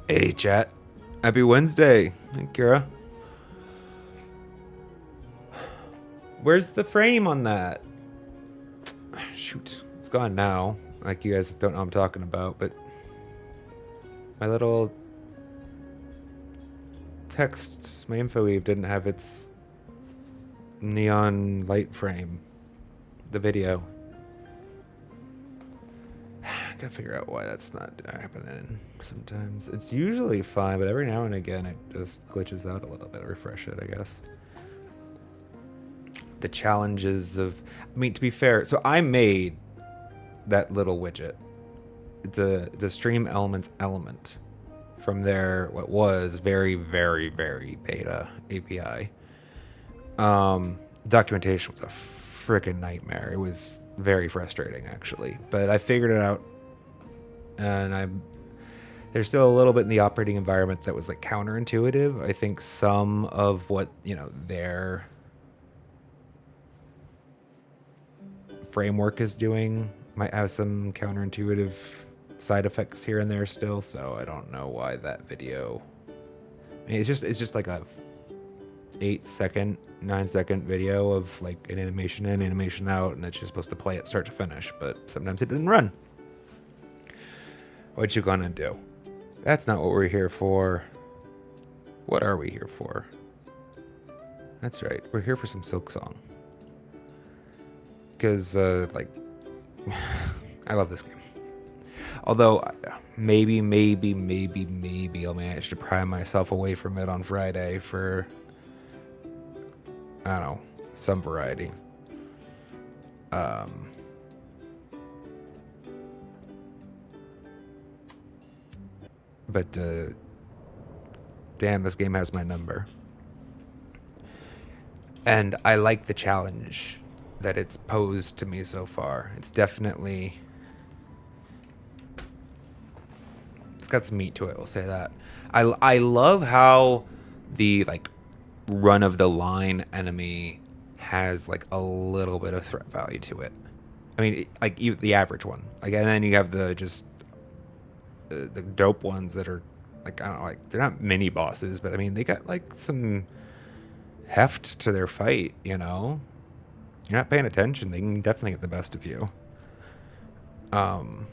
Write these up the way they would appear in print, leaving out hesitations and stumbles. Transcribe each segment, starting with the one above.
Hey, chat. Happy Wednesday. Hey, Kira. Where's the frame on that? Shoot. It's gone now. Like, you guys don't know what I'm talking about, but my little text, my info weave didn't have its neon light frame. The video. I gotta figure out why that's not happening sometimes. It's usually fine, but every now and again it just glitches out a little bit. Refresh it, I guess. The challenges of, I mean, to be fair, so I made that little widget. It's a stream elements element from their what was very beta API. Documentation was a freaking nightmare. It was very frustrating actually, but I figured it out, and there's still a little bit in the operating environment that was like counterintuitive. I think some of what their framework is doing might have some counterintuitive side effects here and there still, so I don't know why that video. I mean, it's just like a 8-second, 9-second video of like an animation in, animation out, and it's just supposed to play it start to finish, but sometimes it didn't run. What you gonna do? That's not what we're here for. What are we here for? That's right, we're here for some Silksong. Because, like, I love this game. Although, maybe I'll manage to pry myself away from it on Friday for, I don't know, some variety. But, damn, this game has my number. And I like the challenge that it's posed to me so far. It's definitely, it's got some meat to it, we'll say that. I love how the like run of the line enemy has like a little bit of threat value to it. I mean, like the average one, like, and then you have the just the dope ones that are like, I don't know, like they're not mini bosses, but I mean they got like some heft to their fight. You're not paying attention, they can definitely get the best of you. I mean,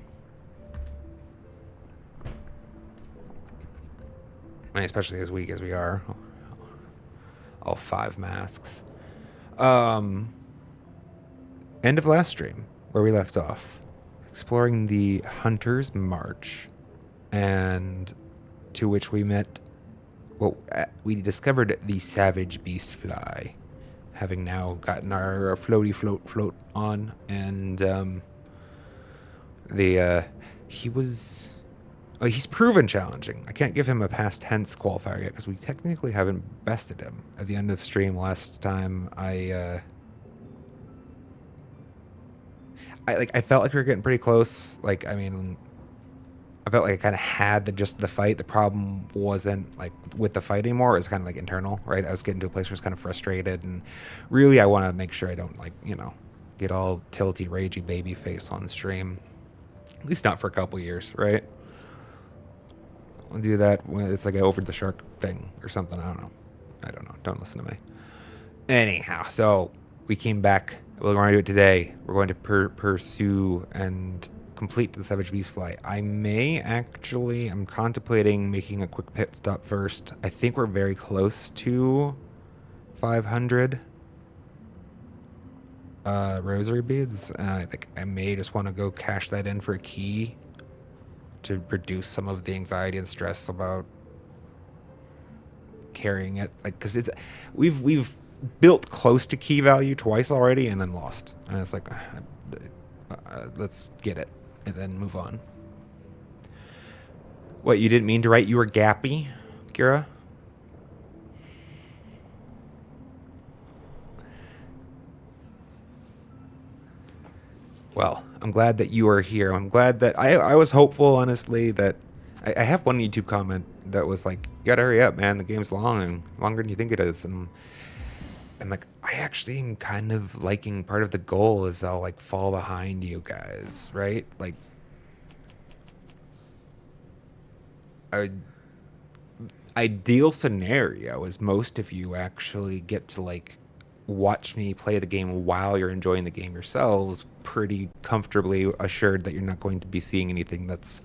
especially as weak as we are. All 5 masks. End of last stream, where we left off. Exploring the Hunter's March. And to which we met, well, we discovered the Savage Beastfly. Having now gotten our floaty float on. And he's proven challenging. I can't give him a past tense qualifier yet because we technically haven't bested him. At the end of stream last time, I felt like we were getting pretty close. Like, I mean, I felt like I kind of had the fight. The problem wasn't like with the fight anymore. It was kind of like internal, right? I was getting to a place where I was kind of frustrated, and really, I want to make sure I don't get all tilty, ragey baby face on stream. At least not for a couple years, right? I'll do that when it's like an over the shark thing or something. I don't know. Don't listen to me. Anyhow, so we came back. We're going to do it today. We're going to pursue and complete the Savage Beastfly. I'm contemplating making a quick pit stop first. I think we're very close to 500 rosary beads. And I think I may just want to go cash that in for a key to reduce some of the anxiety and stress about carrying it, like, because we've built close to key value twice already and then lost, and it's like let's get it and then move on. What, you didn't mean to write you were gappy, Kira? Well, I'm glad that you are here. I'm glad that I was hopeful, honestly, that I have one YouTube comment that was like, you gotta hurry up, man. The game's long and longer than you think it is. And I'm like, I actually am kind of liking part of the goal is I'll like fall behind you guys, right? Like, ideal scenario is most of you actually get to like watch me play the game while you're enjoying the game yourselves, pretty comfortably assured that you're not going to be seeing anything that's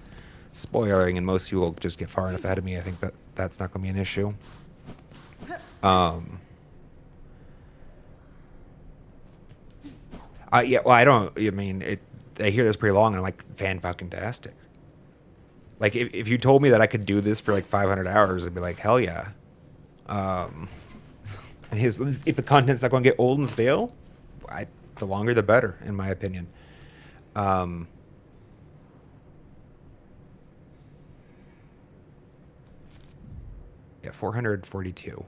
spoiling, and most of you will just get far enough ahead of me. I think that that's not going to be an issue. Yeah, well, I don't. I mean, I hear this pretty long, and I'm like, fan-fucking-tastic. Like, if you told me that I could do this for like 500 hours, I'd be like, hell yeah. And if the content's not going to get old and stale, the longer the better, in my opinion. Yeah, 442.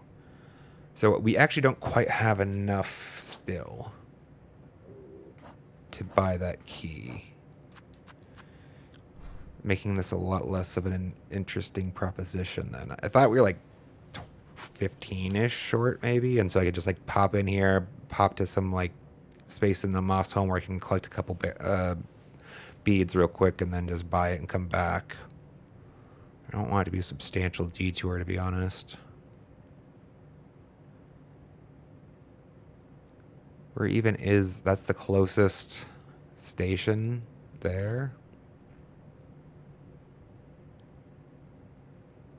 So we actually don't quite have enough still to buy that key, making this a lot less of an interesting proposition then. I thought we were like 15-ish short maybe, and so I could just like pop in here, pop to some like space in the Moss home where I can collect a couple beads real quick and then just buy it and come back. I don't want it to be a substantial detour, to be honest. Where even is, that's the closest station there.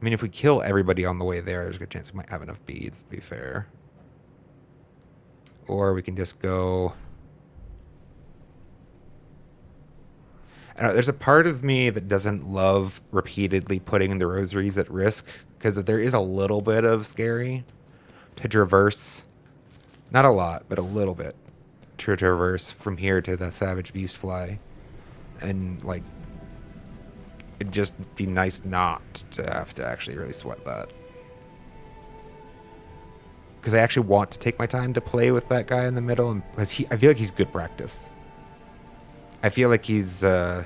I mean, if we kill everybody on the way there, there's a good chance we might have enough beads, to be fair. Or we can just go... I don't know, there's a part of me that doesn't love repeatedly putting the rosaries at risk, because there is a little bit of scary to traverse. Not a lot, but a little bit to traverse from here to the Savage Beastfly. And, like, it'd just be nice not to have to actually really sweat that. Because I actually want to take my time to play with that guy in the middle, and because I feel like he's good practice. I feel like he's going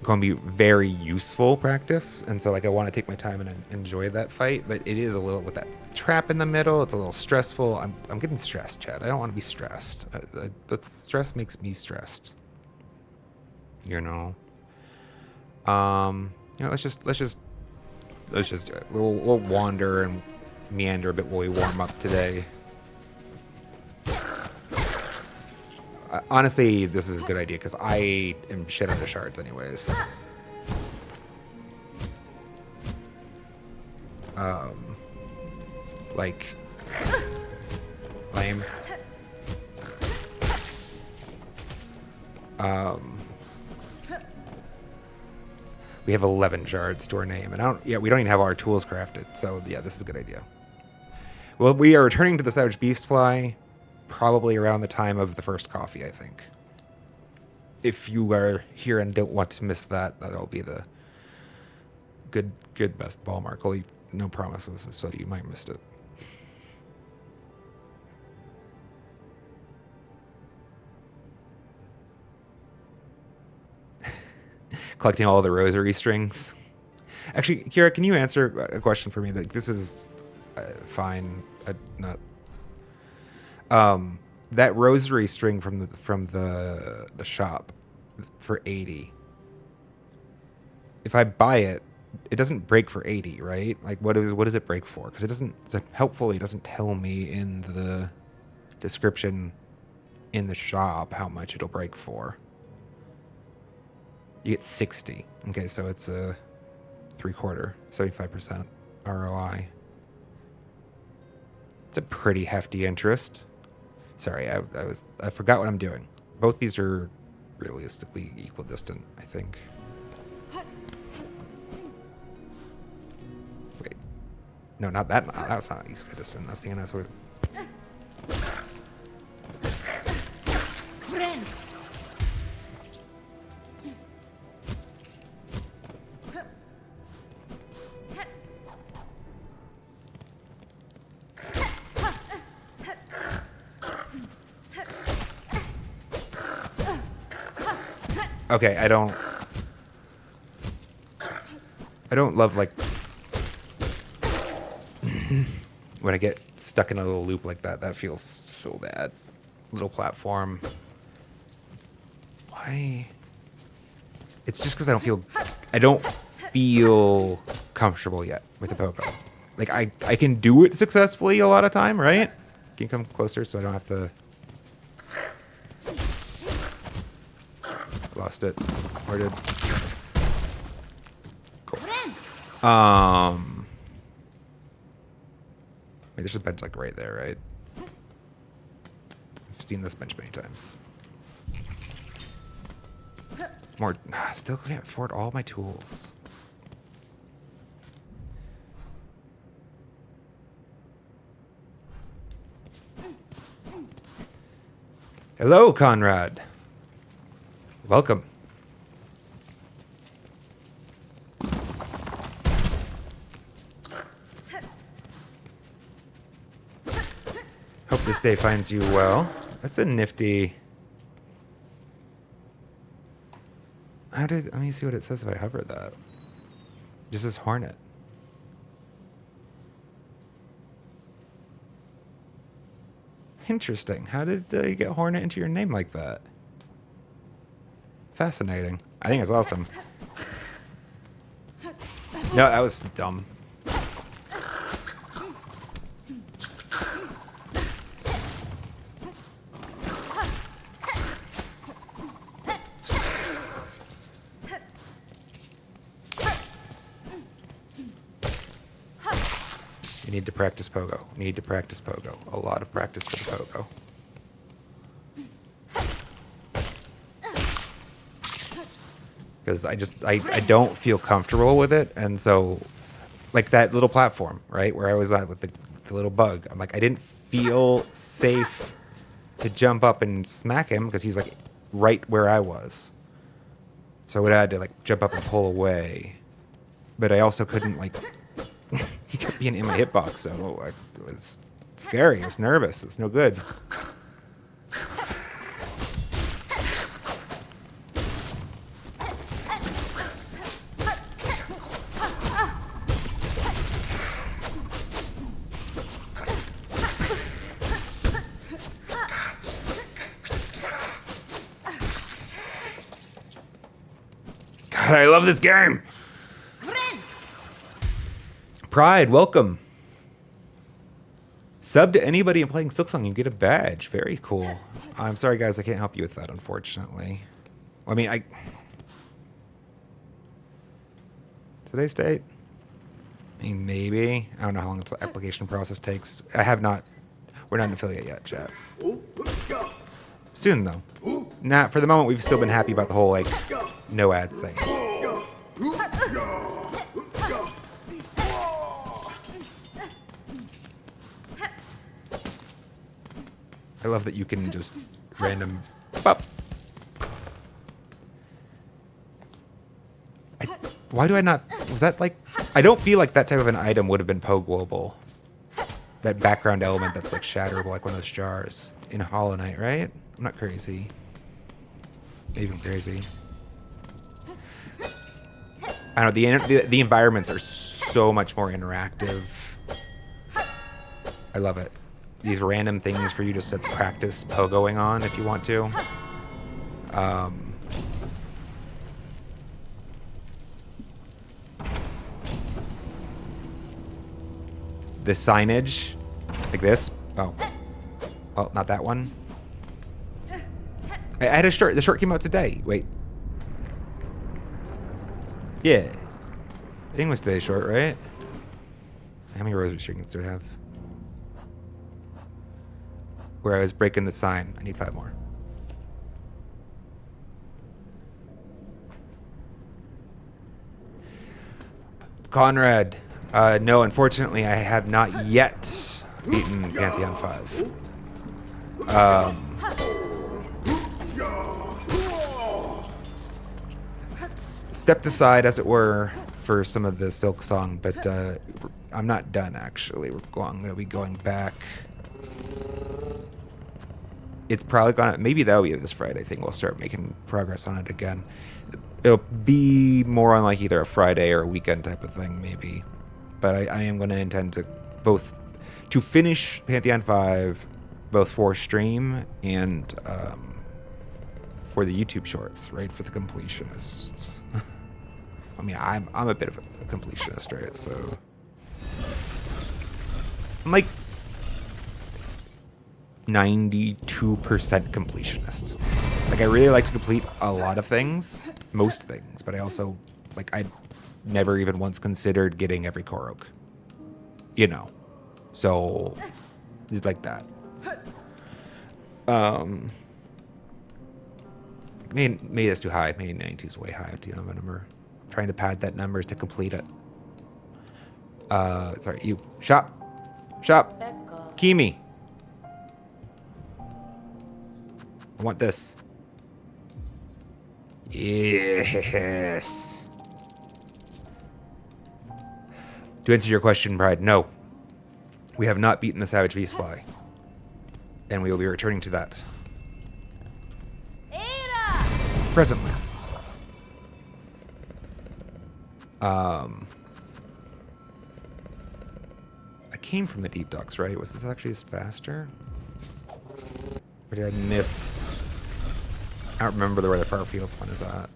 to be very useful practice, and so like I want to take my time and enjoy that fight. But it is a little, with that trap in the middle, it's a little stressful. I'm getting stressed, Chad. I don't want to be stressed. That stress makes me stressed. You know. Let's just do it. We'll wander and meander a bit while we warm up today. Honestly, this is a good idea because I am shit out of shards anyways. Like, lame. We have 11 shards to our name, and we don't even have our tools crafted. So yeah, this is a good idea. Well, we are returning to the Savage Beastfly probably around the time of the first coffee, I think. If you are here and don't want to miss that, that'll be the good best ball mark. Only no promises, so you might have missed it. Collecting all the rosary strings. Actually, Kira, can you answer a question for me? That this is fine. Not. That rosary string from the shop for 80. If I buy it, it doesn't break for 80, right? Like, what does it break for? Because it doesn't. Helpfully, it doesn't tell me in the description in the shop how much it'll break for. You get 60. Okay, so it's a 3/4, 75% ROI. It's a pretty hefty interest. Sorry, I forgot what I'm doing. Both these are realistically equidistant, I think. Wait. No, not that. That was not equidistant. I was thinking that's what... Okay, I don't love, like, when I get stuck in a little loop like that. That feels so bad. Little platform. Why? It's just because I don't feel feel comfortable yet with the pogo. Like, I can do it successfully a lot of time, right? Can you come closer so I don't have to... Lost it. Where did... Cool. Wait, there's a bench like right there, right? I've seen this bench many times. More... Still can't afford all my tools. Hello, Conrad. Welcome. Hope this day finds you well. That's a nifty... Let me see what it says if I hover that. Just says Hornet. Interesting. How did you get Hornet into your name like that? Fascinating. I think it's awesome. No, that was dumb. You need to practice pogo. Need to practice pogo. A lot of practice for the pogo. Because I don't feel comfortable with it, and so, like that little platform, right, where I was at with the little bug, I'm like, I didn't feel safe to jump up and smack him because he's like right where I was. So I would have had to like jump up and pull away, but I also couldn't like. He kept being in my hitbox, so it was scary. I was nervous. It's no good. God, I love this game. Pride, welcome. Sub to anybody and playing Silksong, you get a badge. Very cool. I'm sorry, guys, I can't help you with that, unfortunately. I mean, today's date? I mean, maybe. I don't know how long the application process takes. We're not an affiliate yet, chat. Soon, though. Nah, for the moment, we've still been happy about the whole, like, no ads thing. I love that you can just random pop. Why do I not? Was that like? I don't feel like that type of an item would have been Global. That background element that's like shatterable, like one of those jars in Hollow Knight, right? I'm not crazy. Maybe I'm crazy. I don't know. The environments are so much more interactive. I love it. These random things for you just to practice pogoing on if you want to. The signage, like this. Oh, well, not that one. I had a shirt. The shirt came out today. Wait. Yeah. I think it was today's short, right? How many rose restrictions do I have? Where I was breaking the sign. I need 5 more. Conrad. No, unfortunately, I have not yet beaten Pantheon 5. Stepped aside, as it were, for some of the Silksong, but I'm not done, actually. I'm going to be going back. It's probably gonna, maybe that'll be this Friday. I think we'll start making progress on it again. It'll be more on like either a Friday or a weekend type of thing, maybe. But I am going to intend to to finish Pantheon 5, both for stream and for the YouTube shorts, right? For the completionists. I mean, I'm a bit of a completionist, right? So I'm like 92% completionist. Like, I really like to complete a lot of things, most things, but I also, like, I never even once considered getting every Korok. You know. So, it's like that. Maybe that's too high. Maybe 92 is way high. Do you know my number? I'm trying to pad that numbers to complete it. Sorry, you. Shop. Shop. Key me. I want this. Yes. To answer your question, Bride, no. We have not beaten the Savage Beastfly. And we will be returning to that. Presently. I came from the deep docks, right? Was this actually just faster? Or did I miss? I don't remember where the far fields one is at.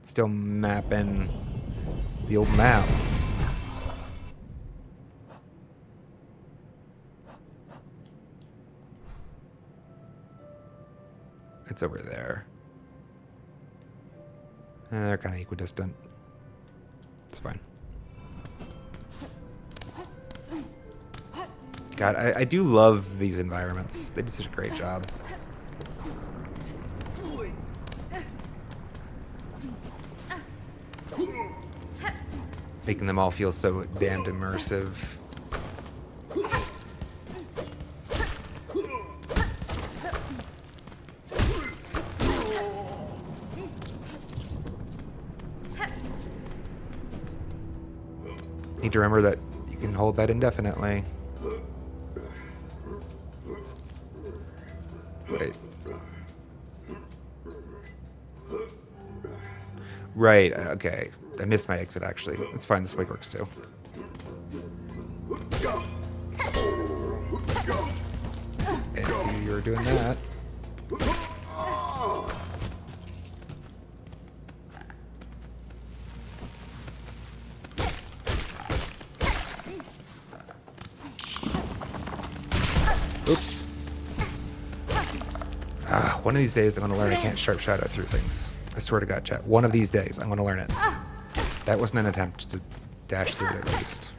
Still mapping the old map. It's over there. They're kind of equidistant. It's fine. God, I do love these environments. They do such a great job. Making them all feel so damned immersive. Need to remember that you can hold that indefinitely. Wait. Right, okay. I missed my exit, actually. It's fine, this way works too. And see you were doing that. Oops. One of these days I'm going to learn I can't sharp shadow through things. I swear to God, chat. One of these days I'm going to learn it. That wasn't an attempt to dash through it at least.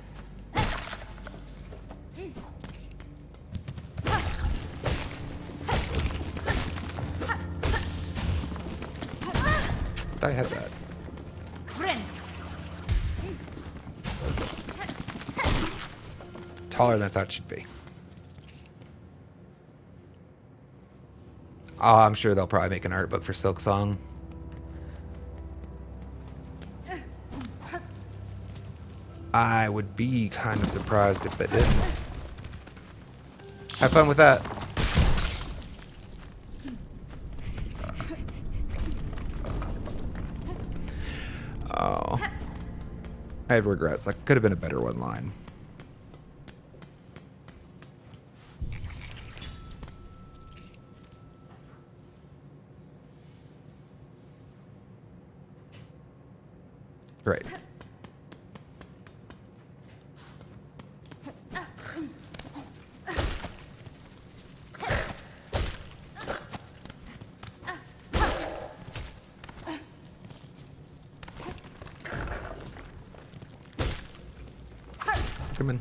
I had that. Taller than I thought she'd be. Oh, I'm sure they'll probably make an art book for Silksong. I would be kind of surprised if they didn't. Have fun with that. Oh. I have regrets. That could have been a better one line. Right. Come in.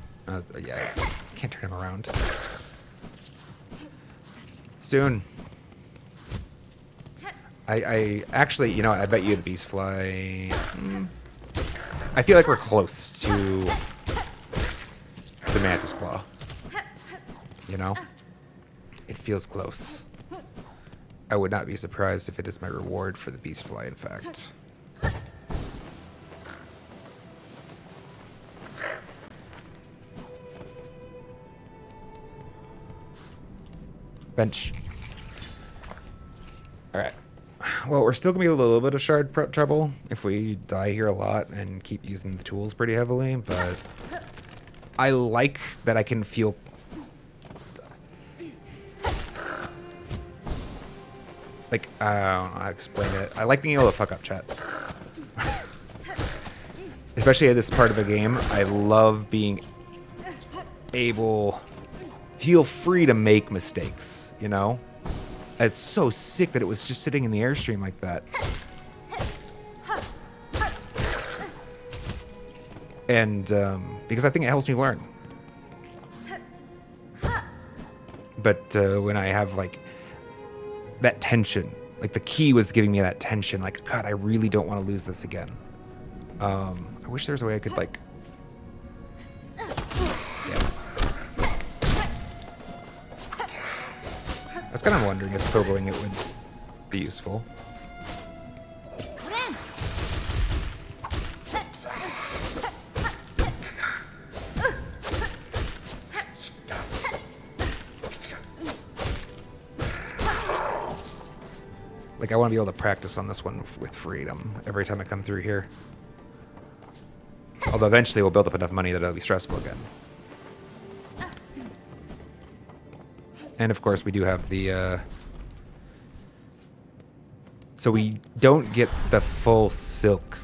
Yeah, can't turn him around. Soon. I actually, you know, I bet you the Beastfly. I feel like we're close to the Mantis Claw. You know? It feels close. I would not be surprised if it is my reward for the Beastfly, in fact. Bench. Alright. Well, we're still going to be a little bit of shard trouble if we die here a lot and keep using the tools pretty heavily, but I like that I can feel... Like, I don't know how to explain it. I like being able to fuck up chat. especially at this part of the game, I love being able, feel free to make mistakes, you know? It's so sick that it was just sitting in the airstream like that. And because I think it helps me learn. But when I have like that tension, like the key was giving me that tension, like, God, I really don't want to lose this again. I wish there was a way I could like, yeah. I was kind of wondering if pogoing it would be useful. Like, I want to be able to practice on this one with freedom every time I come through here. Although eventually we'll build up enough money that it'll be stressful again. And of course we do have the, so we don't get the full silk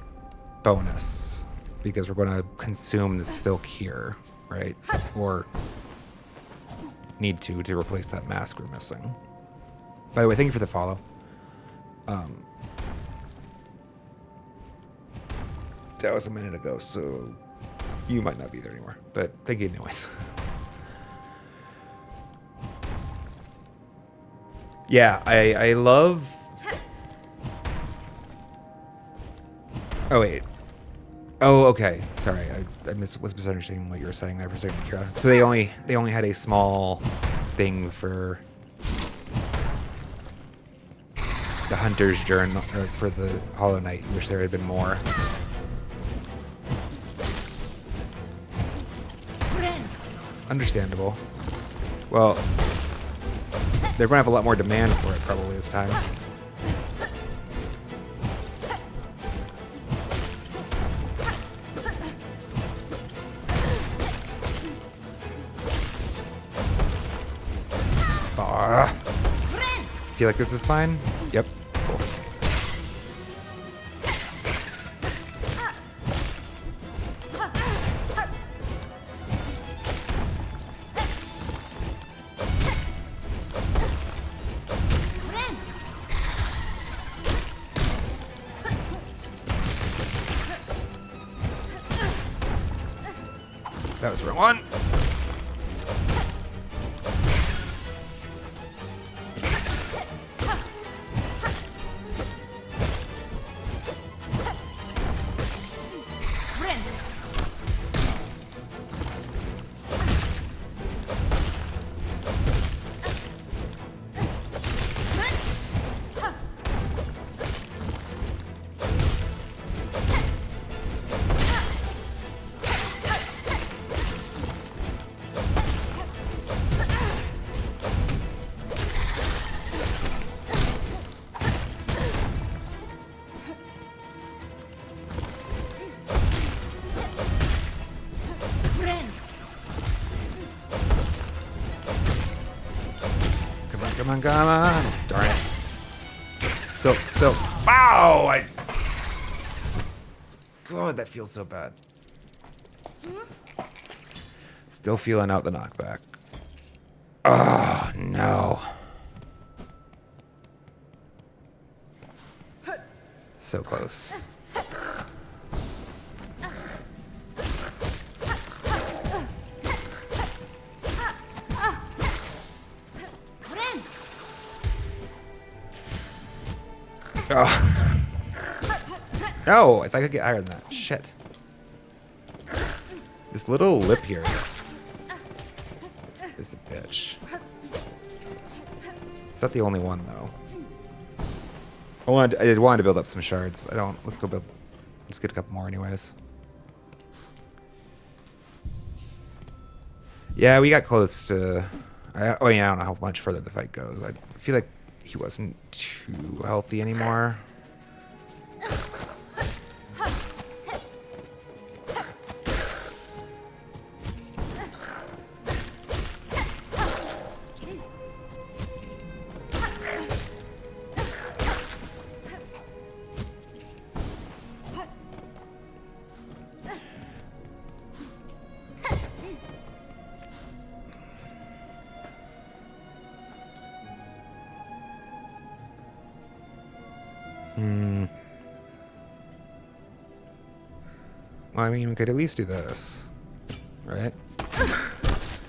bonus because we're going to consume the silk here, right? Or need to replace that mask we're missing. By the way, thank you for the follow. That was a minute ago, so you might not be there anymore, but thank you anyways. Yeah, I love... Oh, wait. Oh, okay. Sorry, I was misunderstanding what you were saying there for a second, Kira. So they only had a small thing for the Hunter's Journal, or for the Hollow Knight. You wish there had been more. Understandable. Well, they're gonna have a lot more demand for it probably this time. Feel like this is fine? Yep. Cool. That was the wrong one. Come on. Darn it. So, wow! God, that feels so bad. Still feeling out the knockback. Oh, no. So close. Oh. No, if I could get higher than that. Shit. This little lip here is a bitch. It's not the only one, though. I did want to build up some shards. Let's go build. Let's get a couple more anyways. Yeah, we got close to... oh, yeah, I don't know how much further the fight goes. I feel like he wasn't too healthy anymore. Well, I mean, we could at least do this. Right?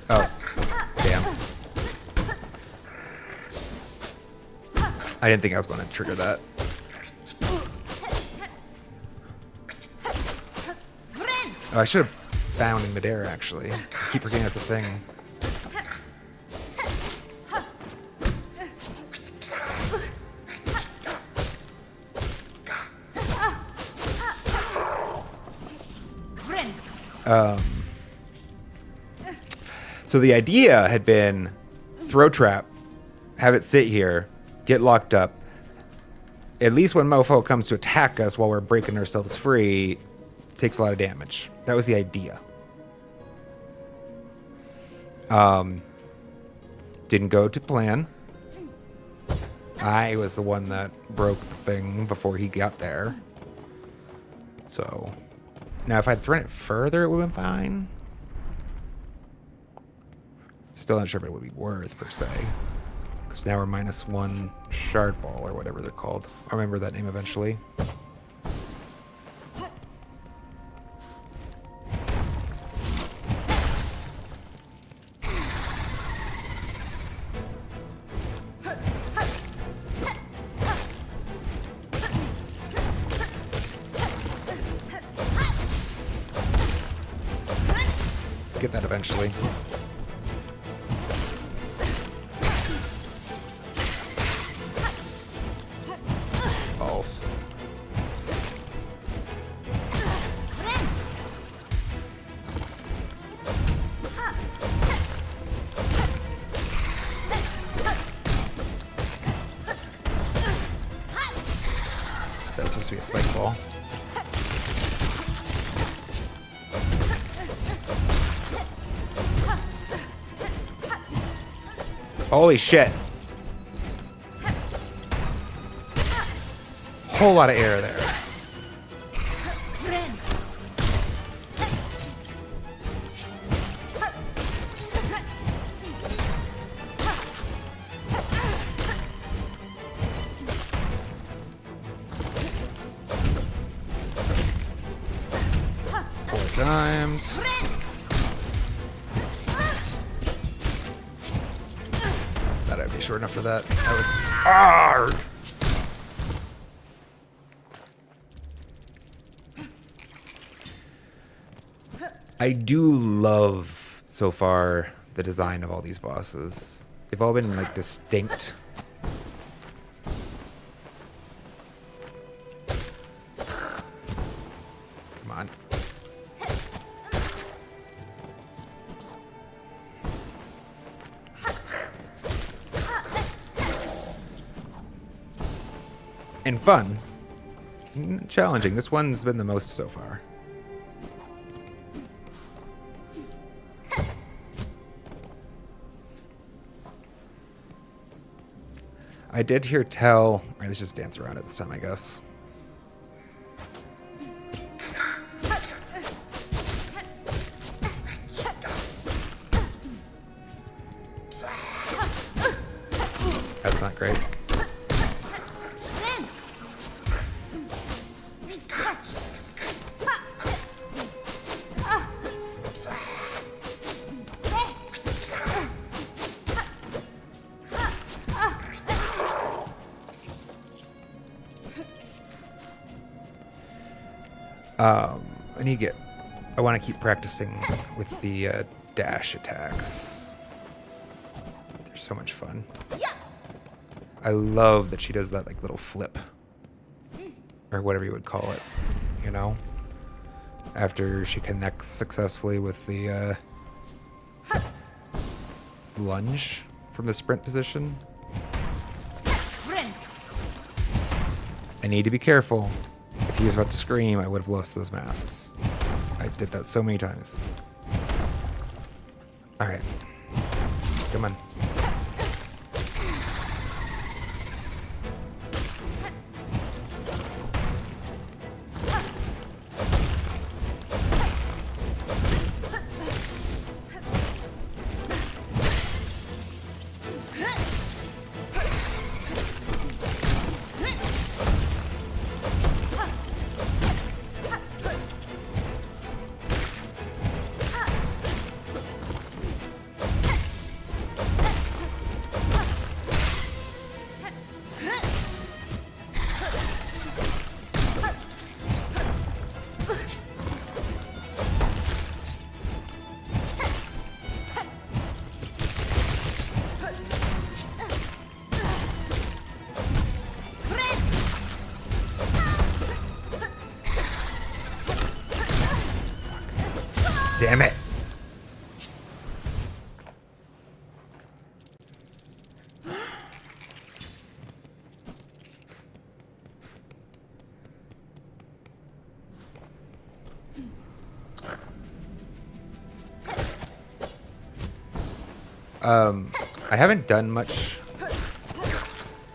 Oh. Damn. I didn't think I was going to trigger that. Oh, I should have bound in midair, actually. I keep forgetting that's a thing. So the idea had been throw trap, have it sit here, get locked up. At least when mofo comes to attack us while we're breaking ourselves free, it takes a lot of damage. That was the idea. Didn't go to plan. I was the one that broke the thing before he got there. So now if I'd thrown it further, it would have been fine. Still not sure if it would be worth, per se. Because now we're -1 shard ball, or whatever they're called. I'll remember that name eventually. Get that eventually. Balls. That's supposed to be a spike ball. Holy shit. Whole lot of air there. Four times. Thought I'd be short enough for that. That was hard. I do love, so far, the design of all these bosses. They've all been, like, distinct. Come on. And fun. Challenging. This one's been the most so far. I did hear tell. All right, let's just dance around it this time, I guess. That's not great. I want to keep practicing with the dash attacks. They're so much fun. I love that she does that like little flip, or whatever you would call it, you know? After she connects successfully with the lunge from the sprint position. I need to be careful. If he was about to scream, I would have lost those masks. I did that so many times. All right. Come on. damn it. I haven't done much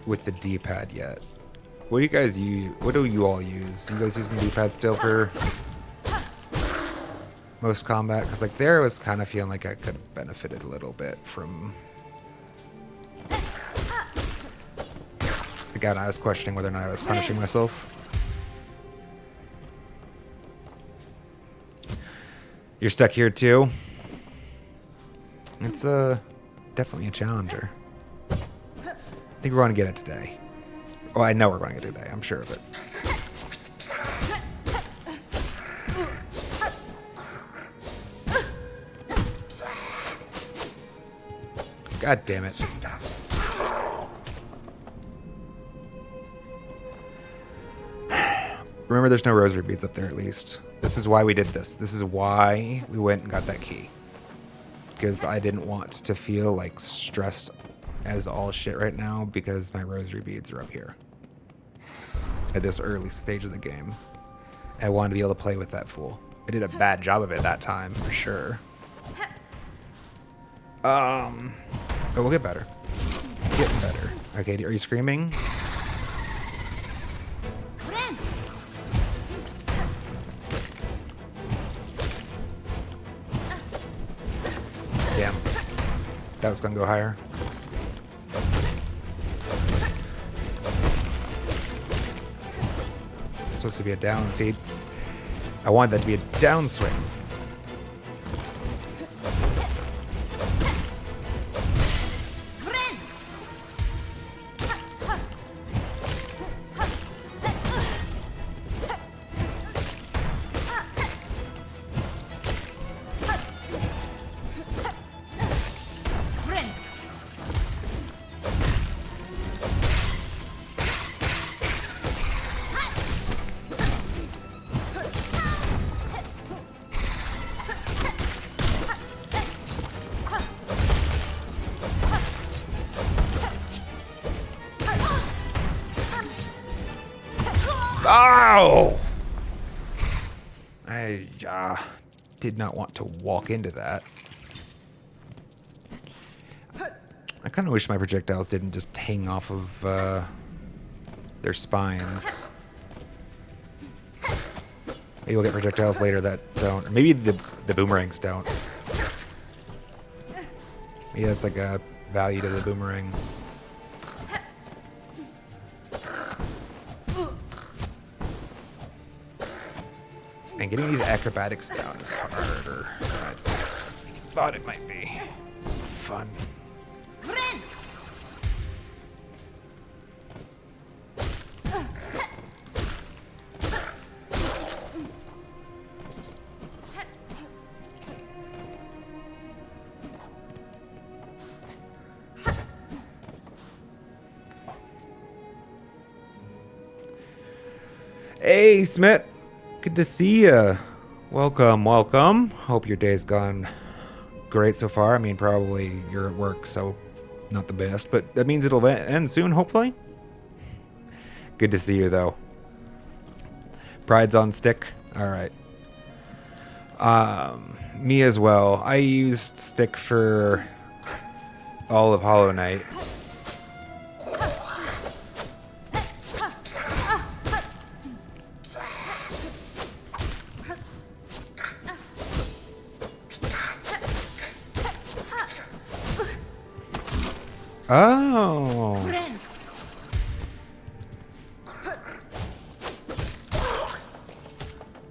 with the D-pad yet. What do you guys use? What do you all use? You guys using D-pad still for most combat? Because like there I was kind of feeling like I could have benefited a little bit from. Again, I was questioning whether or not I was punishing myself. You're stuck here too. It's definitely a challenger. I think we're going to get it today. Oh, I know we're going to get it today. I'm sure of it. God damn it. Remember, there's no rosary beads up there at least. This is why we did this. This is why we went and got that key. Because I didn't want to feel like stressed as all shit right now because my rosary beads are up here at this early stage of the game. I wanted to be able to play with that fool. I did a bad job of it that time for sure. But we'll get better. Getting better. Okay, are you screaming? Damn. That was gonna go higher. It's supposed to be a down seed. I wanted that to be a down swing. Ow! I did not want to walk into that. I kind of wish my projectiles didn't just hang off of their spines. Maybe we'll get projectiles later that don't. Or maybe the boomerangs don't. Maybe that's like a value to the boomerang. And getting these acrobatics down is harder than I thought it might be. Fun. Hey, Smith. Good to see ya. Welcome, welcome. Hope your day's gone great so far. I mean, probably you're at work, so not the best, but that means it'll end soon, hopefully. Good to see you, though. Pride's on stick. All right. Me as well. I used stick for all of Hollow Knight. Oh.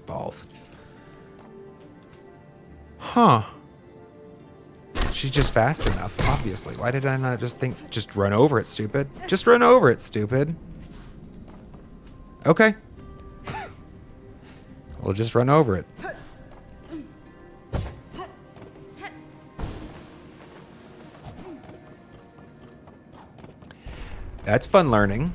Balls. Huh. She's just fast enough, obviously. Why did I not just think, just run over it, stupid? Just run over it, stupid. Okay. We'll just run over it. That's fun learning.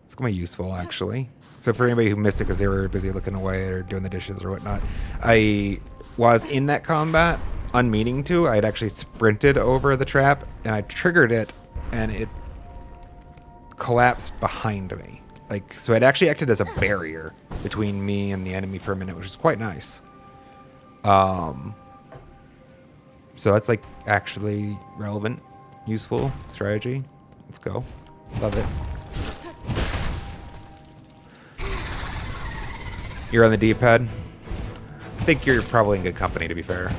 It's gonna be useful, actually. So for anybody who missed it because they were busy looking away or doing the dishes or whatnot, I while I was in that combat, unmeaning to, I had actually sprinted over the trap, and I triggered it, and it collapsed behind me. Like, so it actually acted as a barrier between me and the enemy for a minute, which is quite nice. So that's like actually relevant, useful strategy. Let's go. Love it. You're on the D-pad. I think you're probably in good company, to be fair.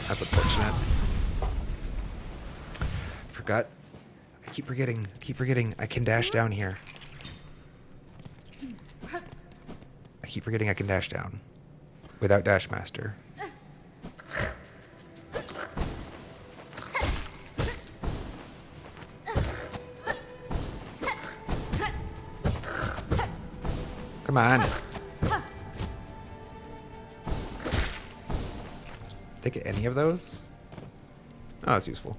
That's unfortunate. Forgot. I keep forgetting. I can dash down here. I keep forgetting I can dash down. Without Dash Master. Come on. Take any of those? Oh, that's useful.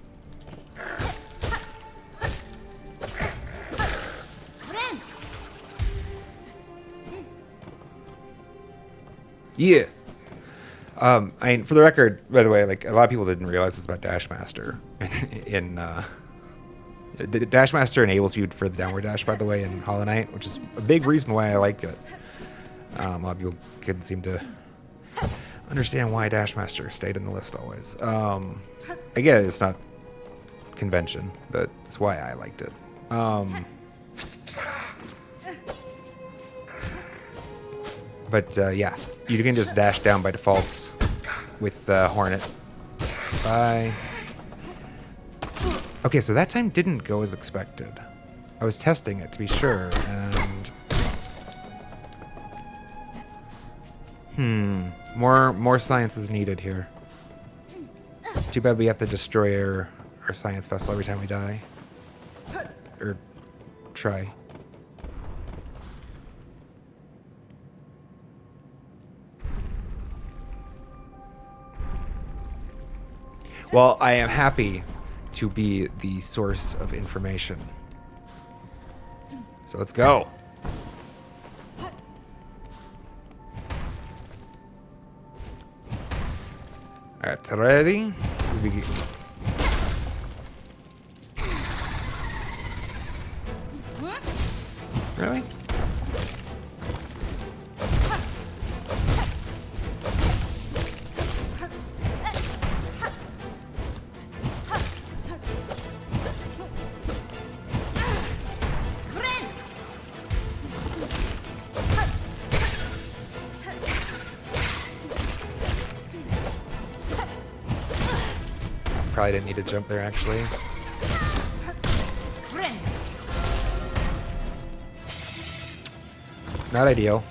Yeah. I mean, for the record, by the way, like a lot of people didn't realize this about Dash Master. The Dash Master enables you for the downward dash, by the way, in Hollow Knight, which is a big reason why I like it. A lot of people couldn't seem to understand why Dash Master stayed in the list always. I get it, it's not convention, but it's why I liked it. But yeah, you can just dash down by defaults with Hornet. Bye. Okay, so that time didn't go as expected. I was testing it to be sure, and more science is needed here. Too bad we have to destroy our science vessel every time we die. Or try. Well, I am happy to be the source of information. So let's go. Alright, ready? Really? Probably didn't need to jump there, actually. Not ideal.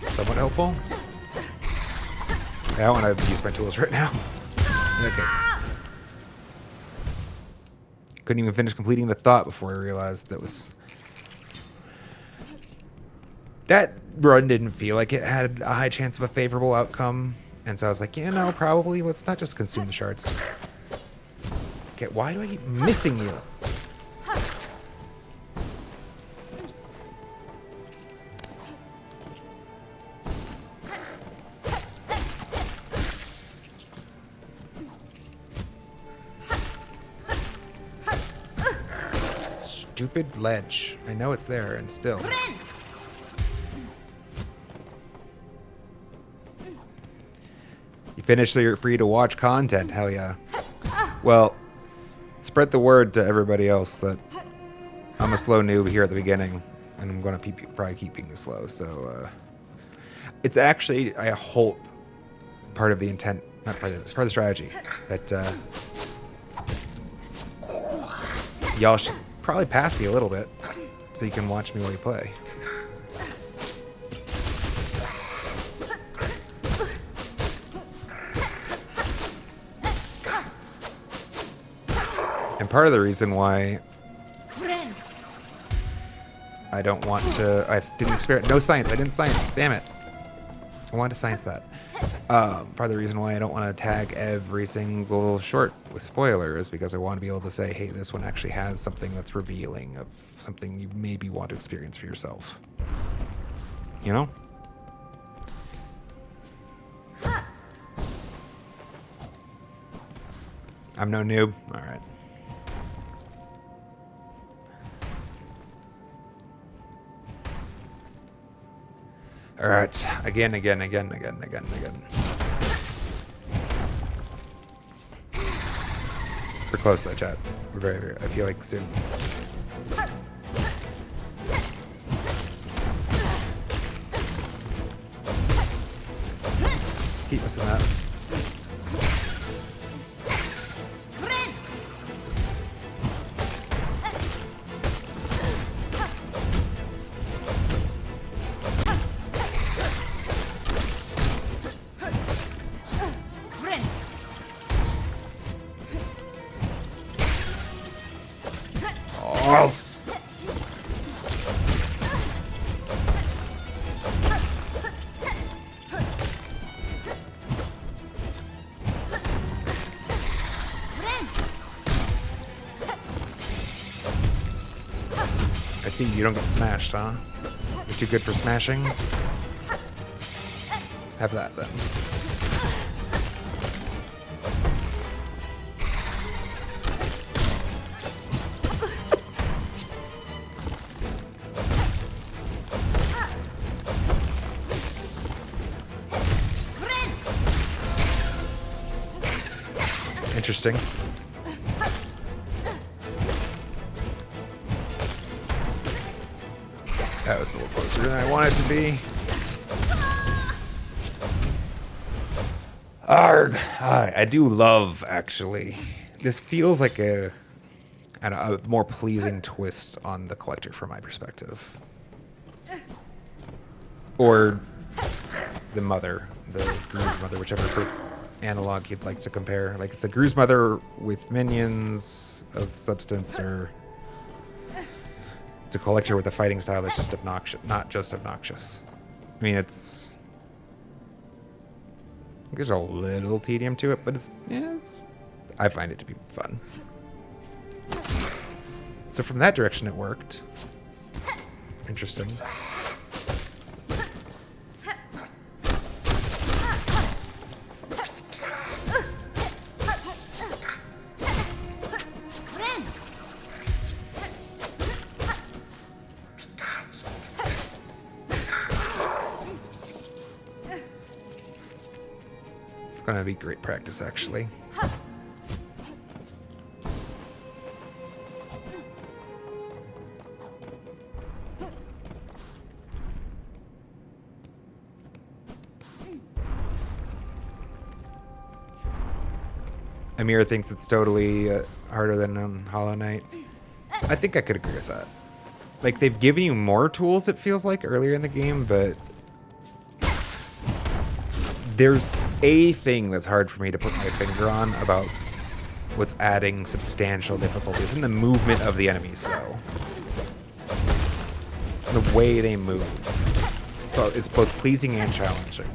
Somewhat helpful. I don't want to use my tools right now. Okay. Couldn't even finish completing the thought before I realized that run didn't feel like it had a high chance of a favorable outcome. And so I was like, you know, probably let's not just consume the shards. Okay, why do I keep missing you? Stupid ledge. I know it's there, and still. You finished, so you're free to watch content. Hell yeah. Well, spread the word to everybody else that I'm a slow noob here at the beginning, and I'm going to probably keep being slow. So it's actually, I hope, part of the intent, not part of it's part of the strategy, that y'all should probably pass me a little bit so you can watch me while you play. And part of the reason why I don't want to, I didn't experience, no science, I didn't science, damn it. I wanted to science that. Part of the reason why I don't want to tag every single short with spoilers is because I want to be able to say, hey, this one actually has something that's revealing of something you maybe want to experience for yourself. You know? I'm no noob. All right. All right. Again. We're close though, chat. We're very, I feel like soon. Keep missing that. Balls. I see you don't get smashed, huh? You're too good for smashing? Have that then. Interesting. That was a little closer than I wanted to be. Arg! I do love, actually. This feels like a more pleasing twist on the collector from my perspective. Or the mother, the Gru's mother, whichever analog you'd like to compare. Like it's a Gru's mother with minions of substance, or it's a collector with a fighting style that's just obnoxious, not just obnoxious. I mean, there's a little tedium to it, but I find it to be fun. So from that direction, it worked. Interesting. Gonna be great practice, actually. Amir thinks it's totally harder than on Hollow Knight. I think I could agree with that. Like, they've given you more tools, it feels like, earlier in the game, but there's a thing that's hard for me to put my finger on about what's adding substantial difficulties in the movement of the enemies, though. It's the way they move. So it's both pleasing and challenging.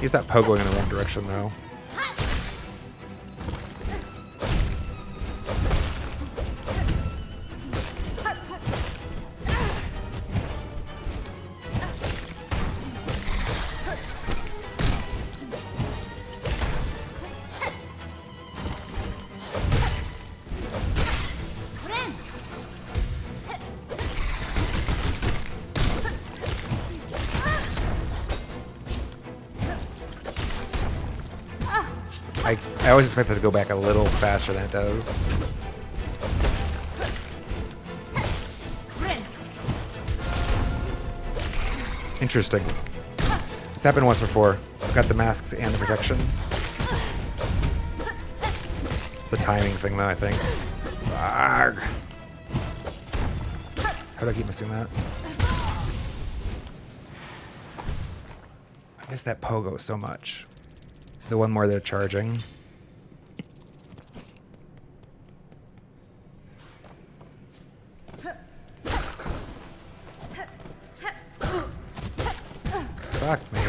He's that Poe going in the wrong direction, though. I always expect it to go back a little faster than it does. Interesting. It's happened once before. I've got the masks and the protection. It's a timing thing though, I think. Arrgh. How do I keep missing that? I miss that pogo so much. The one more they're charging. Fuck me.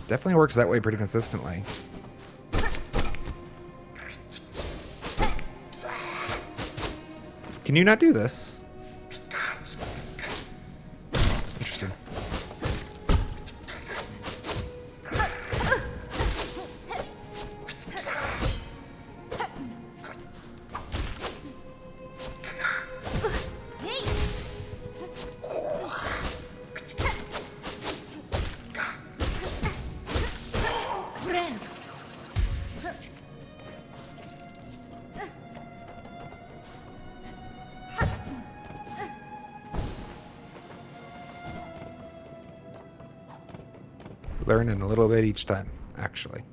Definitely works that way pretty consistently. Can you not do this? Interesting. Learning a little bit each time, actually.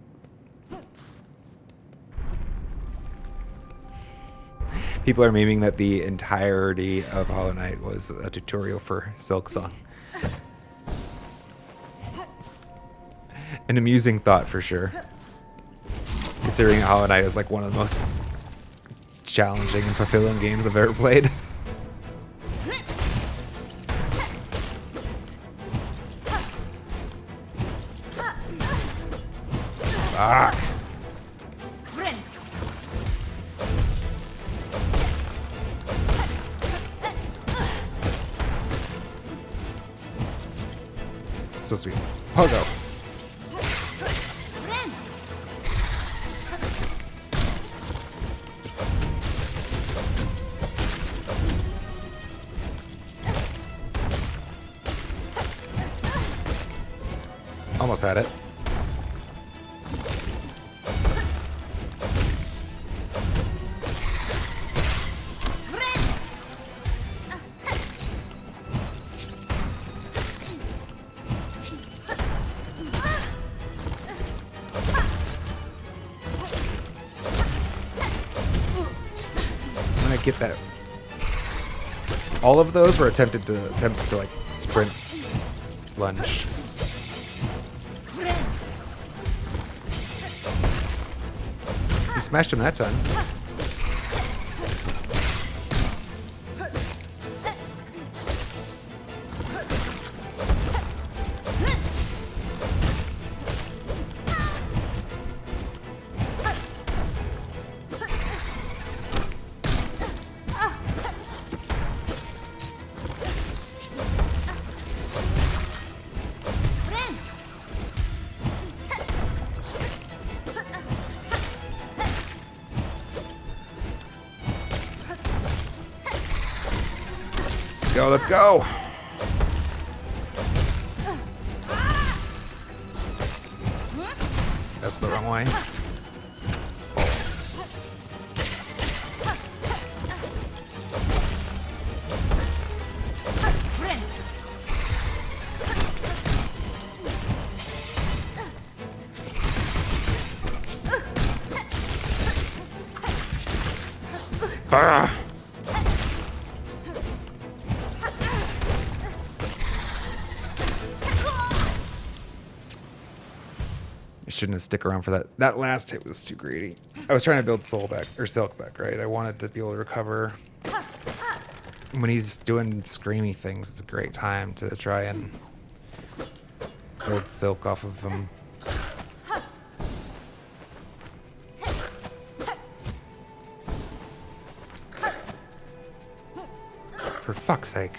People are memeing that the entirety of Hollow Knight was a tutorial for Silksong. An amusing thought for sure. Considering Hollow Knight is like one of the most challenging and fulfilling games I've ever played. Fuck. Supposed to be Pogo. Almost had it. Get that. All of those were attempts to like sprint lunge. You smashed him that time. Let's go. That's the wrong way. Balls. Ah. Shouldn't have stick around for that. That last hit was too greedy. I was trying to build soul back, or silk back, right? I wanted to be able to recover. When he's doing screamy things, it's a great time to try and build silk off of him. fuck's sake.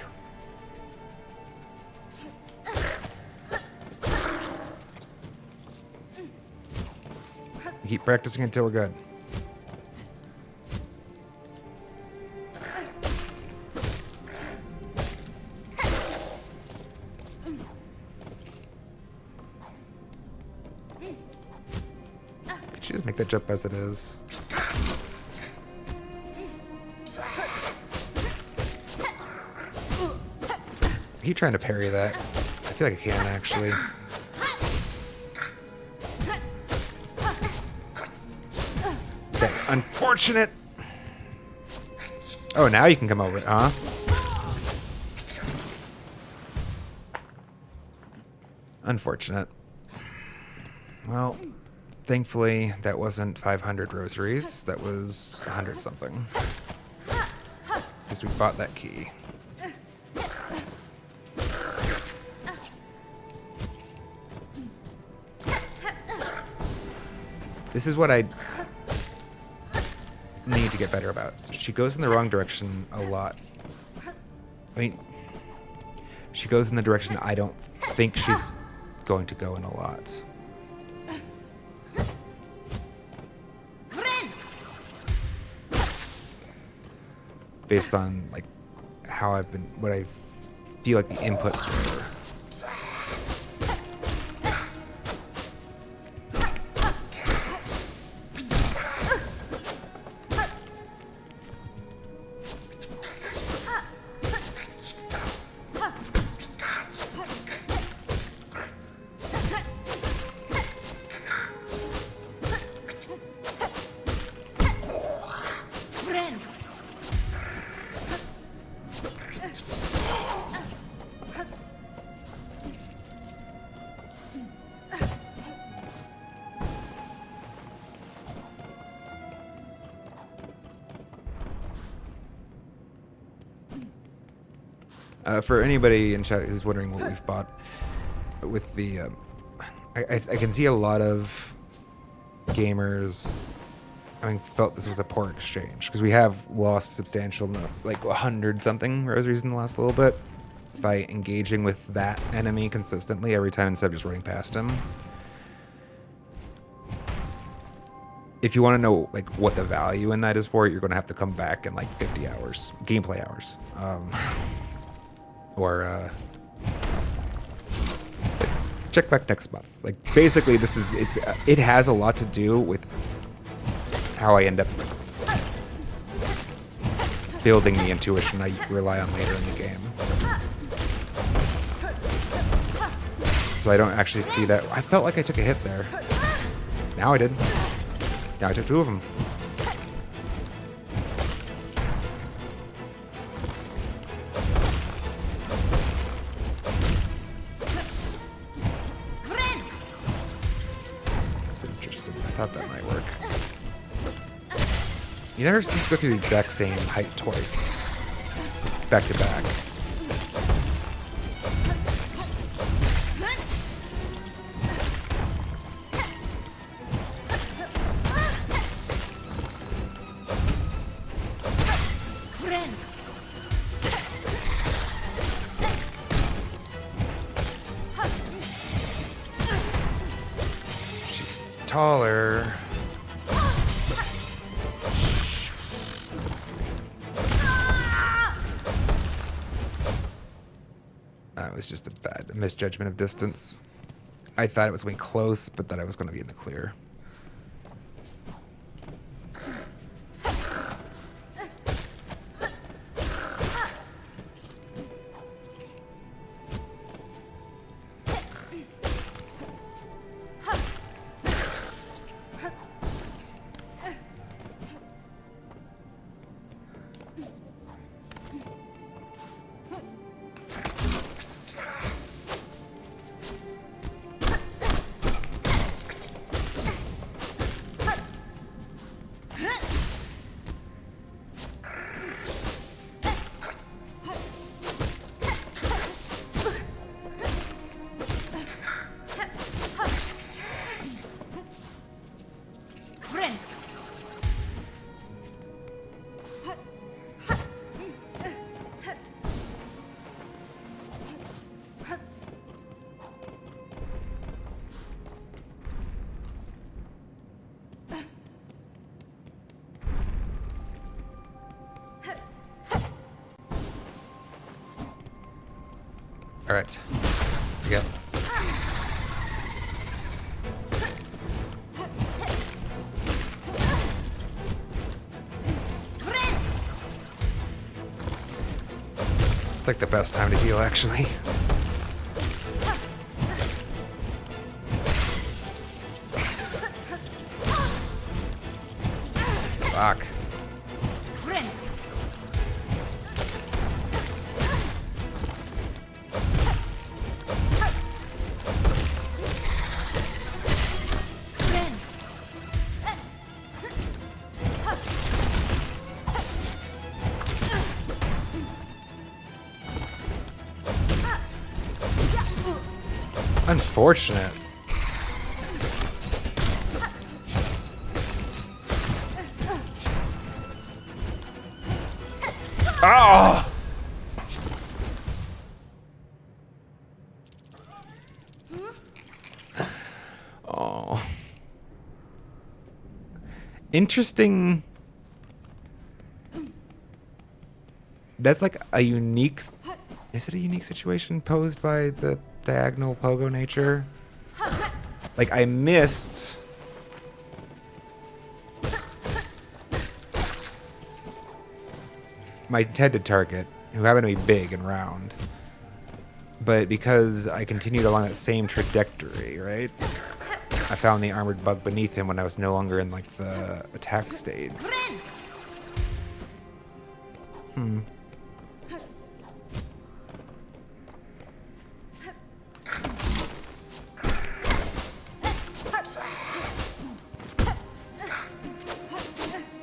Keep practicing until we're good. Could you just make that jump as it is? I keep trying to parry that. I feel like I can, actually. Okay, unfortunate. Oh, now you can come over it, huh? Unfortunate. Well, thankfully, that wasn't 500 rosaries. That was 100 something. Because we bought that key. This is what I need to get better about. She goes in the wrong direction a lot. I mean, she goes in the direction I don't think she's going to go in a lot. Based on like how I've been, what I feel like the inputs were. For anybody in chat who's wondering what we've bought with the, I can see a lot of gamers, felt this was a poor exchange because we have lost substantial, like 100 something rosaries in the last little bit by engaging with that enemy consistently every time instead of just running past him. If you want to know like what the value in that is for, you're going to have to come back in like 50 hours, gameplay hours. Or check back next month. Like basically, it has a lot to do with how I end up building the intuition I rely on later in the game. So I don't actually see that. I felt like I took a hit there. Now I did. Now I took two of them. Thought that might work. You never seem to go through the exact same height twice. Back to back. Taller. That was just a misjudgment of distance. I thought it was going close, but that I was going to be in the clear. All right. Yep. It's like the best time to heal, actually. Fuck. Unfortunate. Oh! Oh. Interesting. That's like a unique... Is it a unique situation posed by the diagonal pogo nature? Like, I missed... my intended target, who happened to be big and round. But because I continued along that same trajectory, right? I found the armored bug beneath him when I was no longer in, like, the attack stage.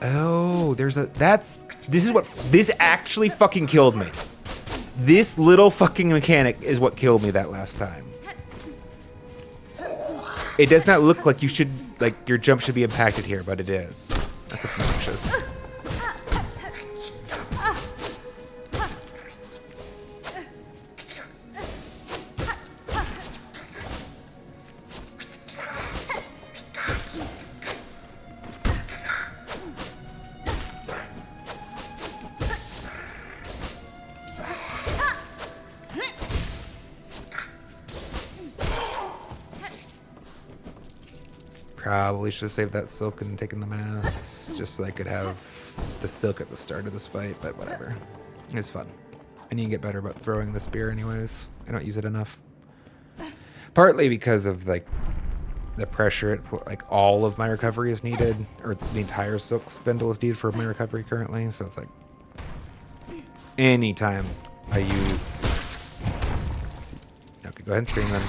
Oh, there's a... This actually fucking killed me. This little fucking mechanic is what killed me that last time. It does not look like you should... like, your jump should be impacted here, but it is. That's obnoxious. Probably should have saved that silk and taken the masks, just so I could have the silk at the start of this fight, but whatever. It was fun. I need to get better about throwing the spear anyways. I don't use it enough. Partly because of, like, the pressure, like, all of my recovery is needed, or the entire silk spindle is needed for my recovery currently, so it's like, anytime I use... Okay, go ahead and scream then.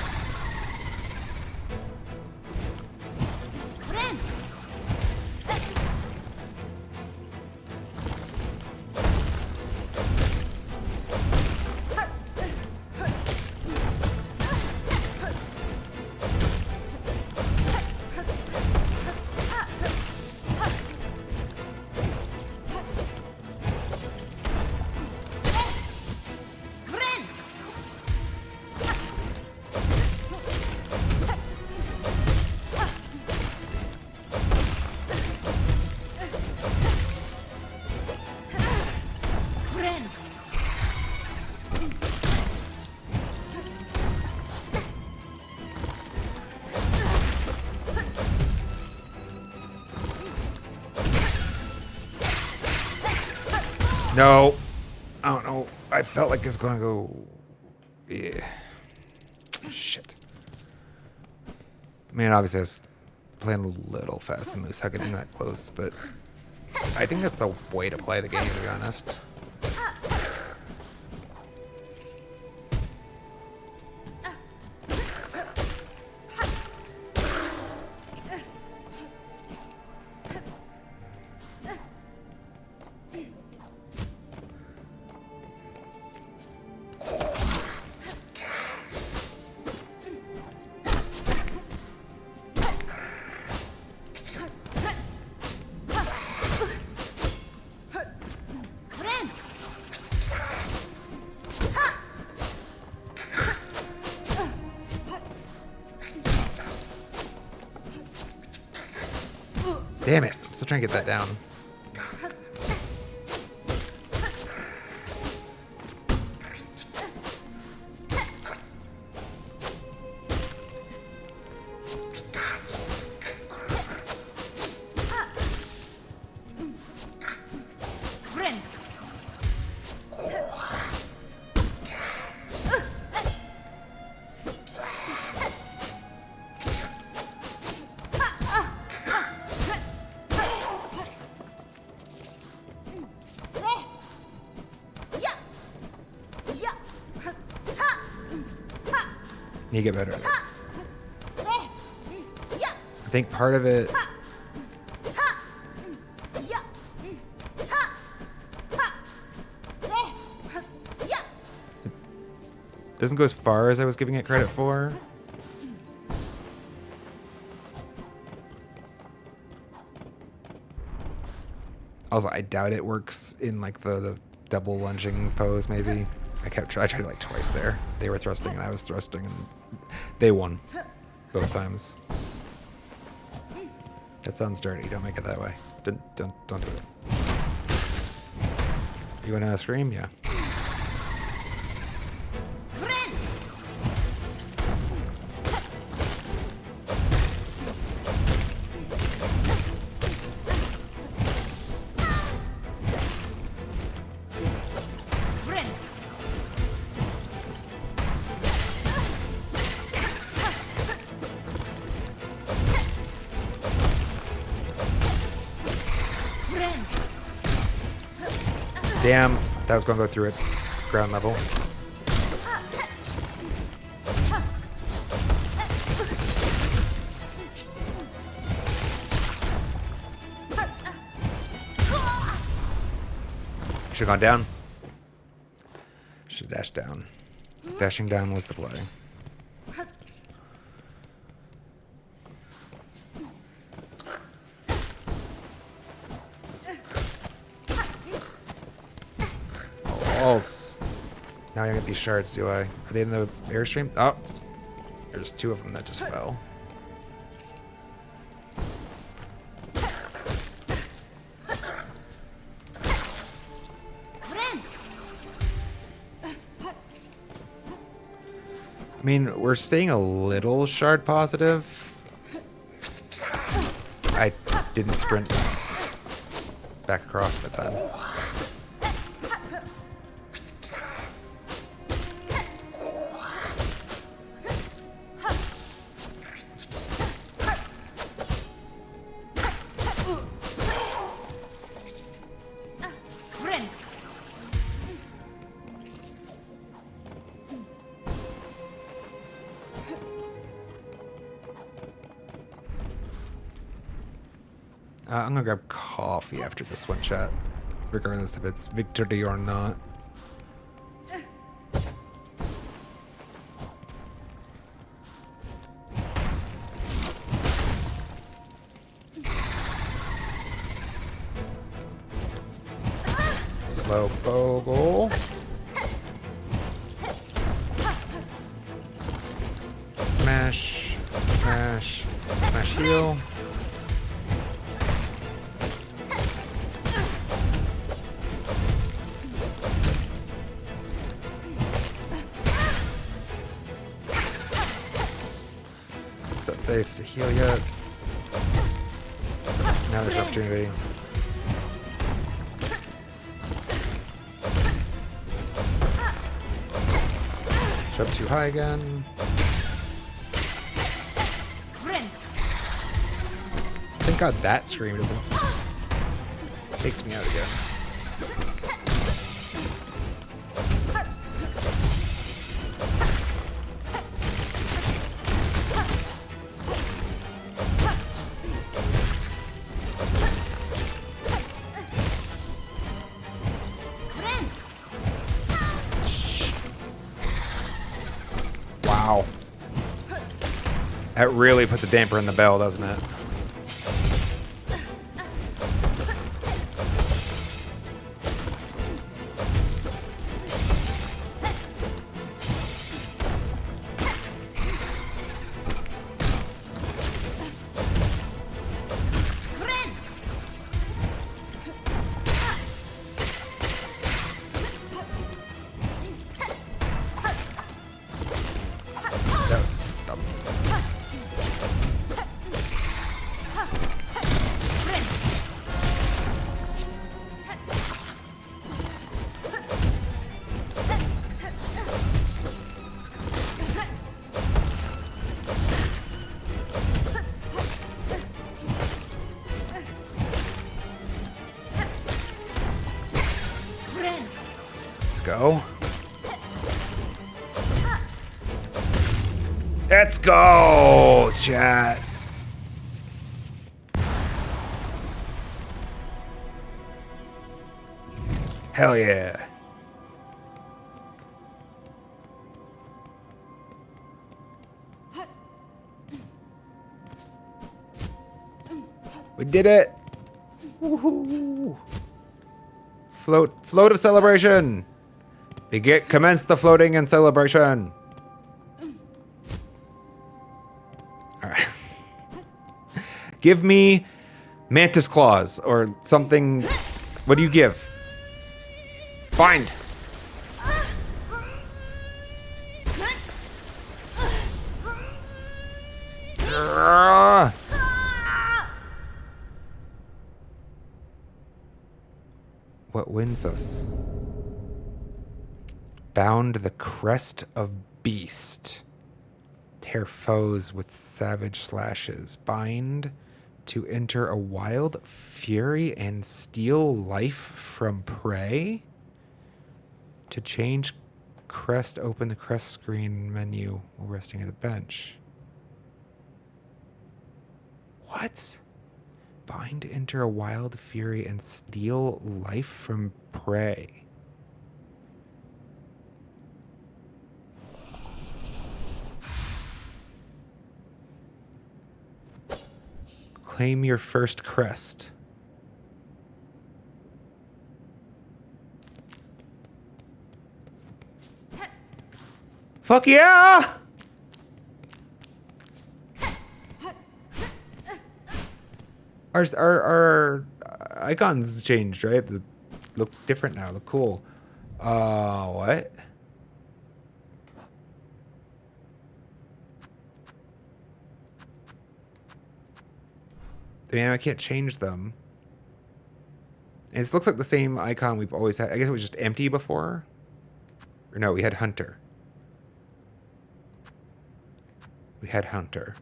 No. I don't know. I felt like it's going to go... Yeah. Shit. I mean, obviously I was playing a little fast and loose, getting that close, but I think that's the way to play the game, to be honest. Damn it. I'm still trying to get that down. You get better at it. I think part of it. Doesn't go as far as I was giving it credit for. Also, I doubt it works in like the double lunging pose. Maybe I tried it like twice there. They were thrusting and I was thrusting, and they won both times. That sounds dirty. Don't make it that way. Don't do it. You wanna scream? Yeah. Damn, that was gonna go through it. Ground level. Should've gone down. Should've dashed down. Dashing down was the play. Balls. Now I get these shards, do I? Are they in the airstream? Oh! There's two of them that just fell. I mean, we're staying a little shard positive. I didn't sprint back across the time. I'm gonna grab coffee after this one, chat, regardless if it's victory or not. Slow bogle. Smash, smash, smash heal. Safe to heal yet. Now there's opportunity. Jump too high again. Thank God that scream doesn't faked me out again. Wow. That really puts a damper in the bell, doesn't it? Let's go. Let's go, chat. Hell yeah. We did it. Woohoo. Float of celebration. Commence the floating and celebration. All right. Give me mantis claws or something. What do you give? Bind. What wins us? Bound the crest of beast. Tear foes with savage slashes. Bind to enter a wild fury and steal life from prey. To change crest, open the crest screen menu while resting at the bench. What? Bind to enter a wild fury and steal life from prey. Claim your first crest. Fuck yeah! Our icons changed, right? They look different now. Look cool. What? Man, I can't change them. And it looks like the same icon we've always had. I guess it was just empty before. Or no, we had Hunter. We had Hunter.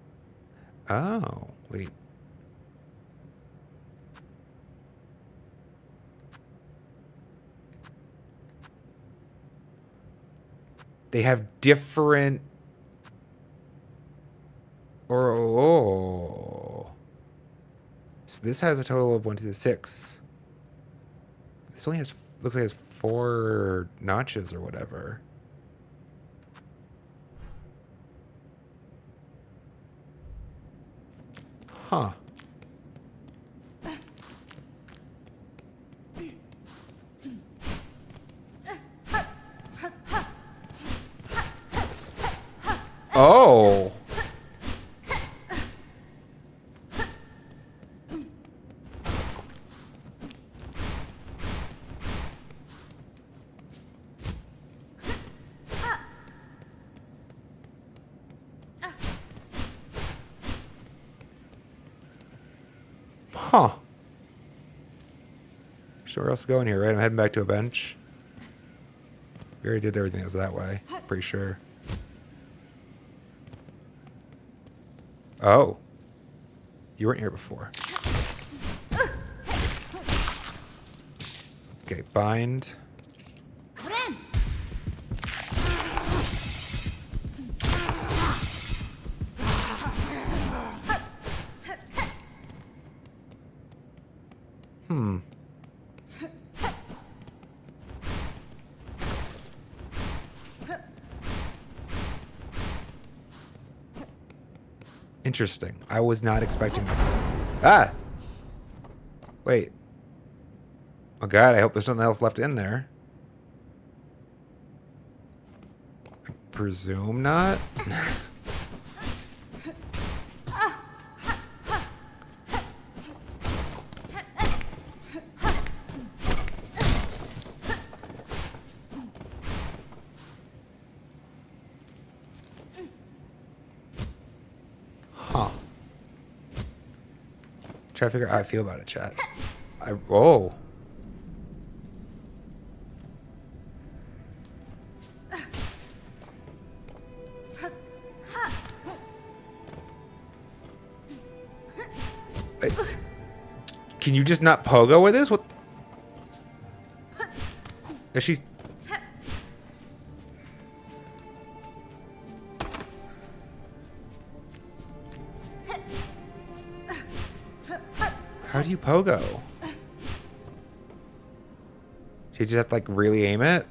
Oh, wait. They have different... Oh. So this has a total of 1, 2, 6. This only has... Looks like it has 4 notches or whatever. Huh. Oh. Huh. So where else to go in here, right? I'm heading back to a bench. We already did everything that was that way. Pretty sure. Oh. You weren't here before. Okay, bind. Interesting. I was not expecting this. Ah! Wait. Oh god, I hope there's nothing else left in there. I presume not? Try to figure out how I feel about it, chat. Oh. Can you just not pogo with this? What? Is she? How do you pogo? You just have to like really aim it?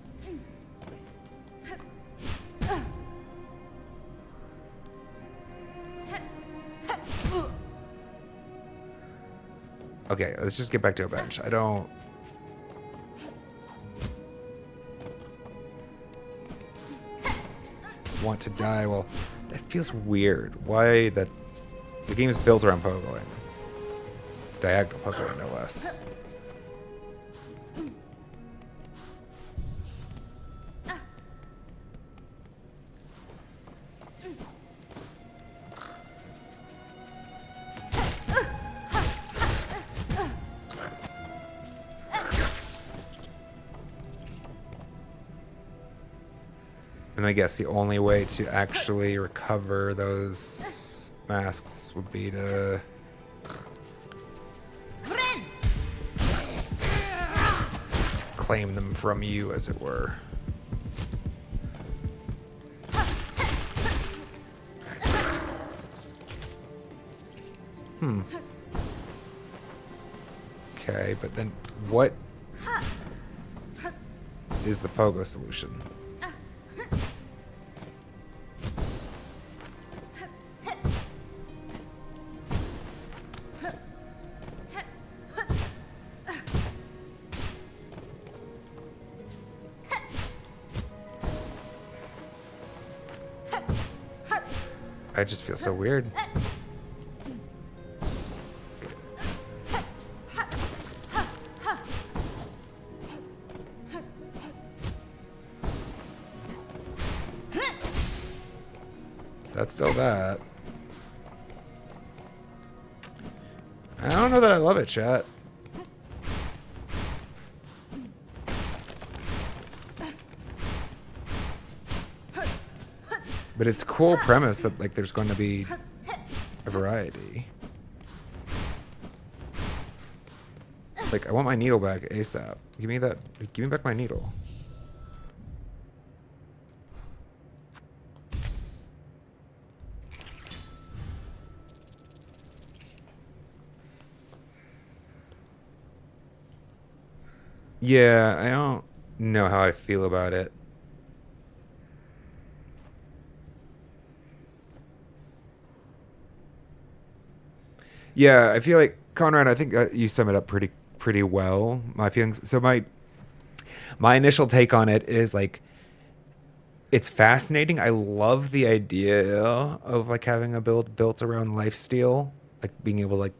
Okay, let's just get back to a bench. I don't... want to die. Well, that feels weird. Why that... The game is built around pogoing. Diagonal pogoing, no less. And I guess the only way to actually recover those masks would be to... claim them from you, as it were. Okay, but then what is the pogo solution? I just feel so weird. So that's still that. I don't know that I love it, chat. But it's a cool premise that like there's going to be a variety. Like I want my needle back ASAP. Give me that. Give me back my needle. Yeah, I don't know how I feel about it. Yeah, I feel like Conrad. I think you sum it up pretty well. My feelings. So my initial take on it is like it's fascinating. I love the idea of like having a build built around lifesteal, like being able to like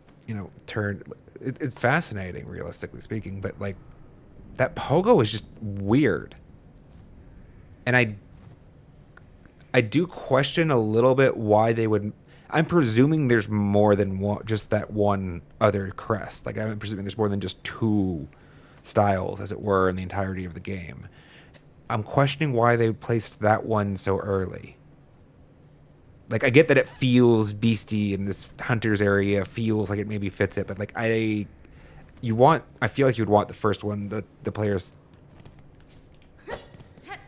turn. It's fascinating, realistically speaking. But like that pogo is just weird, and I do question a little bit why they would. I'm presuming there's more than one, just that one other crest. Like I'm presuming there's more than just two styles, as it were, in the entirety of the game. I'm questioning why they placed that one so early. Like I get that it feels beastie in this hunter's area, feels like it maybe fits it, but like I feel like you'd want the first one, the players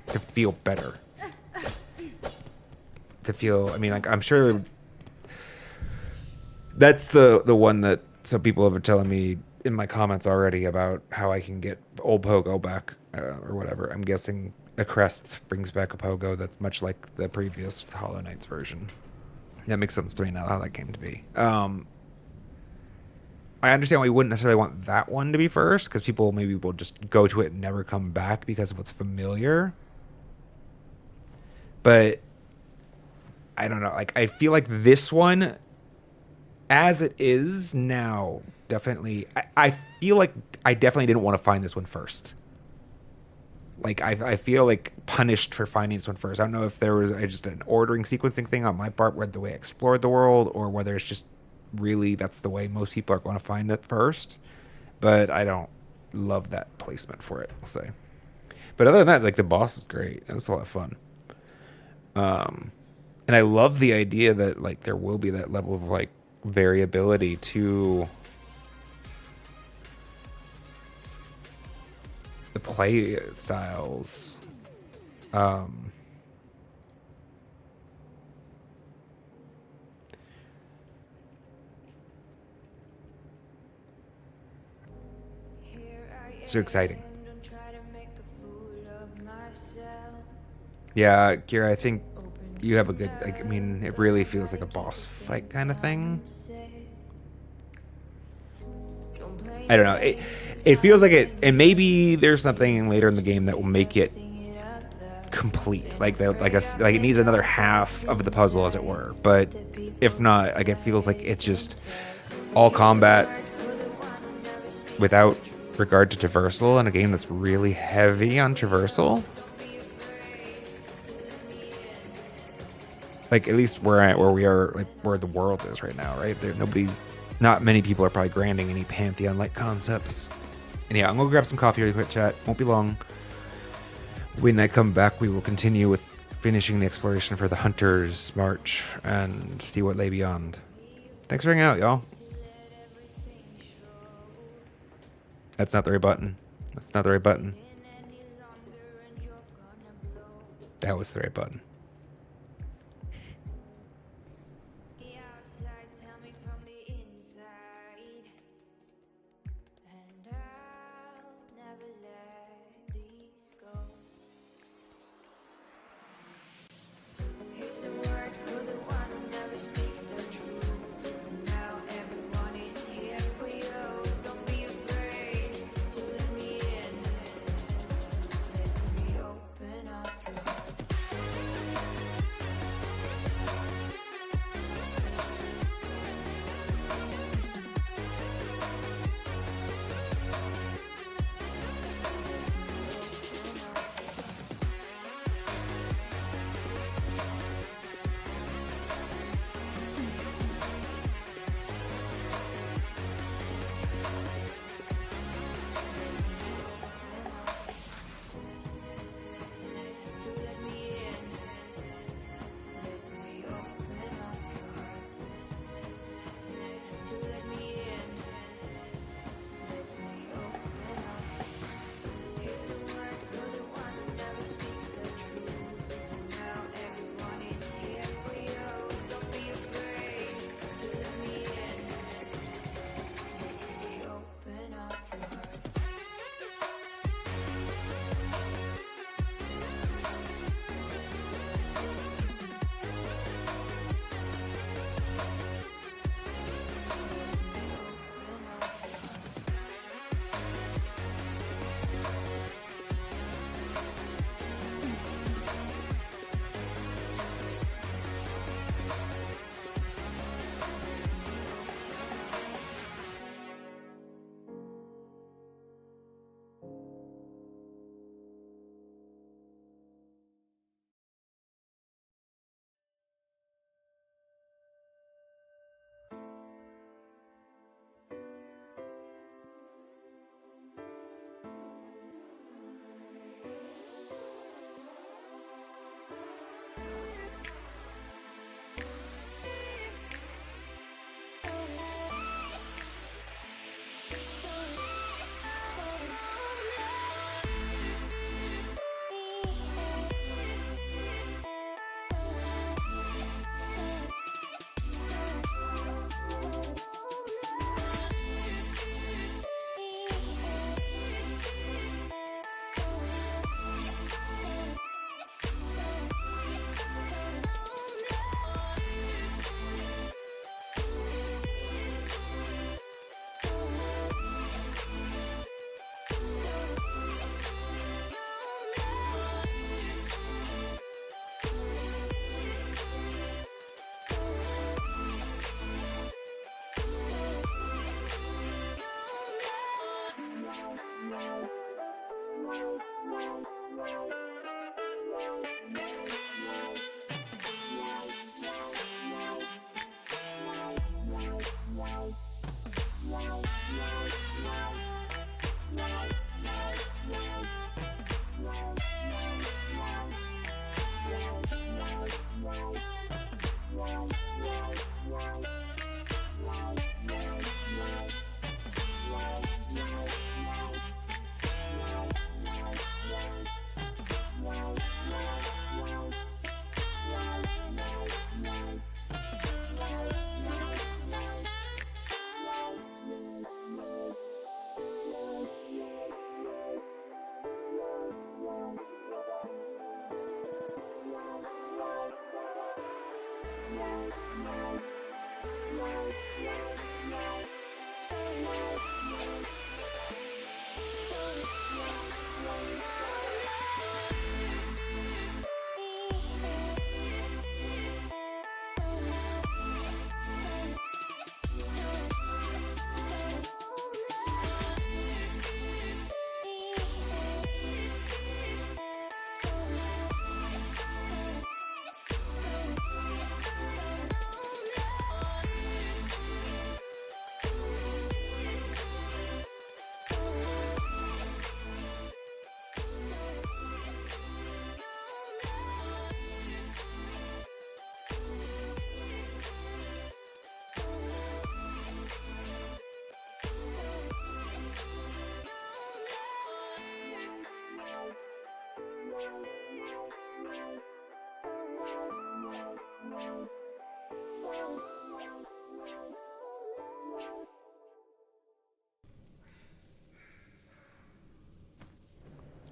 to feel better. To feel, I mean, like I'm sure that's the one that some people have been telling me in my comments already about how I can get old pogo back or whatever. I'm guessing a crest brings back a pogo that's much like the previous Hollow Knights version. That makes sense to me now how that came to be. I understand why you wouldn't necessarily want that one to be first, because people maybe will just go to it and never come back because of what's familiar. But I don't know. Like I feel like this one, as it is now, definitely. I feel like I definitely didn't want to find this one first. Like I feel like punished for finding this one first. I don't know if there was just an ordering sequencing thing on my part, where the way I explored the world, or whether it's just really that's the way most people are going to find it first. But I don't love that placement for it, I'll say. But other than that, like the boss is great. It's a lot of fun. And I love the idea that like there will be that level of like variability to the play styles. So exciting. Yeah, Kira, I think you have a good, like, I mean, it really feels like a boss fight kind of thing. I don't know. It feels like it, and maybe there's something later in the game that will make it complete. Like like it needs another half of the puzzle, as it were. But if not, like, it feels like it's just all combat without regard to traversal in a game that's really heavy on traversal. Like, at least where we are, like where the world is right now, right? Not many people are probably granting any Pantheon-like concepts. And yeah, I'm gonna grab some coffee really quick, chat. Won't be long. When I come back, we will continue with finishing the exploration for the Hunter's March and see what lay beyond. Thanks for hanging out, y'all. That's not the right button. That's not the right button. That was the right button.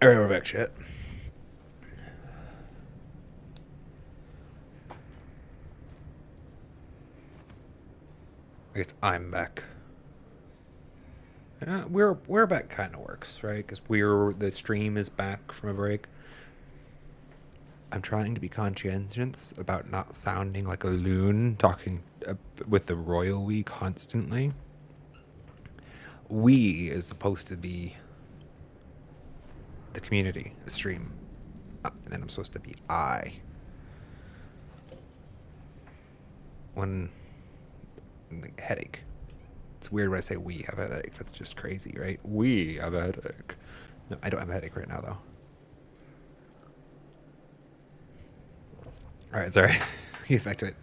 All right, we're back, chat. I guess I'm back. We're back kind of works, right? Because the stream is back from a break. I'm trying to be conscientious about not sounding like a loon talking with the royal we constantly. We is supposed to be the community, the stream. And then I'm supposed to be I. When like, headache. It's weird when I say we have a headache. That's just crazy, right? We have a headache. No, I don't have a headache right now, though. All right, sorry. Get back to it.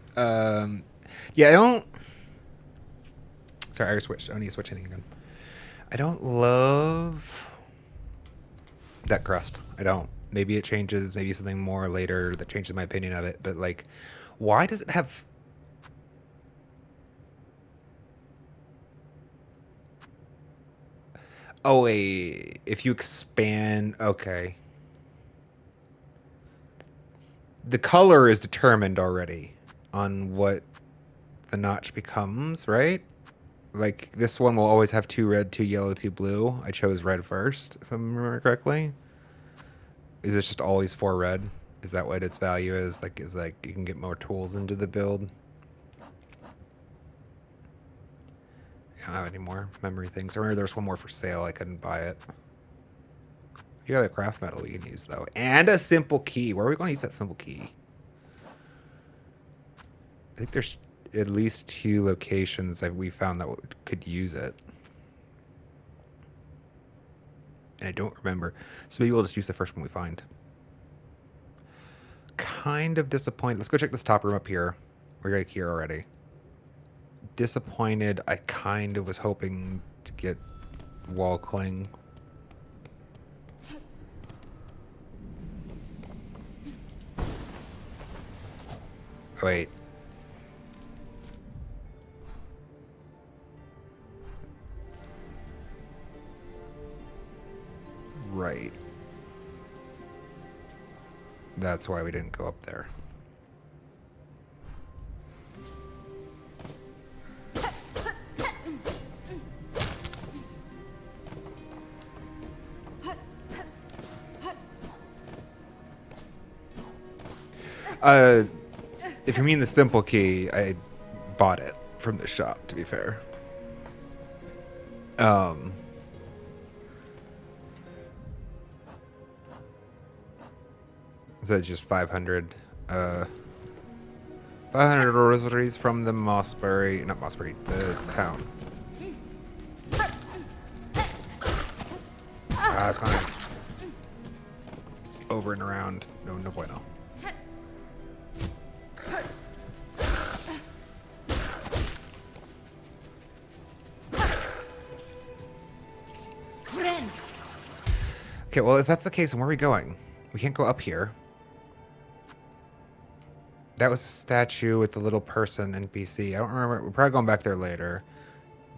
Yeah, I don't. Sorry, I switched. I don't need to switch anything again. I don't love that crust. I don't. Maybe it changes. Maybe something more later that changes my opinion of it. But like, why does it have? Oh wait, if you expand, okay. The color is determined already on what the notch becomes, right? Like this one will always have 2 red, 2 yellow, 2 blue. I chose red first, if I remember correctly. Is this just always 4 red? Is that what its value is? Like, you can get more tools into the build? I don't have any more memory things. I remember there was one more for sale. I couldn't buy it. You got a craft metal we can use, though. And a simple key. Where are we going to use that simple key? I think there's at least 2 locations that we found that could use it. And I don't remember. So maybe we'll just use the first one we find. Kind of disappointed. Let's go check this top room up here. We're like here already. Disappointed. I kind of was hoping to get wall cling. Oh, wait. Right. That's why we didn't go up there. If you mean the simple key, I bought it from the shop, to be fair. So it's just 500. 500 rosaries from the Mossbury, not Mossbury, the town. It's kind of over and around. No bueno. Okay, well, if that's the case, then where are we going? We can't go up here. That was a statue with the little person NPC. I don't remember. We're probably going back there later.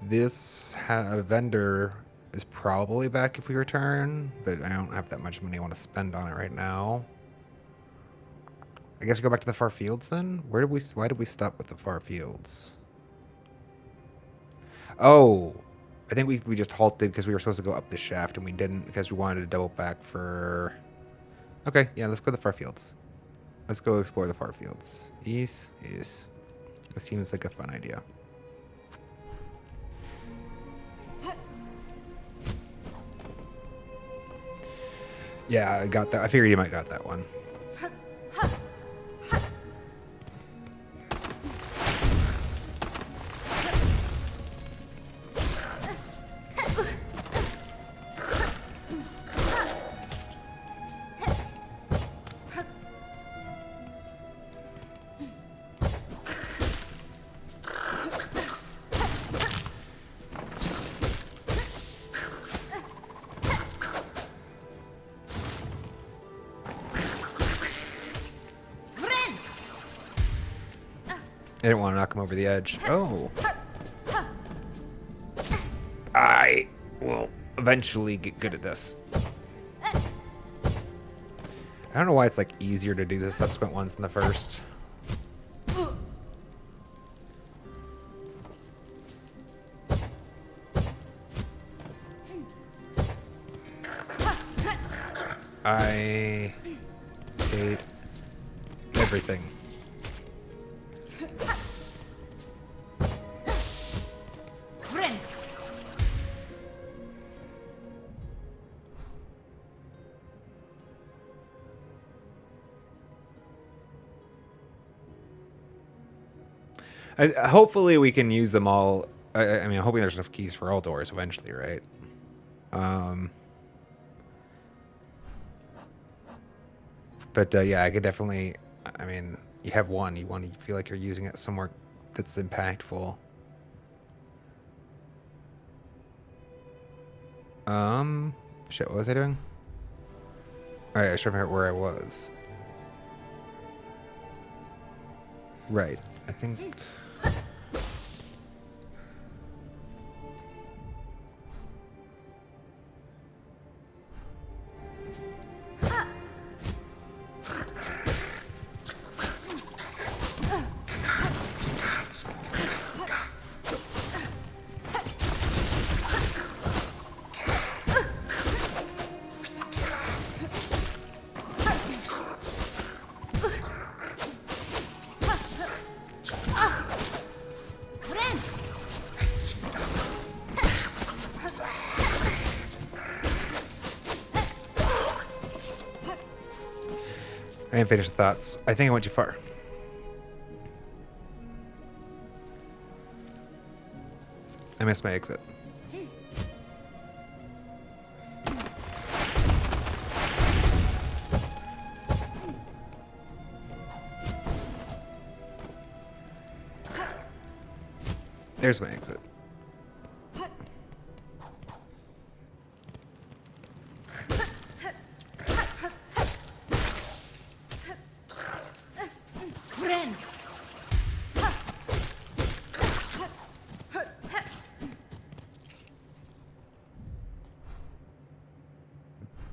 This vendor is probably back if we return, but I don't have that much money I want to spend on it right now. I guess we go back to the far fields then? Why did we stop with the far fields? Oh, I think we just halted because we were supposed to go up the shaft and we didn't because we wanted to double back for... Okay, yeah, let's go to the far fields. Let's go explore the far fields. Yes. This seems like a fun idea. Yeah, I got that. I figured you might got that one. I didn't want to knock him over the edge. Oh. I will eventually get good at this. I don't know why it's like easier to do the subsequent ones than the first. I hate everything. Hopefully we can use them all. I mean, hoping there's enough keys for all doors eventually, right? But yeah, I could definitely. I mean, you have one. You want to feel like you're using it somewhere that's impactful. Shit. What was I doing? All right, I should remember where I was. Right. I think. I didn't finish the thoughts. I think I went too far. I missed my exit. There's my exit.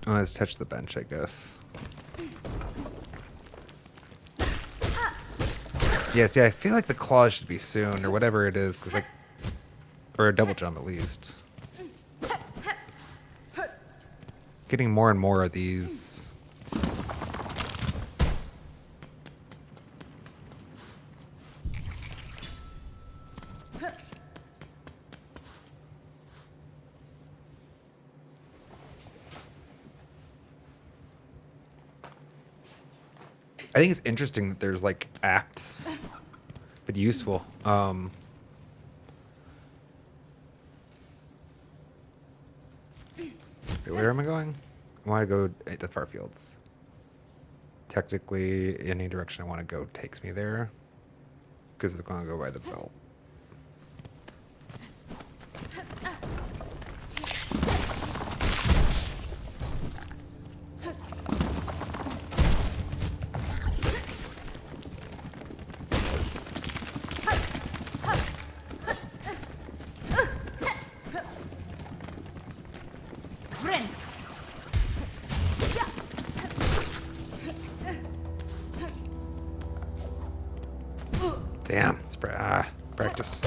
Oh, let's touch the bench, I guess. Yeah, see, I feel like the claws should be soon, or whatever it is, because like, or a double jump at least. Getting more and more of these. I think it's interesting that there's like acts, but useful. Wait, where am I going? I want to go at the far fields. Technically, any direction I want to go takes me there, because it's going to go by the belt. Damn, it's practice.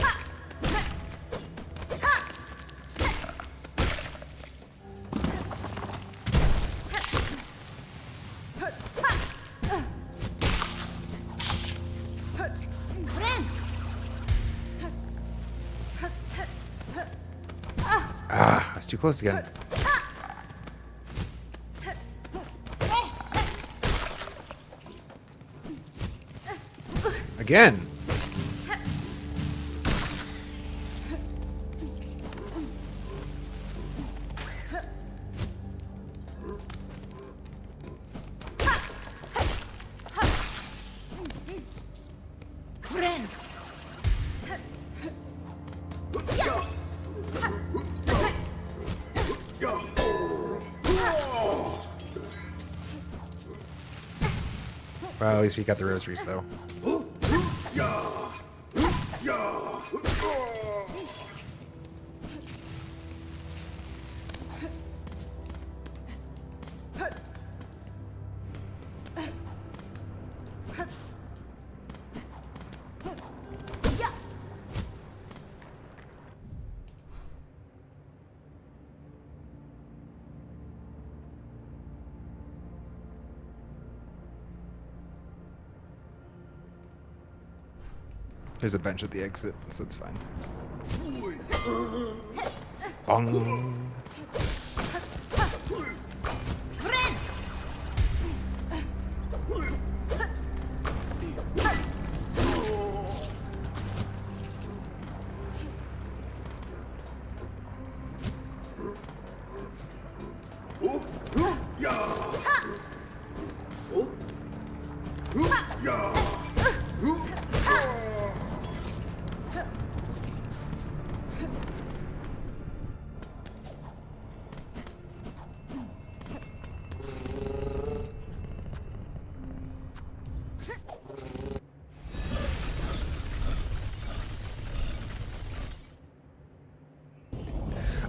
Ah, I was too close again. Again. Well, at least we got the rosaries, though. There's a bench at the exit, so it's fine. Bong.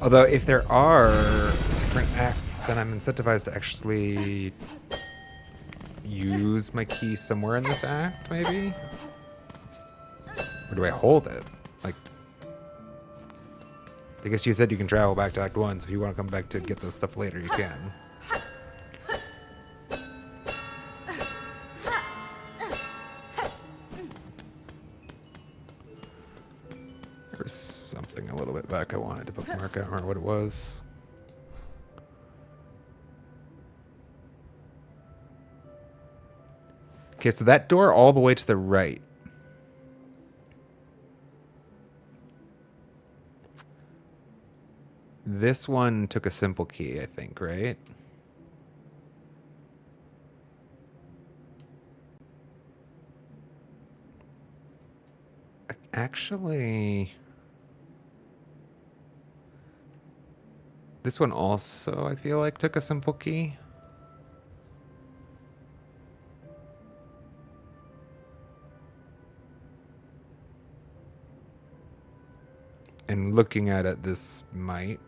Although, if there are different acts, then I'm incentivized to actually use my key somewhere in this act, maybe? Or do I hold it? Like, I guess you said you can travel back to Act 1, so if you want to come back to get this stuff later, you can. There's something a little bit back I wanted to bookmark. I don't remember what it was. Okay, so that door all the way to the right. This one took a simple key, I think, right? Actually, this one also, I feel like, took a simple key. And looking at it, this might.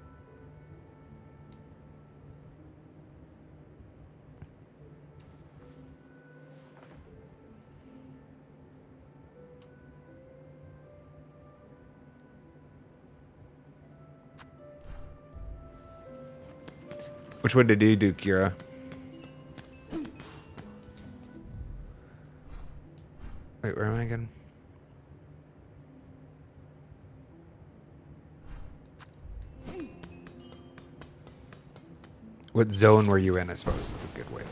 Which one did you do, Kira? Wait, where am I again? What zone were you in, I suppose, is a good way to...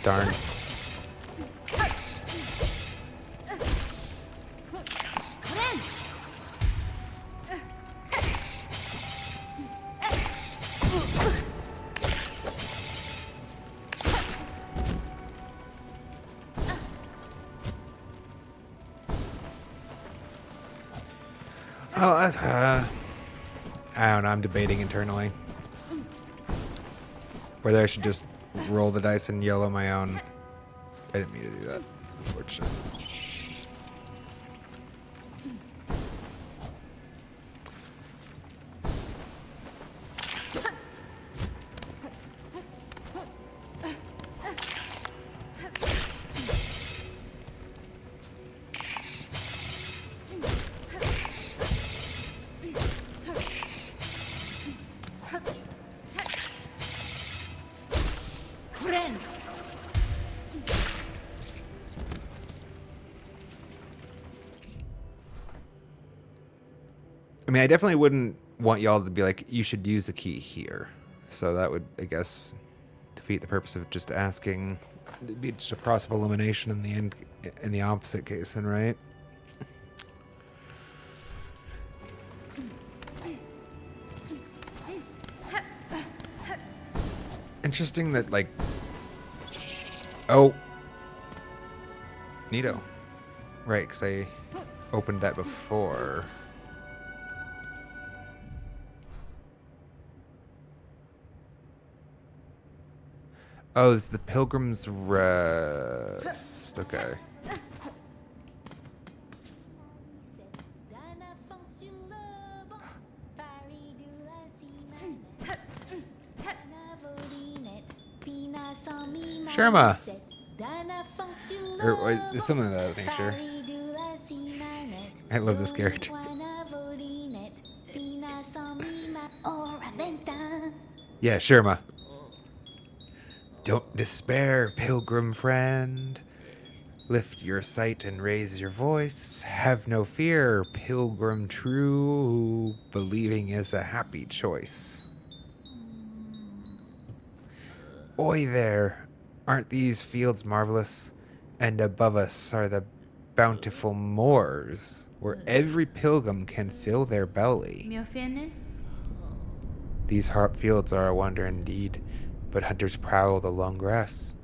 Darn. Oh, I don't know. I'm debating internally whether I should just roll the dice and yellow my own. I didn't mean to do that, unfortunately. I mean, I definitely wouldn't want y'all to be like, you should use a key here. So that would, I guess, defeat the purpose of just asking. It'd be just a process of elimination in the end, in the opposite case, then, right? Interesting that, like... Oh. Neato. Right, because I opened that before. Oh, it's the Pilgrim's Rest. Okay. Sherma. Or it's something of that nature. I love this character. Yeah, Sherma. Don't despair, pilgrim friend. Lift your sight and raise your voice. Have no fear, pilgrim true. Believing is a happy choice. Oi there, aren't these fields marvelous? And above us are the bountiful moors, where every pilgrim can fill their belly. These harp fields are a wonder indeed, but hunters prowl the long grass.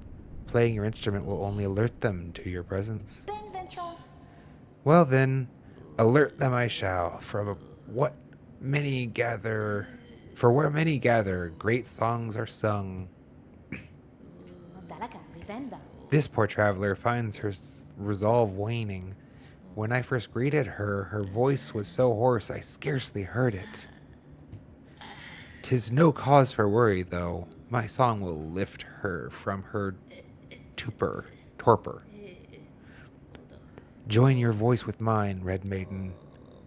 Playing your instrument will only alert them to your presence. Well then, alert them I shall, for where many gather, great songs are sung. This poor traveler finds her resolve waning. When I first greeted her, her voice was so hoarse I scarcely heard it. 'Tis no cause for worry, though. My song will lift her from her torpor. Join your voice with mine, Red Maiden,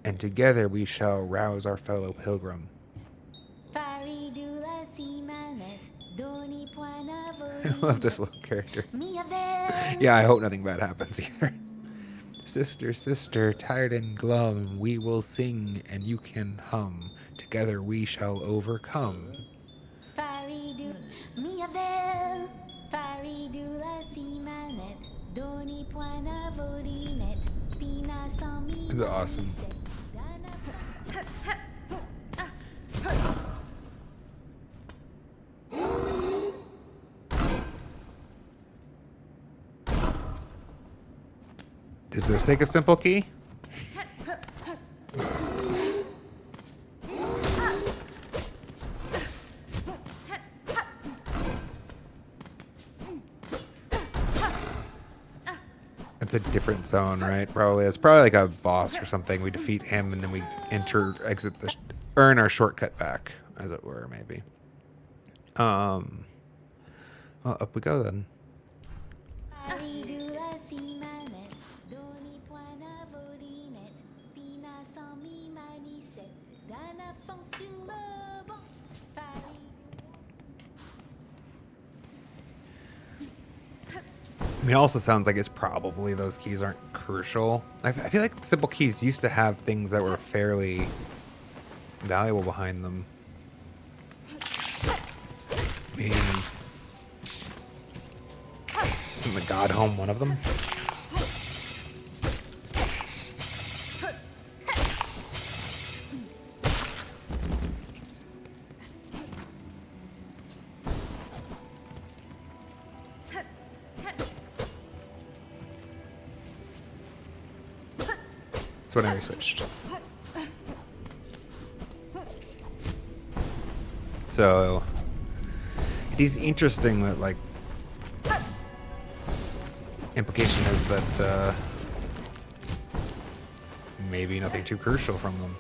and together we shall rouse our fellow pilgrim. I love this little character. Yeah, I hope nothing bad happens either. Sister, sister, tired and glum, we will sing and you can hum. Together we shall overcome. It's awesome. Does this take a simple key? It's a different zone, right? Probably. It's probably like a boss or something. We defeat him and then we earn our shortcut back, as it were, maybe. Well, up we go then. I mean, it also sounds like it's probably those keys aren't crucial. I feel like simple keys used to have things that were fairly valuable behind them. I mean, isn't the God Home one of them? That's when I reswitched. So it is interesting that, like, implication is that maybe nothing too crucial from them.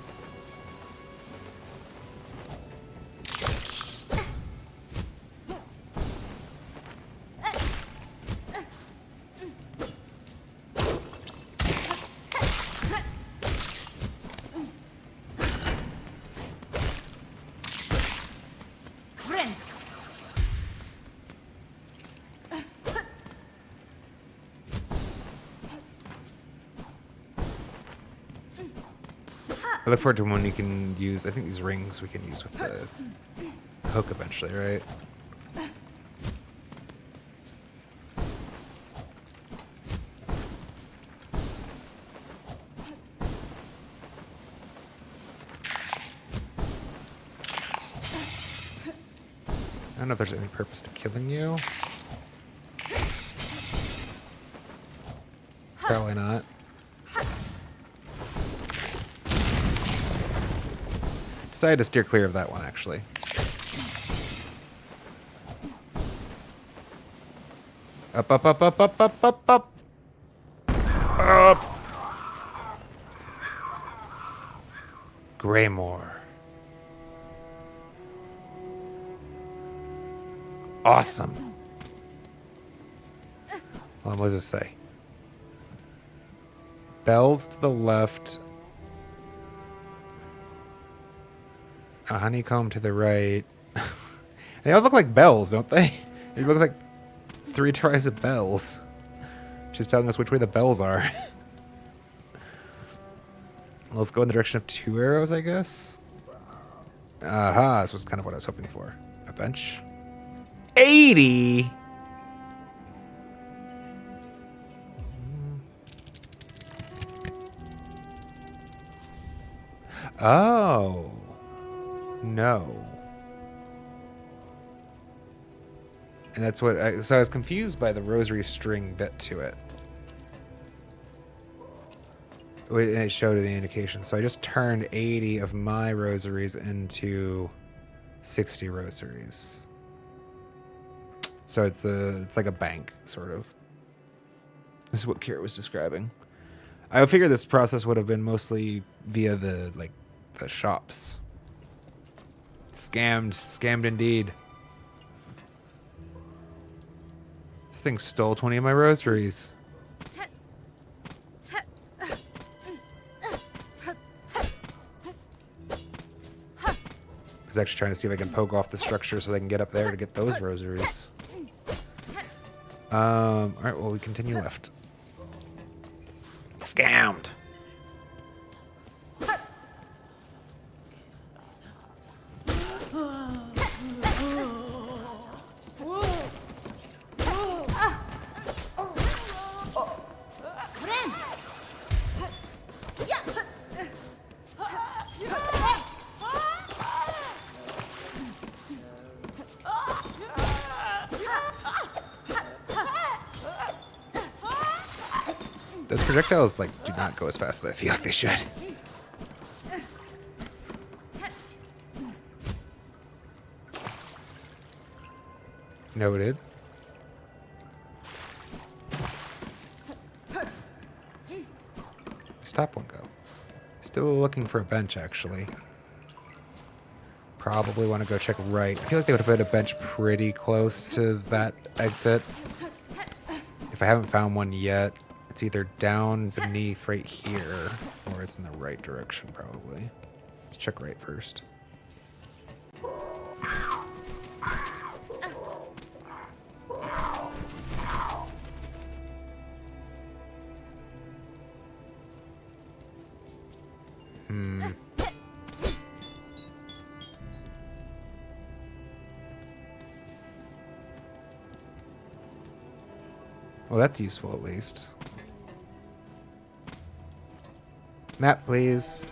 I look forward to when you can use, I think these rings we can use with the hook eventually, right? I don't know if there's any purpose to killing you. Probably not. Decided to steer clear of that one, actually. Up, up, up, up, up, up, up, up. Up. Greymore. Awesome. Hold on, what does this say? Bells to the left. A honeycomb to the right. They all look like bells, don't they? They look like 3 tries of bells. She's telling us which way the bells are. Let's go in the direction of 2 arrows, I guess. Aha, this was kind of what I was hoping for. A bench. 80! Oh. No. And that's what so I was confused by the rosary string bit to it. It showed the indication. So I just turned 80 of my rosaries into 60 rosaries. So it's like a bank, sort of. This is what Kira was describing. I would figure this process would have been mostly via the shops. Scammed indeed. This thing stole 20 of my rosaries. I was actually trying to see if I can poke off the structure so they can get up there to get those rosaries. Alright, well, we continue left. Scammed! Those projectiles, do not go as fast as I feel like they should. Noted. Stop one go. Still looking for a bench, actually. Probably want to go check right. I feel like they would have put a bench pretty close to that exit. If I haven't found one yet, it's either down beneath right here, or it's in the right direction, probably. Let's check right first. Well, that's useful at least. Map, please.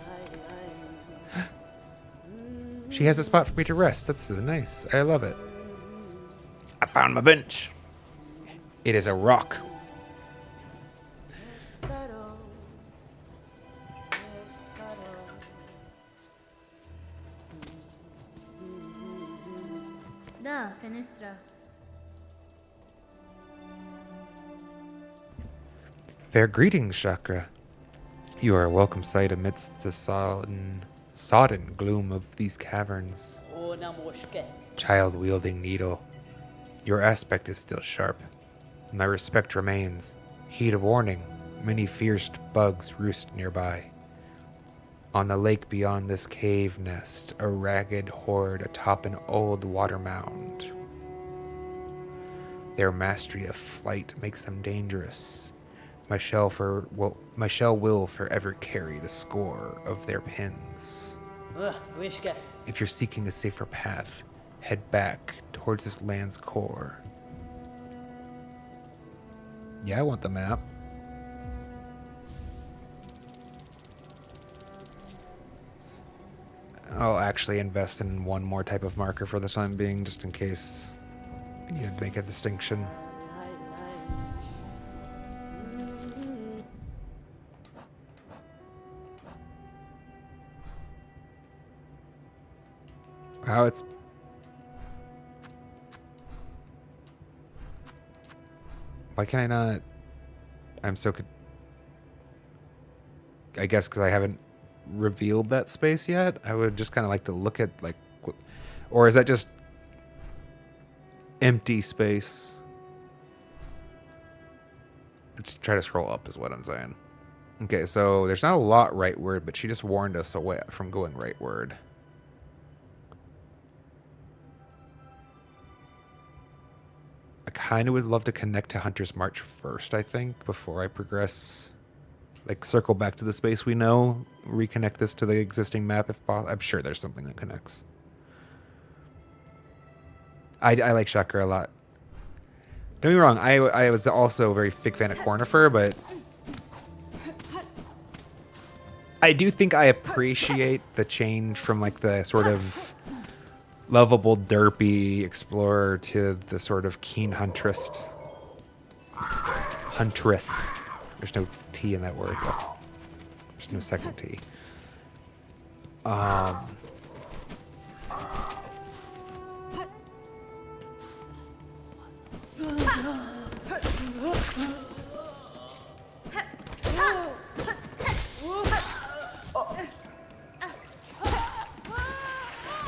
She has a spot for me to rest. That's so nice. I love it. I found my bench. It is a rock. Da, fenestra. Fair greetings, Chakra. You are a welcome sight amidst the sodden gloom of these caverns. Child-wielding needle. Your aspect is still sharp. My respect remains. Heed a warning. Many fierce bugs roost nearby. On the lake beyond this cave nest, a ragged horde atop an old water mound. Their mastery of flight makes them dangerous. My shell will forever carry the score of their pins. If you're seeking a safer path, head back towards this land's core. Yeah, I want the map. I'll actually invest in one more type of marker for the time being, just in case we need to make a distinction. Wow, it's... Why can I not... I'm so... I guess because I haven't revealed that space yet. I would just kind of like to look at, or is that just empty space? Let's try to scroll up is what I'm saying. Okay, so there's not a lot rightward, but she just warned us away from going rightward. I kind of would love to connect to Hunter's March first, I think, before I progress. Like, circle back to the space we know, reconnect this to the existing map if possible. I'm sure there's something that connects. I like Chakra a lot. Don't get me wrong, I was also a very big fan of Cornifer, but I do think I appreciate the change from like the sort of lovable derpy explorer to the sort of keen huntress. There's no T in that word, but there's no second T.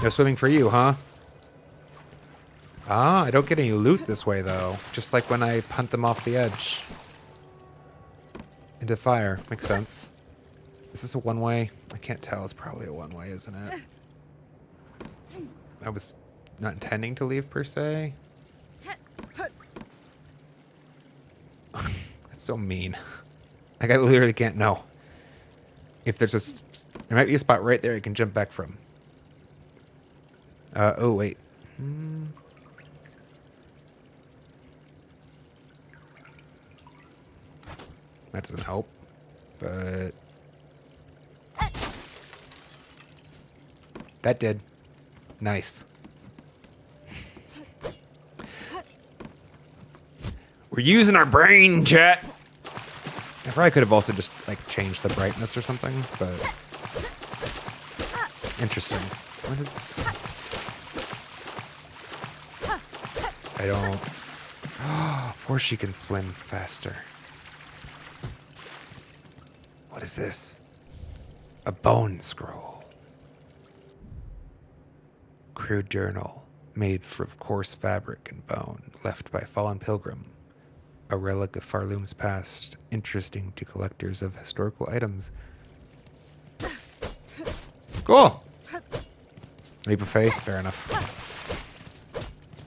No swimming for you, huh? Ah, I don't get any loot this way, though. Just like when I punt them off the edge. Into fire. Makes sense. Is this a one-way? I can't tell. It's probably a one-way, isn't it? I was not intending to leave, per se. That's so mean. Like, I literally can't know. If there's there might be a spot right there I can jump back from. Oh, wait. That doesn't help. But that did. Nice. We're using our brain, chat. I probably could have also just like changed the brightness or something, but interesting. What is? I don't. Oh, of course she can swim faster. What is this? A bone scroll. Crude journal made of coarse fabric and bone, left by fallen pilgrim. A relic of Farloom's past, interesting to collectors of historical items. Cool. Leap of faith, fair enough.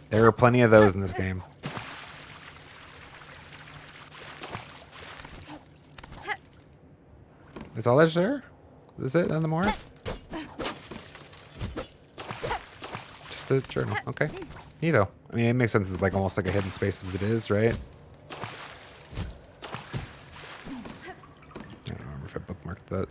There are plenty of those in this game. That's all there's there? Is it? None more? Just a journal. Okay. Neato. I mean, it makes sense. It's like almost like a hidden space as it is, right? I don't remember if I bookmarked that.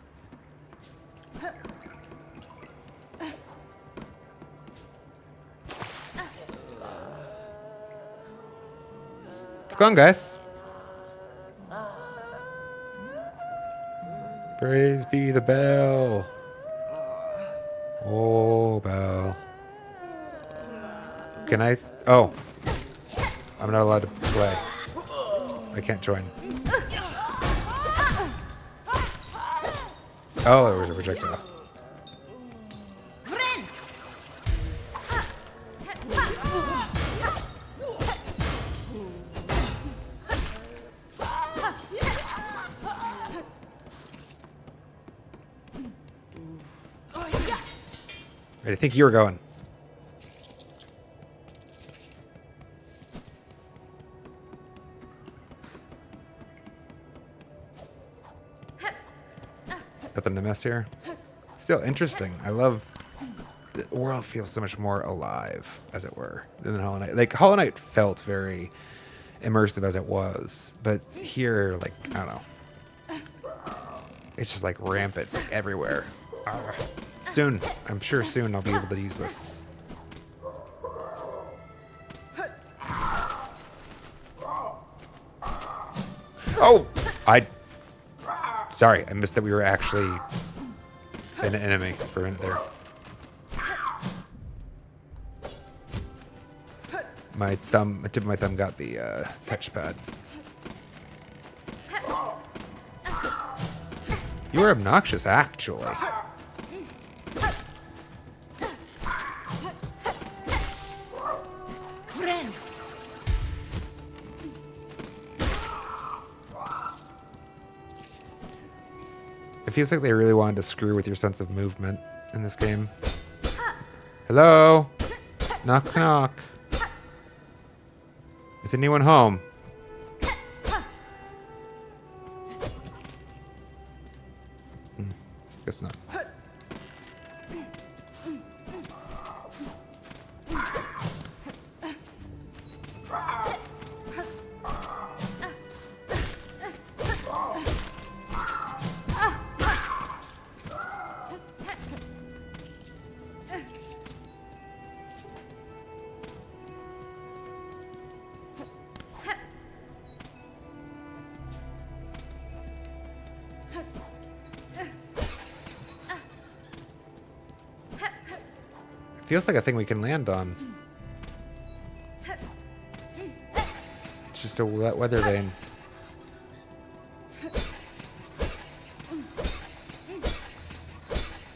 It's gone, guys. Praise be the bell. Oh, bell. Can I? Oh. I'm not allowed to play. I can't join. Oh, it was a projectile. I think you were going. Nothing to mess here. Still interesting. I love the world feels so much more alive, as it were, than Hollow Knight. Like Hollow Knight felt very immersive as it was, but here, like I don't know, it's just like rampant, it's like everywhere. Soon, I'm sure soon I'll be able to use this. Oh, sorry, I missed that we were actually an enemy for a minute there. My tip of my thumb got the touchpad. You were obnoxious, actually. It feels like they really wanted to screw with your sense of movement in this game. Hello? Knock, knock. Is anyone home? Guess not. Feels like a thing we can land on. It's just a wet weather vane.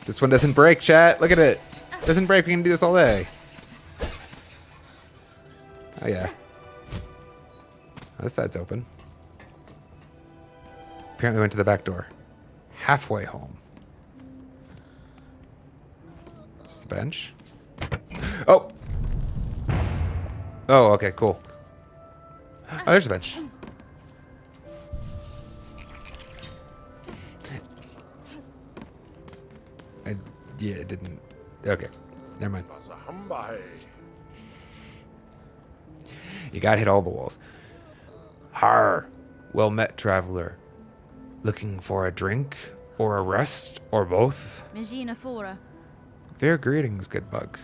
This one doesn't break, chat. Look at it. Doesn't break. We can do this all day. Oh, yeah. Oh, this side's open. Apparently went to the back door. Halfway home. Just a bench. Oh! Oh, okay, cool. Oh, there's a bench. Yeah, it didn't. Okay, never mind. You gotta hit all the walls. Har! Well met, traveler. Looking for a drink? Or a rest? Or both? Magina Fora. Fair greetings, good bug.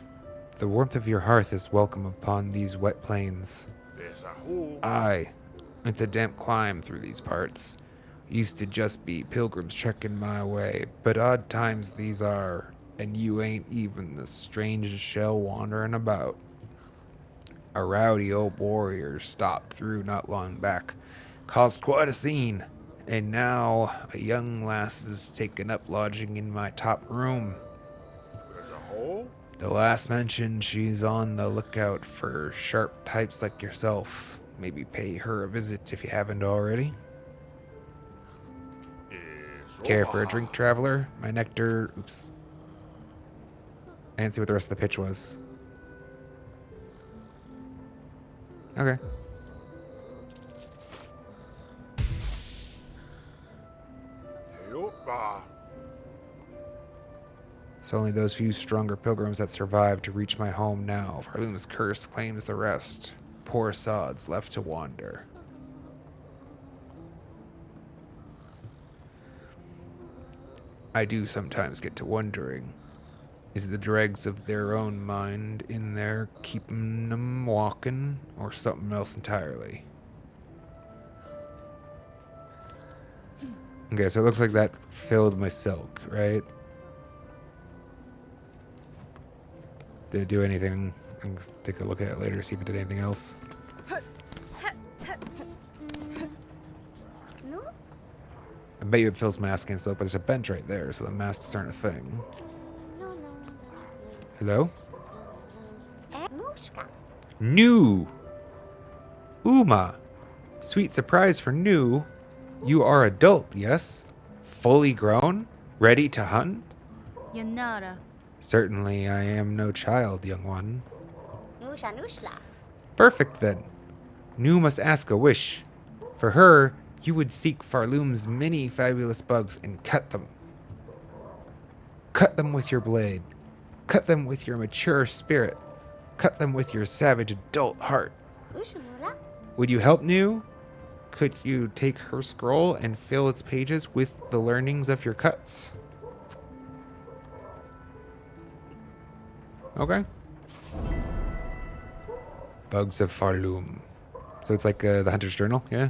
The warmth of your hearth is welcome upon these wet plains. Aye, it's a damp climb through these parts. Used to just be pilgrims trekking my way, but odd times these are, and you ain't even the strangest shell wandering about. A rowdy old warrior stopped through not long back, caused quite a scene, and now a young lass is taken up lodging in my top room. The last mentioned she's on the lookout for sharp types like yourself. Maybe pay her a visit if you haven't already. Care for a drink, traveler? My nectar... Oops. I didn't see what the rest of the pitch was. Okay. So only those few stronger pilgrims that survived to reach my home now. Farloom's curse claims the rest. Poor sods left to wander. I do sometimes get to wondering, is it the dregs of their own mind in there keeping them walking, or something else entirely? Okay, so it looks like that filled my silk, right? Did it do anything? I'll take a look at it later, see if it did anything else. I bet you it fills mask and silk, but there's a bench right there, so the masks aren't a thing. Hello? New! Uma! Sweet surprise for New. You are adult, yes? Fully grown? Ready to hunt? Yanara. Certainly I am no child, young one. Perfect then. New must ask a wish. For her, you would seek Farloom's many fabulous bugs and cut them. Cut them with your blade. Cut them with your mature spirit. Cut them with your savage adult heart. Would you help New? Could you take her scroll and fill its pages with the learnings of your cuts? Okay. Bugs of Farloom. So it's like the Hunter's Journal, yeah?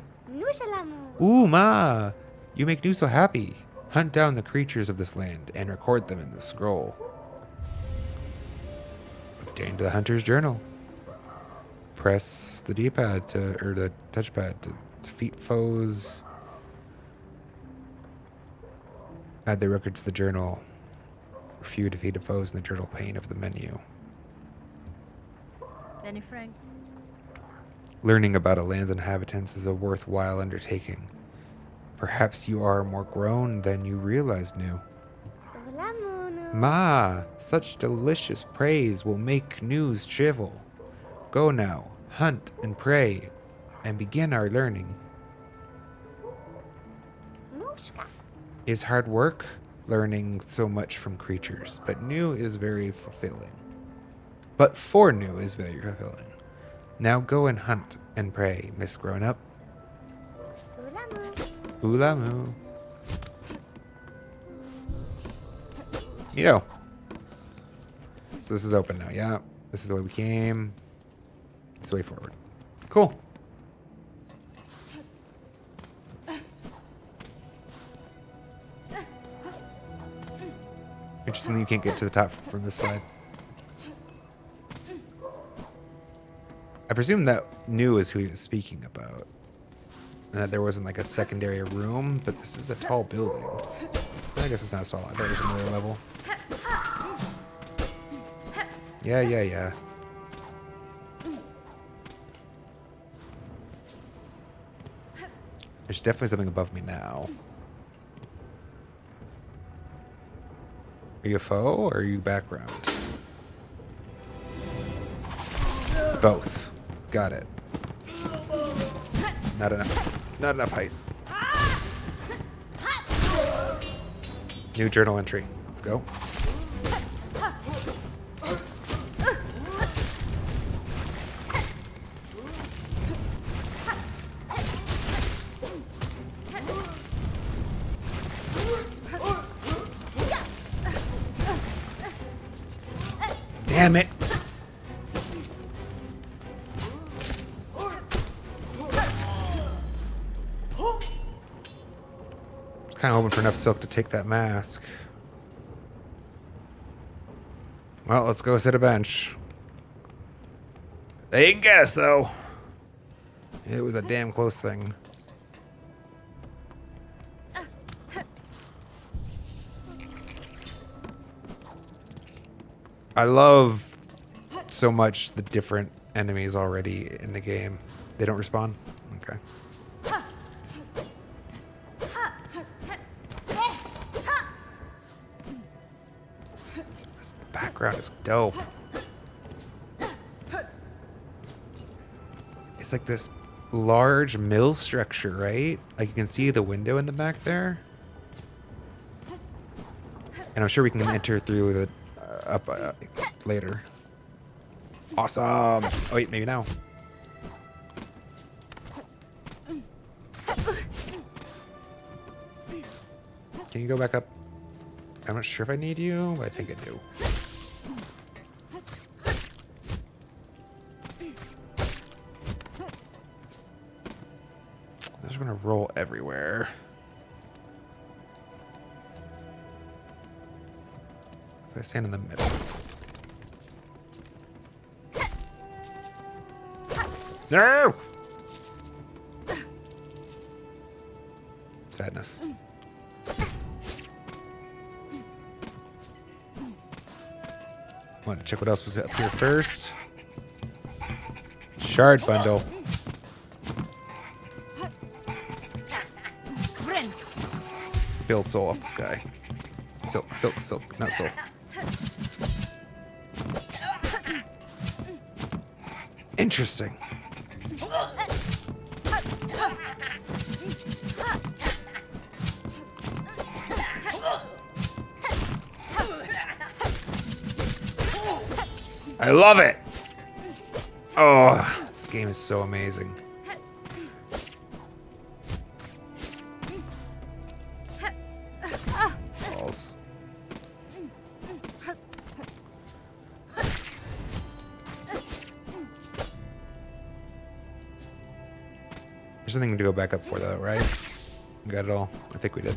Ooh, ma! You make New so happy. Hunt down the creatures of this land and record them in the scroll. Obtain to the Hunter's Journal. Press the D-pad or the touchpad to defeat foes. Add the record to the journal. Few defeated foes in the journal pane of the menu. Benny Frank. Learning about a land's inhabitants is a worthwhile undertaking. Perhaps you are more grown than you realize, New. Ma, such delicious praise will make news shrivel. Go now, hunt and pray, and begin our learning. Is hard work learning so much from creatures, but new is very fulfilling. But for new is very fulfilling. Now go and hunt and pray, Miss Grown Up. Ulamu. Yo. So this is open now, yeah. This is the way we came. It's the way forward. Cool. Interesting that you can't get to the top from this side. I presume that New is who he was speaking about. And that there wasn't like a secondary room, but this is a tall building. I guess it's not tall. I thought it was another level. Yeah. There's definitely something above me now. Are you a foe or are you background? Both. Got it. Not enough. Not enough height. New journal entry. Let's go. Damn it. Kind of hoping for enough silk to take that mask. Well, let's go sit a bench. They didn't get us, though. It was a damn close thing. I love so much the different enemies already in the game. They don't respawn? Okay. The background is dope. It's like this large mill structure, right? Like you can see the window in the back there. And I'm sure we can enter through the up later. Awesome. Oh wait, maybe now. Can you go back up? I'm not sure if I need you, but I think I do. I'm just gonna roll everywhere. If I stand in the middle. No! Sadness. Wanted to check what else was up here first. Shard bundle. Build soul off the sky. Silk, silk, silk, not soul. Interesting. I love it. Oh, this game is so amazing. Balls. There's something to go back up for though, right? We got it all. I think we did.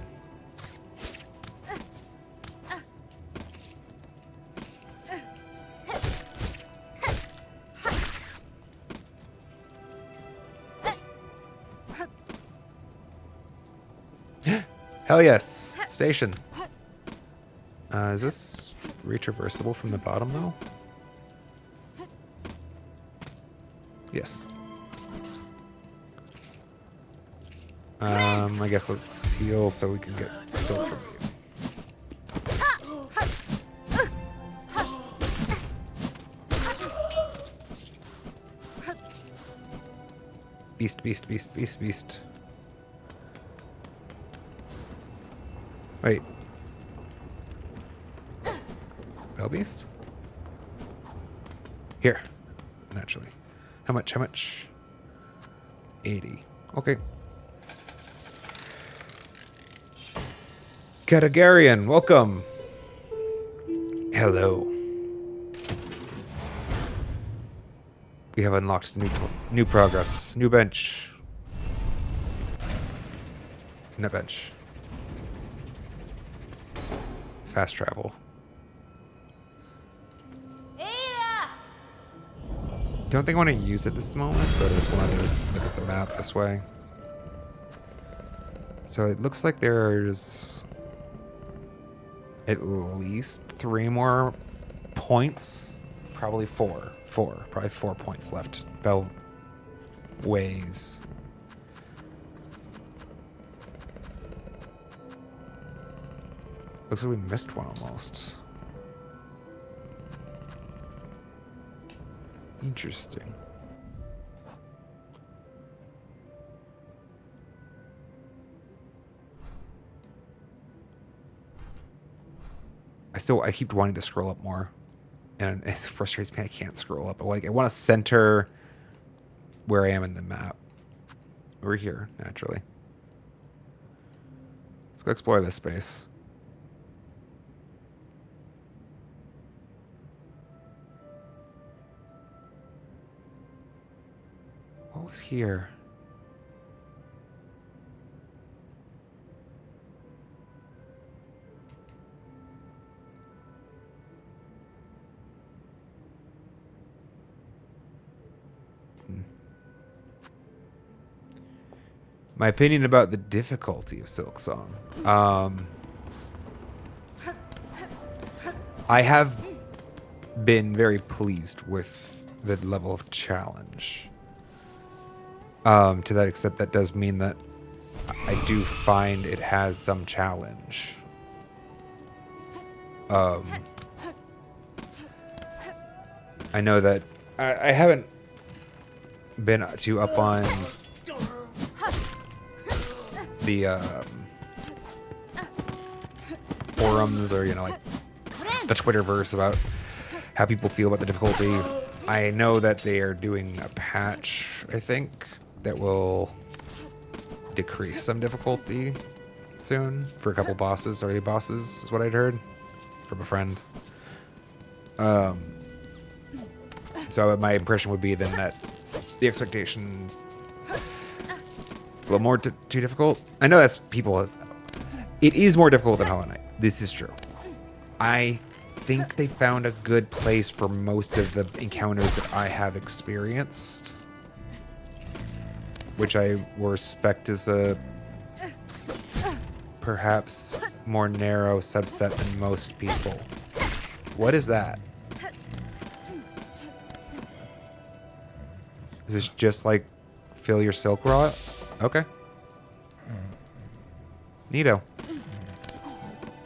Hell yes. Station. Is this retraversable from the bottom though? Yes. I guess let's heal so we can get silk from you. Beast, beast, beast, beast, beast. Wait. Bell beast? Here. Naturally. How much? How much? 80. Okay. Katagarian, welcome. Hello. We have unlocked new progress. New bench. Net bench. Fast travel. Don't think I want to use it this moment, but I just wanted to look at the map this way. So it looks like there's at least 3 more points. Probably 4. Probably 4 points left. Bell ways. Looks like we missed one almost. Interesting. I keep wanting to scroll up more. And it frustrates me I can't scroll up. Like, I want to center where I am in the map. We're here, naturally. Let's go explore this space. What was here? My opinion about the difficulty of Silksong. I have been very pleased with the level of challenge. To that extent, that does mean that I do find it has some challenge. I know that I haven't been too up on the forums or, like the Twitterverse about how people feel about the difficulty. I know that they are doing a patch, I think, that will decrease some difficulty soon for a couple bosses, early bosses, is what I'd heard from a friend. So my impression would be then that the expectation it's a little more too difficult. I know that's people. It is more difficult than Hollow Knight. This is true. I think they found a good place for most of the encounters that I have experienced, which I will respect as a perhaps more narrow subset than most people. What is that? Is this just like fill your silk raw? Okay. Neato.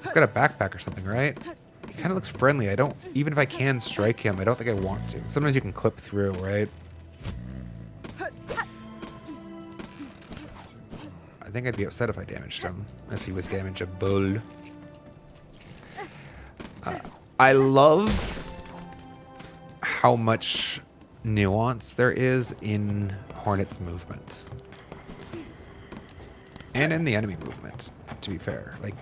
He's got a backpack or something, right? He kind of looks friendly. Even if I can strike him, I don't think I want to. Sometimes you can clip through, right? I think I'd be upset if I damaged him, if he was damageable. I love how much nuance there is in Hornet's movement. And in the enemy movement, to be fair. Like,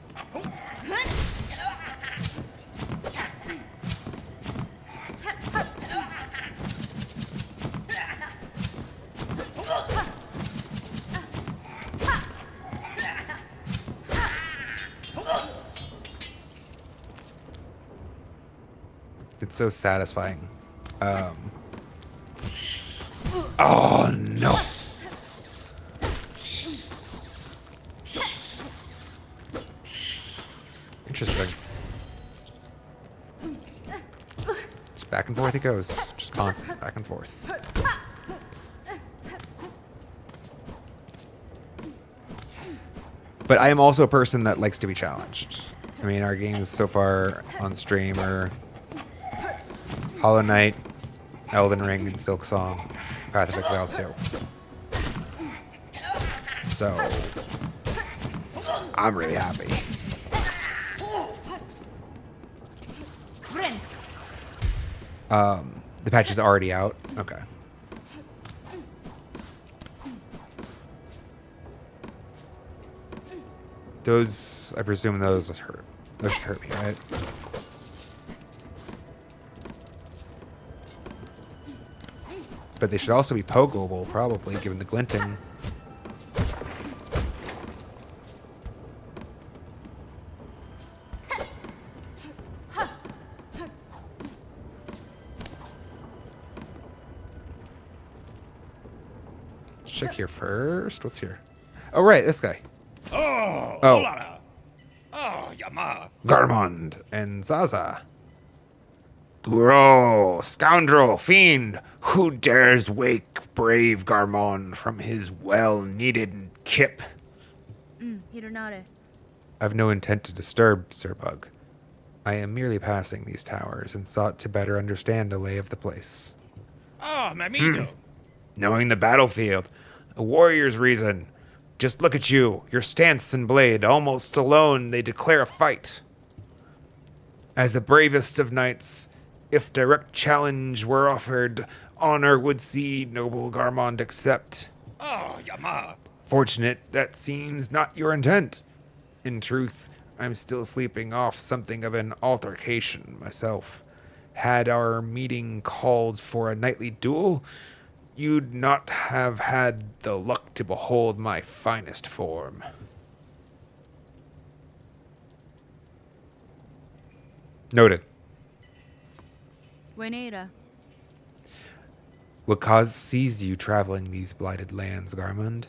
it's so satisfying. Oh no. Interesting. Just back and forth he goes. Just constant back and forth. But I am also a person that likes to be challenged. I mean, our games so far on stream are Hollow Knight, Elden Ring, and Silksong, Path of Exile 2. So, I'm really happy. The patch is already out. Okay. Those, I presume those hurt. Those should hurt me, right? But they should also be pogoable, probably, given the glinting. Let's check here first. What's here? Oh, right, this guy. Oh, Oh. Olara. Oh, Yama. Garmond and Zaza. Guro, scoundrel, fiend, who dares wake brave Garmond from his well-needed kip? Hironare. I've no intent to disturb, Sir Bug. I am merely passing these towers and sought to better understand the lay of the place. Oh, Mamito. Knowing the battlefield, a warrior's reason. Just look at you, your stance and blade, almost alone they declare a fight. As the bravest of knights, if direct challenge were offered, honor would see noble Garmond accept. Oh, Yama. Fortunate that seems not your intent. In truth, I'm still sleeping off something of an altercation myself. Had our meeting called for a nightly duel, you'd not have had the luck to behold my finest form. Noted. Buenera. What cause sees you traveling these blighted lands, Garmund?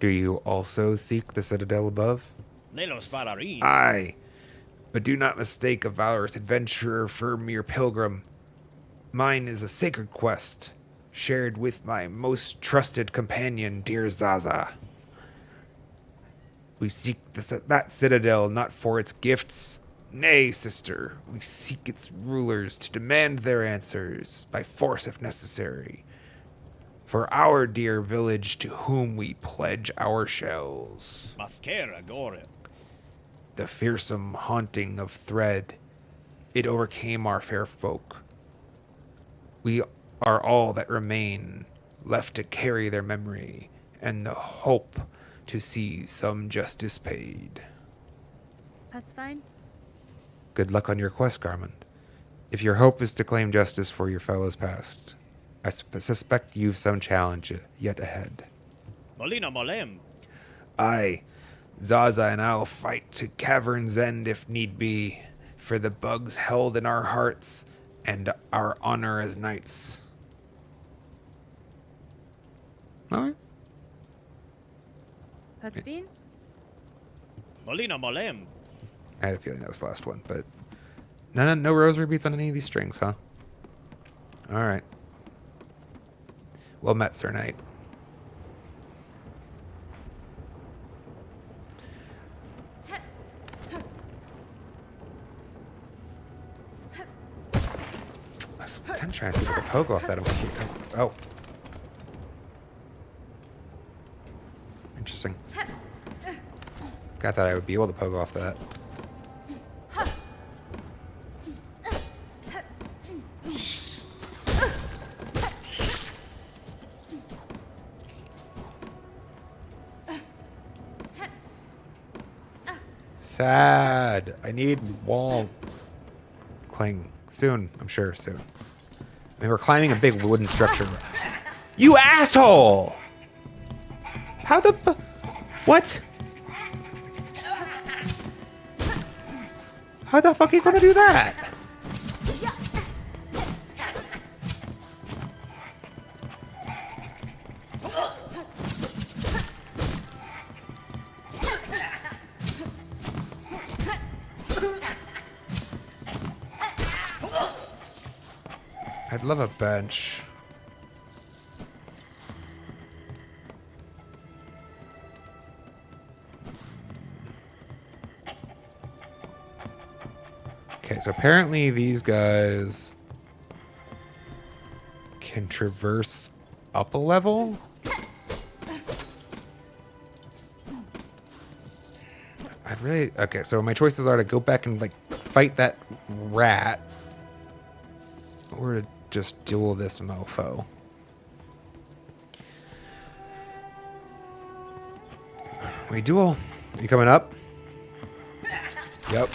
Do you also seek the citadel above? Lelos Bararin. Aye, but do not mistake a valorous adventurer for mere pilgrim. Mine is a sacred quest, shared with my most trusted companion, dear Zaza. We seek that citadel not for its gifts. Nay, sister, we seek its rulers to demand their answers, by force if necessary, for our dear village to whom we pledge our shells. Masquera Gore. The fearsome haunting of Thread, it overcame our fair folk. We are all that remain, left to carry their memory, and the hope to see some justice paid. That's fine. Good luck on your quest, Garmund. If your hope is to claim justice for your fellows past, I suspect you've some challenge yet ahead. Molina Molem. Aye, Zaza and I'll fight to Cavern's End if need be, for the bugs held in our hearts and our honor as knights. Alright. Paspin? Molina Molem. I had a feeling that was the last one, but no rosary beads on any of these strings, huh? Alright. Well met, Sir Knight. I was kind of trying to see if I could poke off that. Oh. Interesting. God thought I would be able to poke off that. Sad. I need wall cling. Soon, I'm sure, soon. I mean, we're climbing a big wooden structure. You asshole! How the... What? How the fuck are you gonna do that? I'd love a bench. Okay, so apparently these guys can traverse up a level. I'd really... Okay, so my choices are to go back and, like, fight that rat, or to just duel this mofo. We duel. Are you coming up? Yep.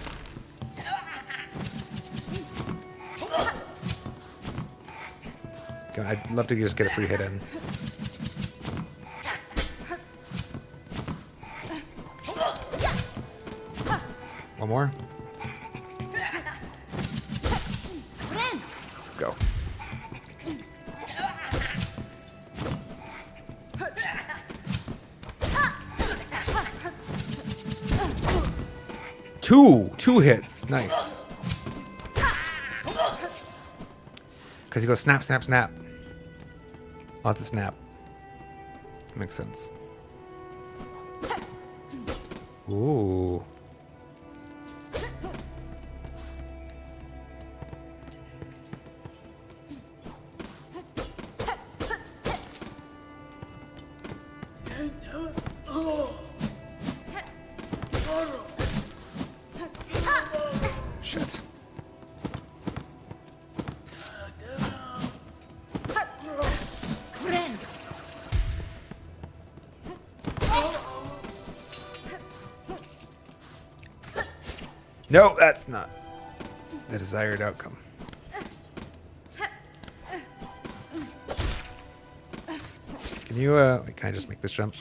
God, I'd love to just get a free hit in. One more. Let's go. Two hits. Nice. Because he goes snap, snap, snap. Lots of snap. Makes sense. Ooh. Shit. No, that's not the desired outcome. Can you, can I just make this jump?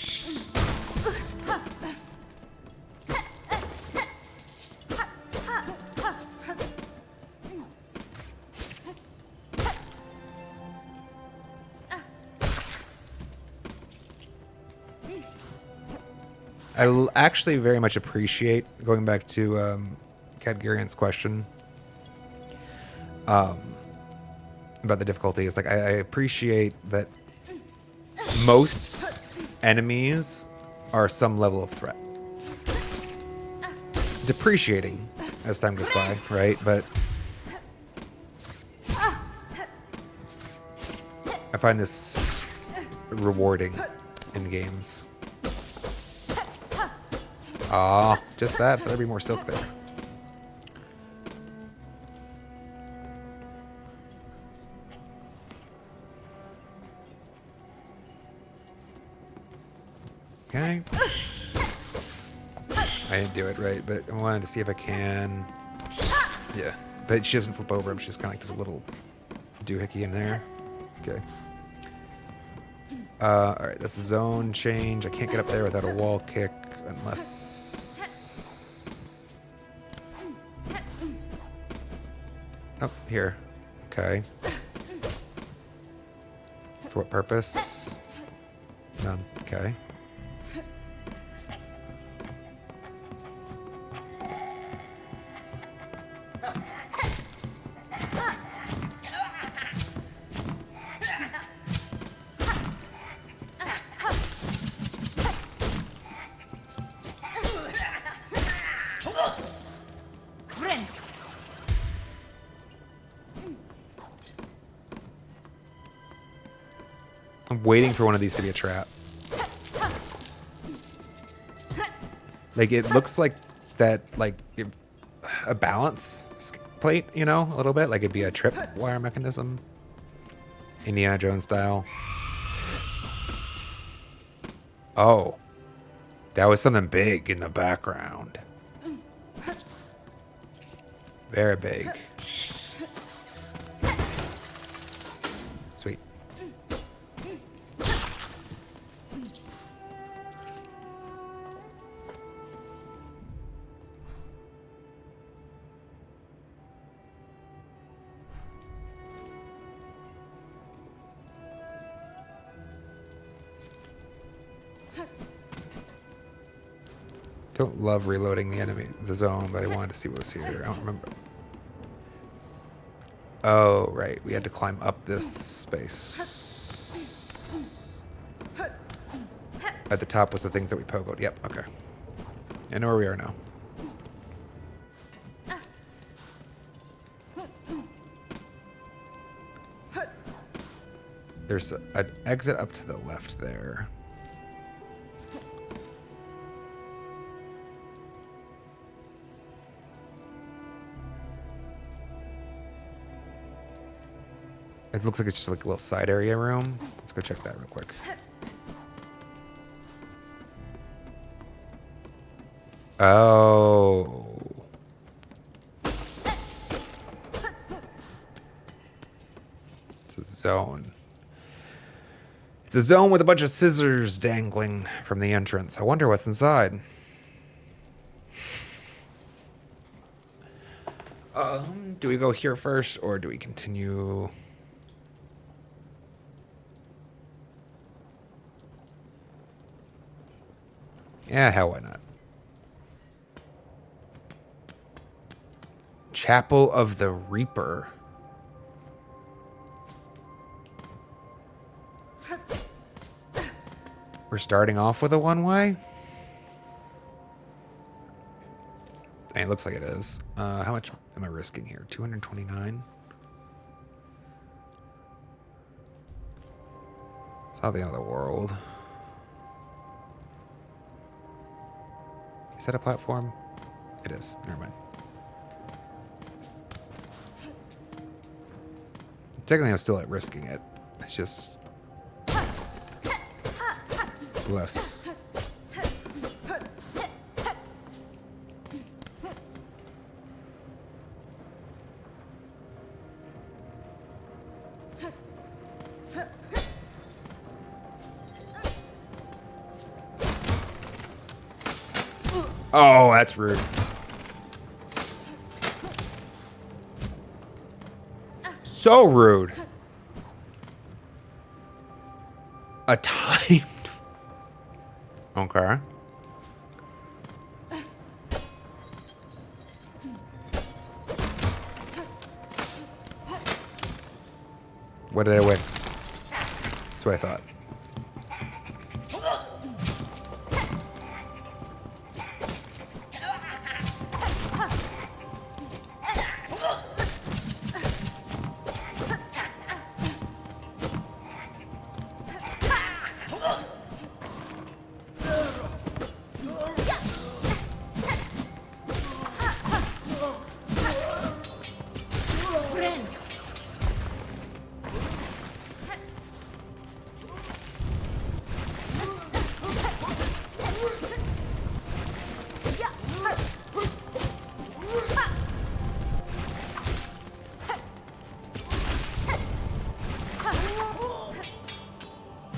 I actually very much appreciate, going back to Cadgarian's question about the difficulty. It's like I appreciate that most enemies are some level of threat. Depreciating as time goes by, right? But I find this rewarding in games. Ah, just that. There'd be more silk there. Okay. I didn't do it right, but I wanted to see if I can. Yeah, but she doesn't flip over him. She's kind of like this little doohickey in there. Okay. All right, that's a zone change. I can't get up there without a wall kick unless... Oh, here. Okay. For what purpose? None. Okay. I'm waiting for one of these to be a trap. Like, it looks like that, like, a balance plate, you know, a little bit. Like, it'd be a trip wire mechanism. Indiana Jones style. Oh. That was something big in the background. Very big. Sweet. Don't love reloading the zone, but I wanted to see what was here. I don't remember. Oh, right. We had to climb up this space. At the top was the things that we pogoed. Yep, okay. I know where we are now. There's an exit up to the left there. It looks like it's just like a little side area room. Let's go check that real quick. Oh. It's a zone. It's a zone with a bunch of scissors dangling from the entrance. I wonder what's inside. Do we go here first or do we continue? Yeah, hell, why not? Chapel of the Reaper. We're starting off with a one-way? It looks like it is. How much am I risking here? 229? It's not the end of the world. Is that a platform? It is. Never mind. Technically, I'm still at risking it. It's just less. Oh, that's rude. So rude. A timed. Okay. What did I win? That's what I thought.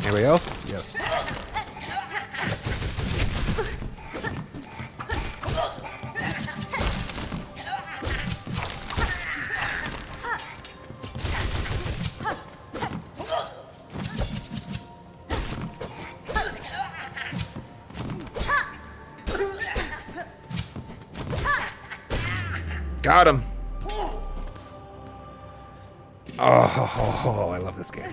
Anybody else? Yes. Got him. Oh, I love this game.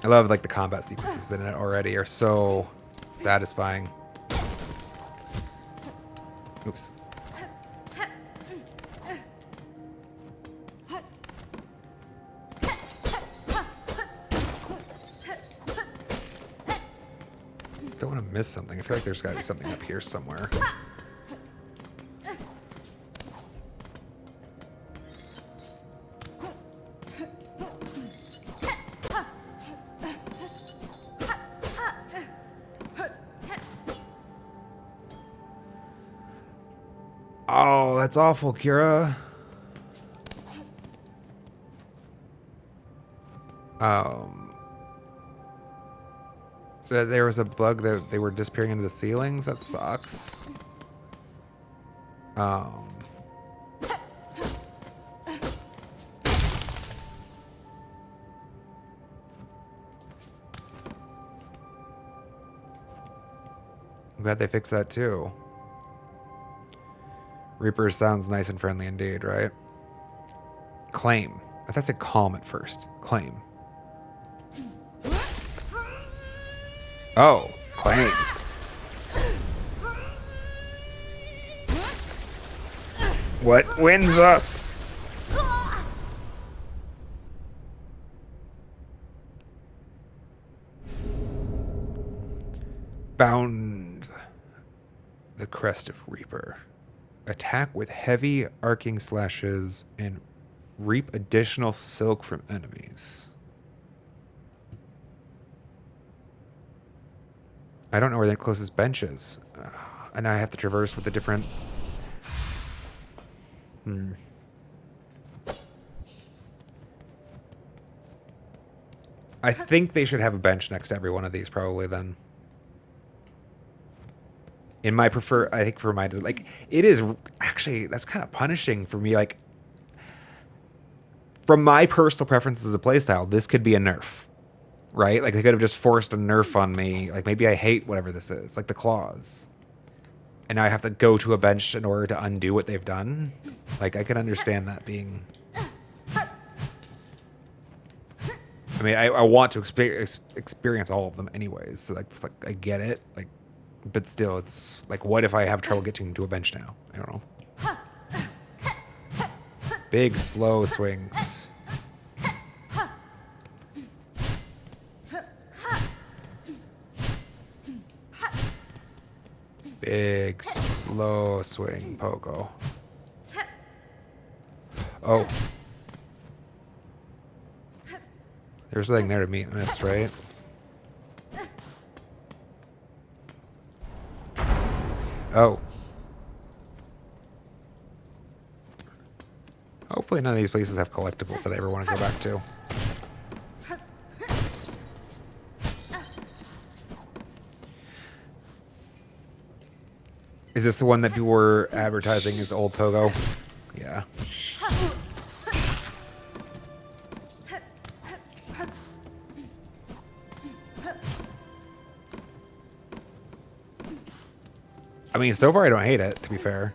I love like the combat sequences in it already are so satisfying. Oops. Don't want to miss something. I feel like there's got to be something up here somewhere. Oh, that's awful, Kira. There was a bug that they were disappearing into the ceilings. That sucks. I'm glad they fixed that too. Reaper sounds nice and friendly indeed, right? Claim. I thought it said calm at first. Claim. Oh, claim. What wins us? Bound the Crest of Reaper. Attack with heavy arcing slashes and reap additional silk from enemies. I don't know where the closest bench is. And I have to traverse with a different... I think they should have a bench next to every one of these probably then. In my I think for my, like, it is actually, that's kind of punishing for me. Like, from my personal preference as a playstyle, this could be a nerf, right? Like, they could have just forced a nerf on me. Like, maybe I hate whatever this is, like the claws. And now I have to go to a bench in order to undo what they've done. Like, I can understand that being... I mean, I want to experience all of them anyways. So, like, it's like, I get it. Like, but still, it's like, what if I have trouble getting to a bench now? I don't know. Big, slow swings. Big, slow swing, Pogo. Oh. There's something there to meet this, right? Oh. Hopefully none of these places have collectibles that I ever want to go back to. Is this the one that people were advertising as old Pogo? Yeah. I mean, so far I don't hate it, to be fair.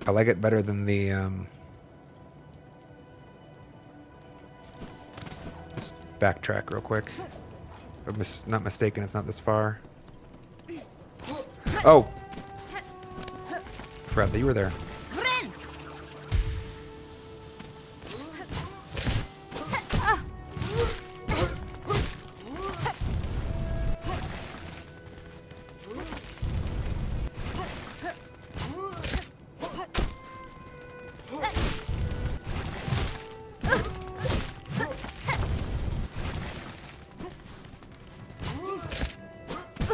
I like it better than the, Let's backtrack real quick. If I'm not mistaken, it's not this far. Oh! Forgot that you were there.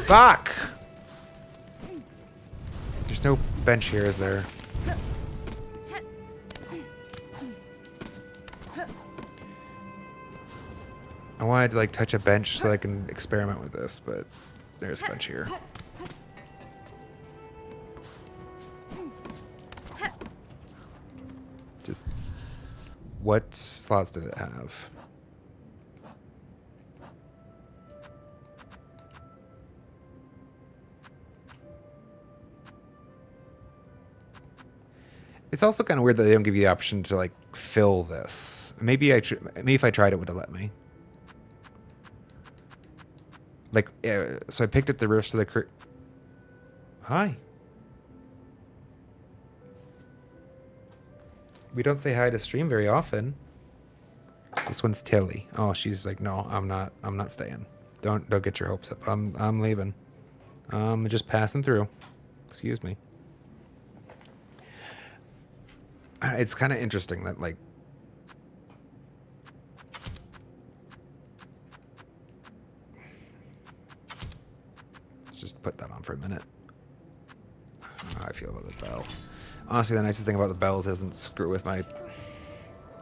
Fuck! There's no bench here, is there? I wanted to, like, touch a bench so I can experiment with this, but there's a bench here. Just... what slots did it have? It's also kind of weird that they don't give you the option to, like, fill this. Maybe if I tried, it would have let me. Like, so I picked up the rest of the Hi. We don't say hi to stream very often. This one's Tilly. Oh, she's like, no, I'm not staying. Don't get your hopes up. I'm leaving. I'm just passing through. Excuse me. It's kind of interesting that, like, let's just put that on for a minute. I don't know how I feel about the bell. Honestly, the nicest thing about the bells isn't screw with my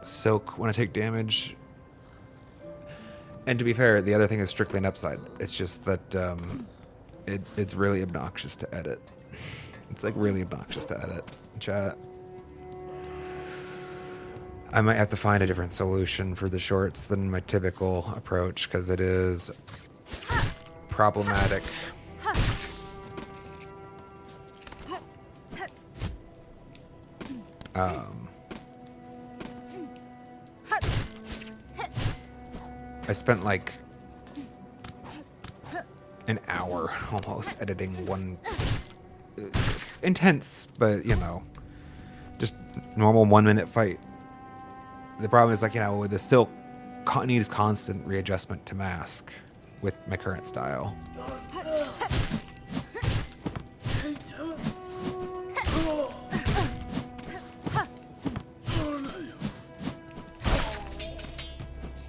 silk when I take damage. And to be fair, the other thing is strictly an upside. It's just that it's really obnoxious to edit. It's like really obnoxious to edit. Chat. I might have to find a different solution for the shorts than my typical approach because it is problematic. I spent like an hour almost editing one intense, but you know, just normal 1 minute fight. The problem is, like, you know, with the silk needs constant readjustment to mask with my current style.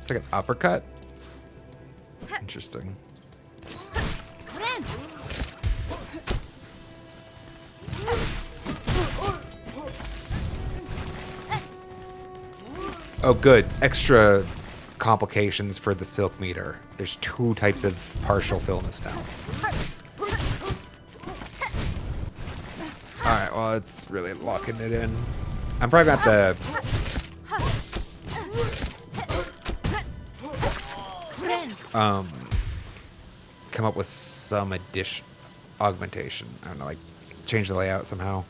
It's like an uppercut. Interesting. Oh, good. Extra complications for the silk meter. There's 2 types of partial fullness now. Alright, well, it's really locking it in. I'm probably got the... come up with some augmentation. I don't know, like, change the layout somehow.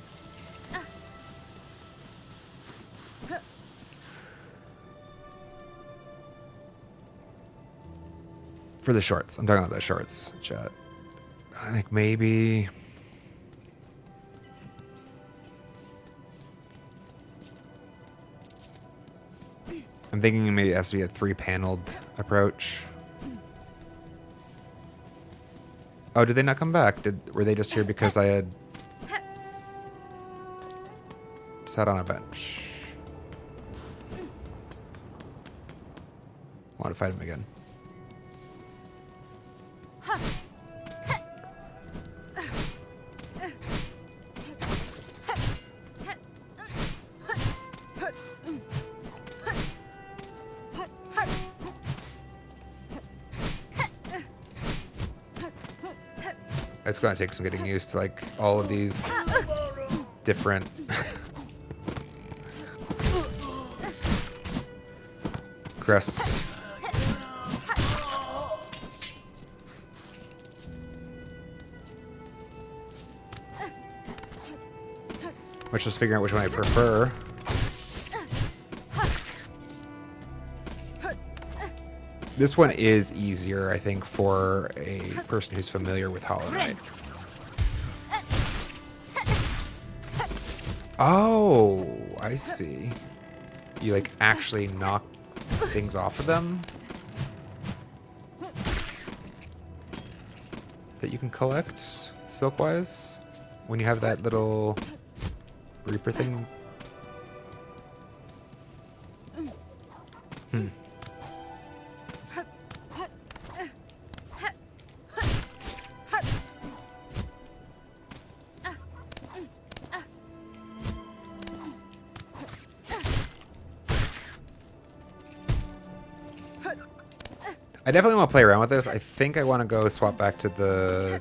For the shorts. I'm talking about the shorts, chat. I think maybe... I'm thinking maybe it has to be a 3-paneled approach. Oh, did they not come back? Were they just here because I had sat on a bench? I want to fight him again. It's going to take some getting used to, like, all of these different crests. Which is figuring out which one I prefer. This one is easier, I think, for a person who's familiar with Hollow Knight. Oh, I see. You, like, actually knock things off of them that you can collect silk-wise when you have that little Reaper thing. I definitely want to play around with this. I think I want to go swap back to the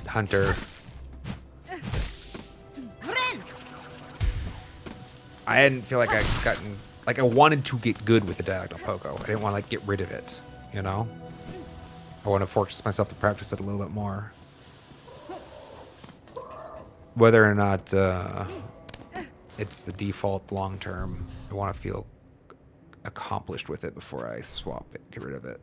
Hunter. I didn't feel like I gotten... Like, I wanted to get good with the diagonal pogo. I didn't want to, like, get rid of it, you know? I want to force myself to practice it a little bit more. Whether or not it's the default long-term, I want to feel accomplished with it before I swap it, get rid of it.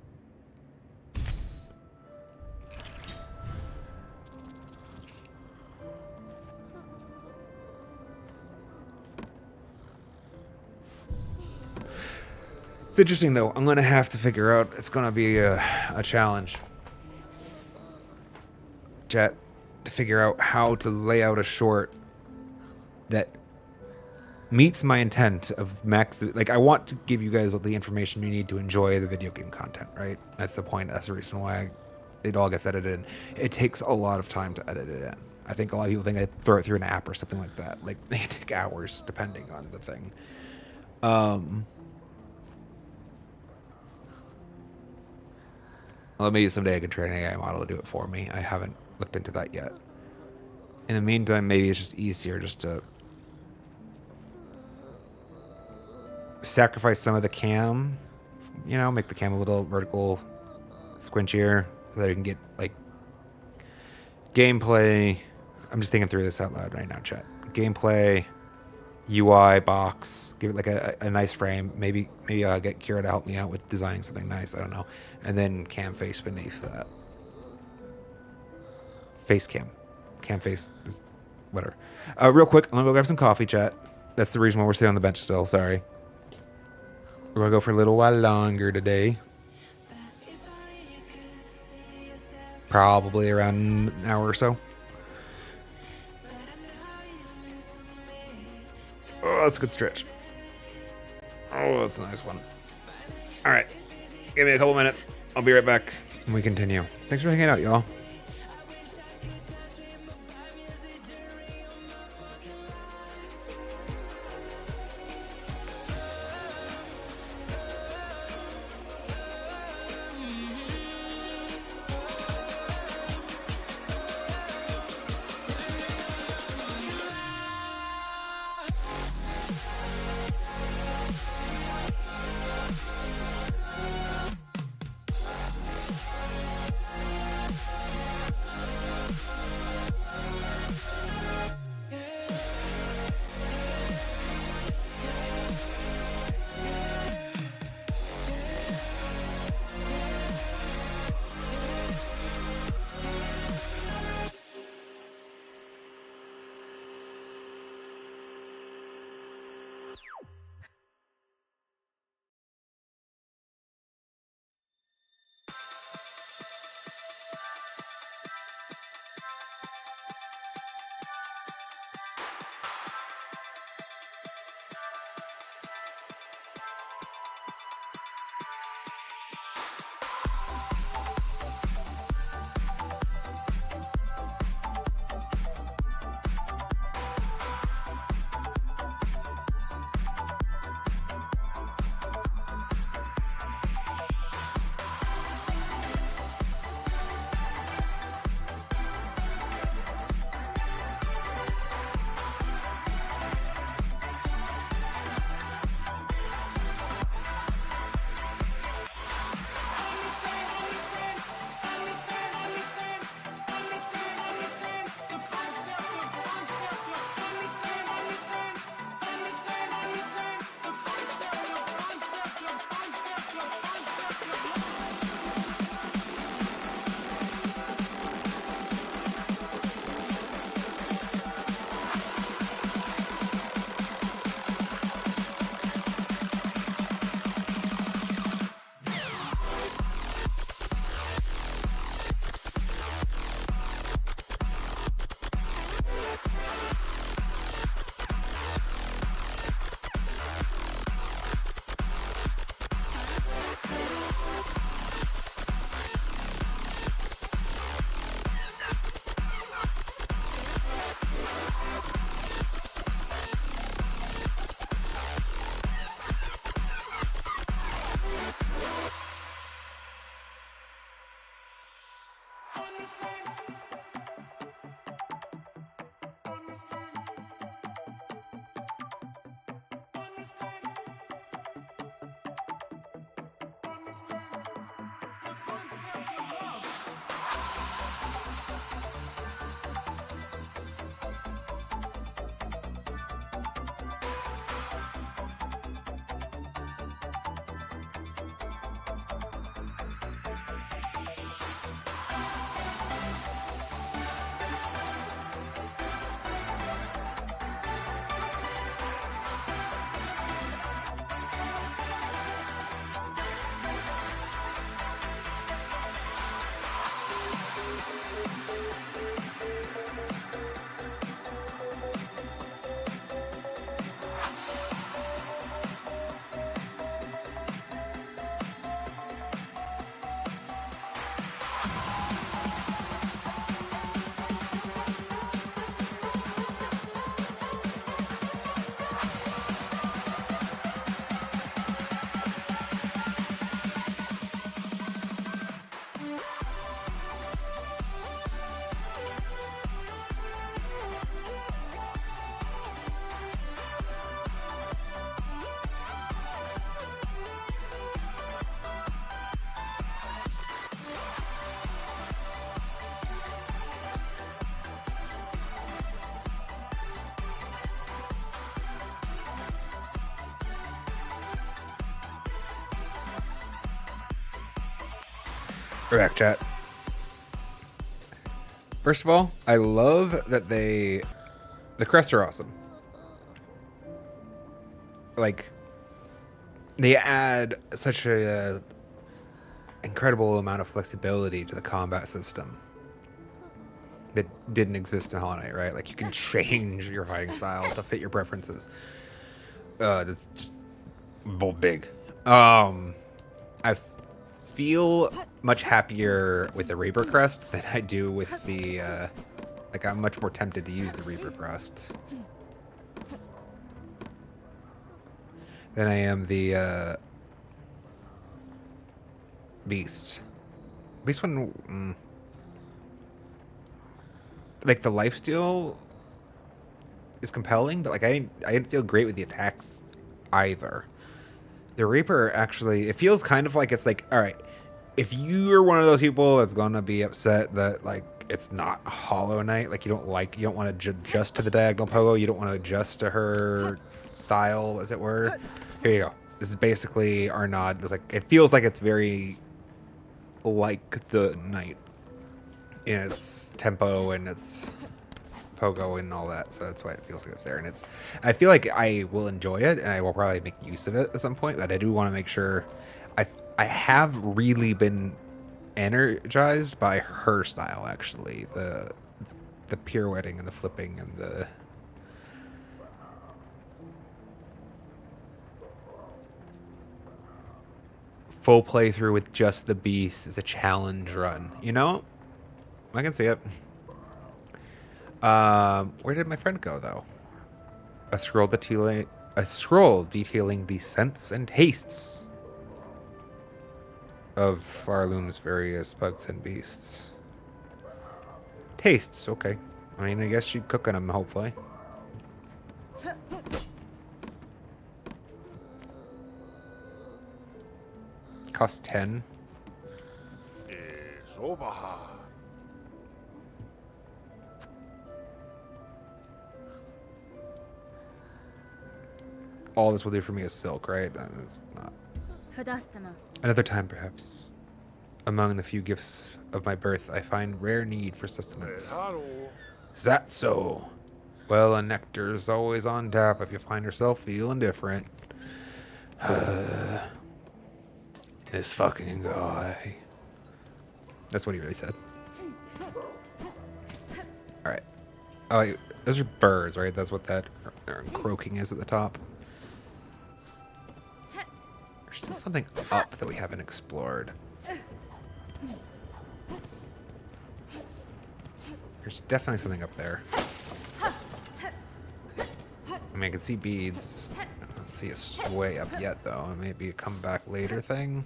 It's interesting though. I'm gonna have to figure out. It's gonna be a challenge, chat, to figure out how to lay out a short that meets my intent of max. Like, I want to give you guys all the information you need to enjoy the video game content, right? That's the point. That's the reason why it all gets edited in. It takes a lot of time to edit it in. I think a lot of people think I throw it through an app or something like that. Like, they take hours depending on the thing. Well, maybe someday I can train an AI model to do it for me. I haven't looked into that yet. In the meantime, maybe it's just easier just to sacrifice some of the cam, you know, make the cam a little vertical squinchier so that I can get, like, gameplay. I'm just thinking through this out loud right now, chat. Gameplay, UI, box, give it like a nice frame. Maybe I'll get Kira to help me out with designing something nice. I don't know. And then cam face beneath that. Face cam. Cam face is whatever. Real quick, I'm gonna go grab some coffee, chat. That's the reason why we're sitting on the bench still. Sorry. We're gonna go for a little while longer today. Probably around an hour or so. Oh, that's a good stretch. Oh, that's a nice one. All right. Give me a couple minutes. I'll be right back. And we continue. Thanks for hanging out, y'all. Correct, chat. First of all, I love that the crests are awesome. Like, they add such a incredible amount of flexibility to the combat system that didn't exist in Hollow Knight, right? Like, you can change your fighting style to fit your preferences. That's just big. I feel much happier with the Reaper Crest than I do with the, like, I'm much more tempted to use the Reaper Crest than I am the, Beast. Beast one, like, the lifesteal is compelling, but, like, I didn't feel great with the attacks either. The Reaper, actually, it feels kind of like it's like, all right, if you're one of those people that's gonna be upset that, like, it's not Hollow Knight, like, you don't want to adjust to the diagonal pogo, you don't want to adjust to her style, as it were. Here you go. This is basically Arnaud. It's like, it feels like it's very like the Knight in its tempo and its pogo and all that, so that's why it feels like it's there. And I feel like I will enjoy it and I will probably make use of it at some point, but I do want to make sure I have really been energized by her style, actually, the pirouetting and the flipping and the full playthrough with just the beast is a challenge run, you know? I can see it. Where did my friend go, though? A scroll detailing the scents and tastes of Farloom's various bugs and beasts. Tastes, okay. I mean, I guess she's cooking them, hopefully. Cost 10. All this will do for me is silk, right? That's not. Fadastama. Another time, perhaps. Among the few gifts of my birth, I find rare need for sustenance. Is that so? Well, a nectar's always on tap if you find yourself feeling different. This fucking guy. That's what he really said. Alright. Oh, wait, those are birds, right? That's what that croaking is at the top. There's still something up that we haven't explored. There's definitely something up there. I mean, I can see beads. I don't see a way up yet, though. Maybe a come back later thing.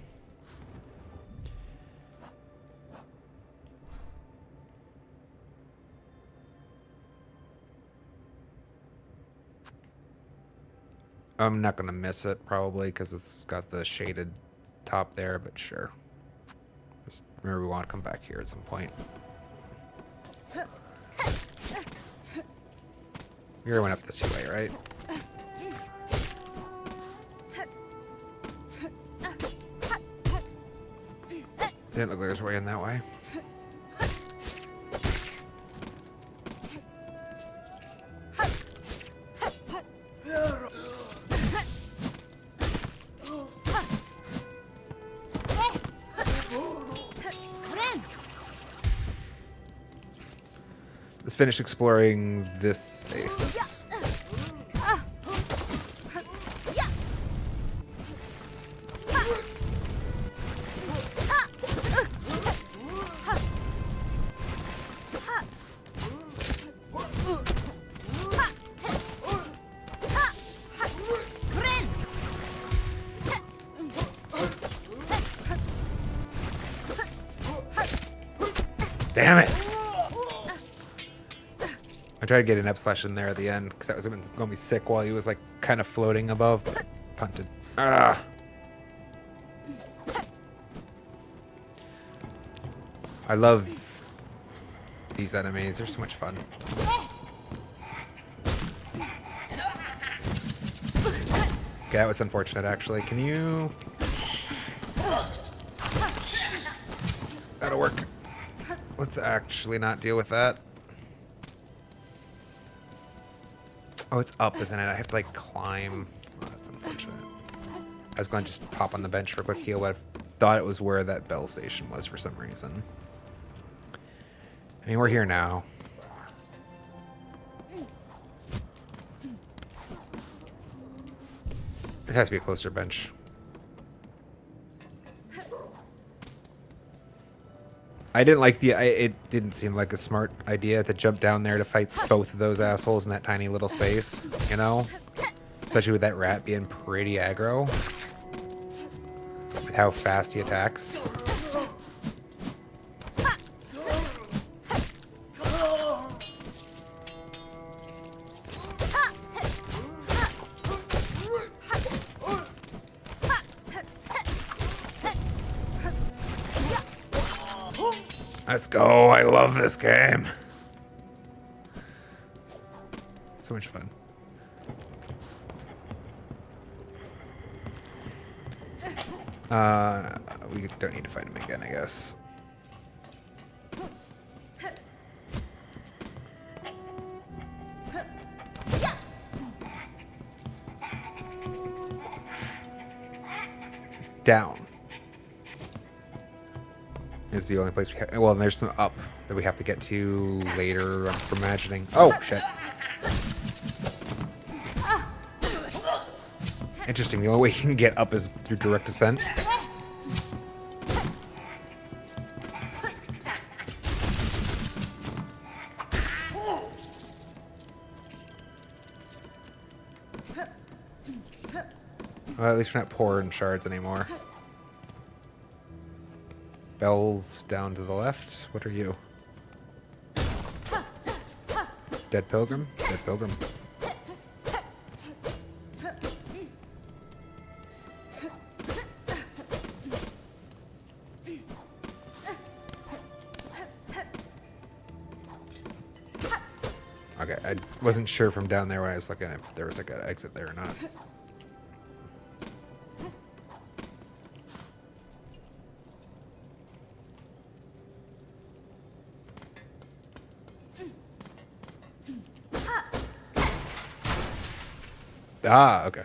I'm not going to miss it, probably, because it's got the shaded top there, but sure. Just remember, we want to come back here at some point. We already went up this way, right? Didn't look like there's a way in that way. Let's finish exploring this space. Damn it! I tried to get an Ep/ in there at the end because that was going to be sick while he was like kind of floating above, but punted. Ah! I love these enemies. They're so much fun. Okay, that was unfortunate, actually. Can you... That'll work. Let's actually not deal with that. Oh, it's up, isn't it? I have to, like, climb. Oh, that's unfortunate. I was going to just pop on the bench for a quick heal, but I thought it was where that bell station was for some reason. I mean, we're here now. It has to be a closer bench. I didn't like it didn't seem like a smart idea to jump down there to fight both of those assholes in that tiny little space, you know? Especially with that rat being pretty aggro. With how fast he attacks. Let's go. I love this game. So much fun. We don't need to fight him again, I guess. Down is the only place we have. Well, and there's some up that we have to get to later, I'm imagining. Oh, shit. Interesting. The only way you can get up is through direct descent. Well, at least we're not poor in shards anymore. Bells down to the left. What are you? Dead Pilgrim? Dead Pilgrim. Okay, I wasn't sure from down there when I was looking if there was like an exit there or not. Ah, okay.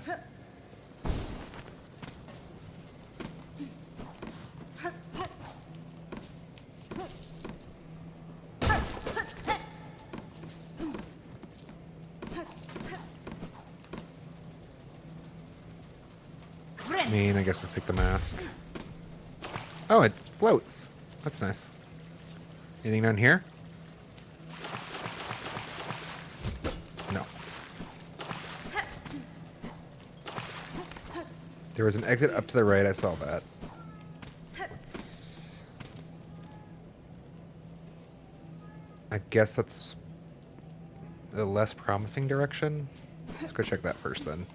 I mean, I guess let's take the mask. Oh, it floats. That's nice. Anything down here? No. There was an exit up to the right. I saw that. I guess that's a less promising direction. Let's go check that first then.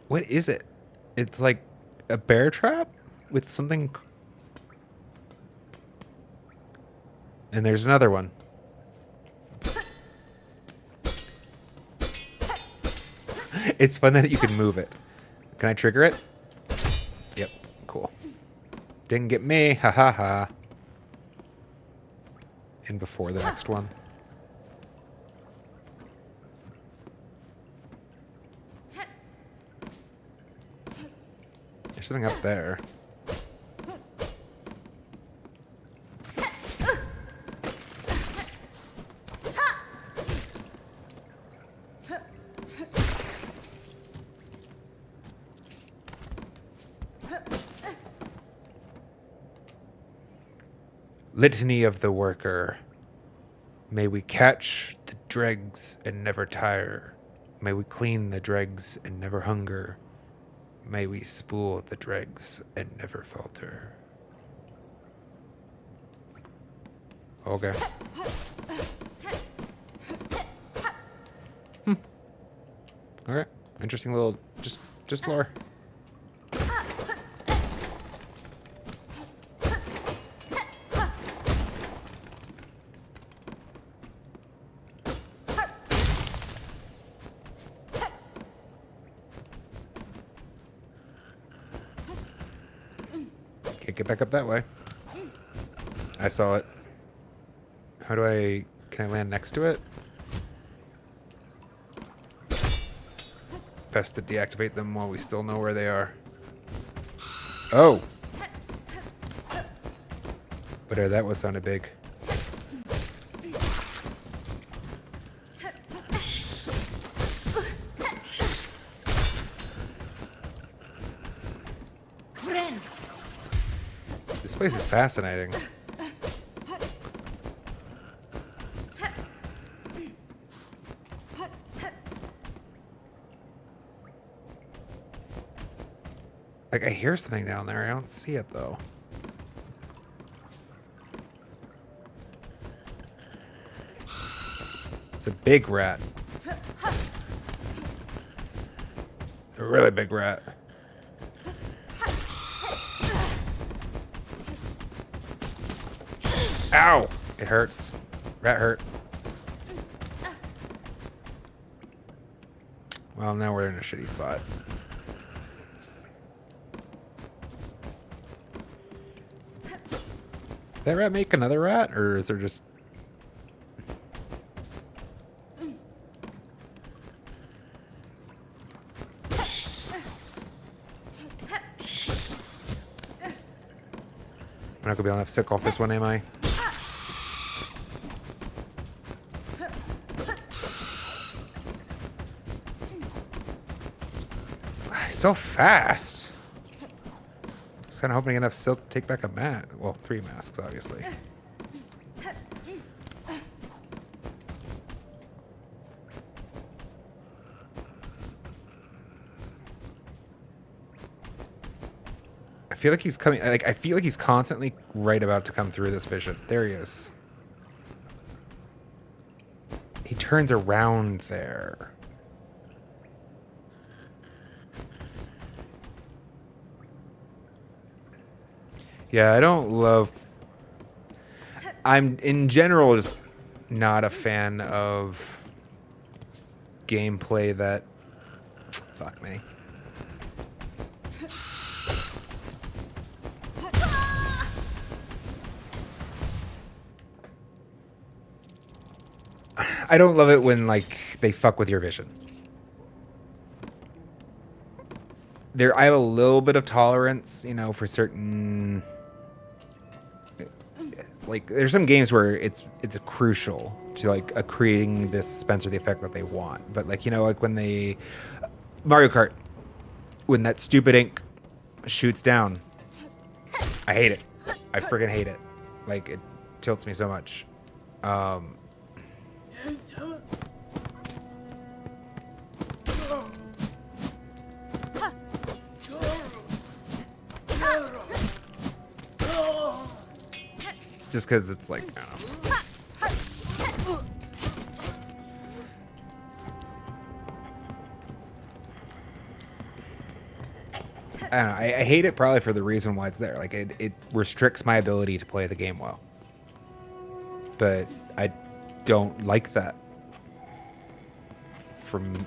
What is it? It's like a bear trap with something. And there's another one. It's fun that you can move it. Can I trigger it? Yep. Cool. Didn't get me. Ha ha ha. And before the next one. There's something up there. Litany of the Worker. May we catch the dregs and never tire. May we clean the dregs and never hunger. May we spool the dregs and never falter. Okay. Okay. Interesting little just lore. Can't get back up that way. I saw it. How do I... Can I land next to it? Best to deactivate them while we still know where they are. Oh! Whatever that was sounded big. This place is fascinating. Like, I hear something down there. I don't see it, though. It's a big rat. A really big rat. Ow! It hurts. Rat hurt. Well, now we're in a shitty spot. Did that rat make another rat, or is there just... I'm not gonna be able to stick off this one, am I? So fast. Just kind of hoping enough silk to take back a mat. Well, 3 masks, obviously. I feel like he's coming. Like, I feel like he's constantly right about to come through this vision. There he is. He turns around there. Yeah, I don't love... I'm, in general, just not a fan of gameplay that... Fuck me. I don't love it when, like, they fuck with your vision. I have a little bit of tolerance, you know, for certain... Like, there's some games where it's crucial to, like, creating this suspense or the effect that they want. But, like, you know, like when they... Mario Kart. When that stupid ink shoots down. I hate it. I friggin' hate it. Like, it tilts me so much. Just because it's like, I don't know. I don't know. I hate it probably for the reason why it's there. Like, it restricts my ability to play the game well. But I don't like that.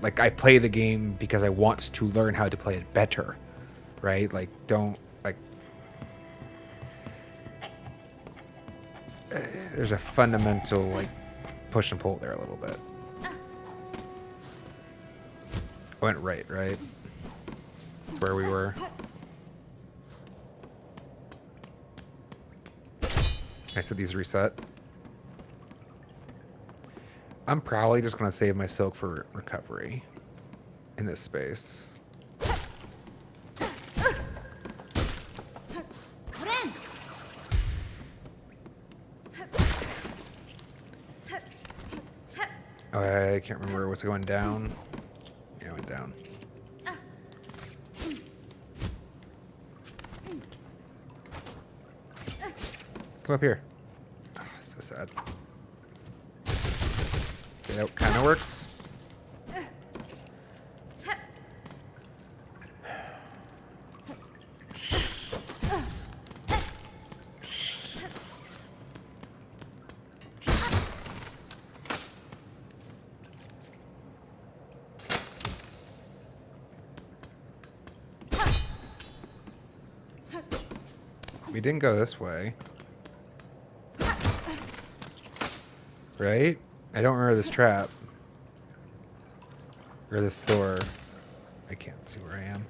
Like, I play the game because I want to learn how to play it better. Right? Like, don't, like... There's a fundamental, like, push and pull there a little bit. I went right? That's where we were. I said these reset. I'm probably just going to save my silk for recovery in this space. Oh, I can't remember. Was it going down? Yeah, it went down. Come up here. Oh, so sad. Okay, that kind of works. We didn't go this way. Right? I don't remember this trap. Or this door. I can't see where I am.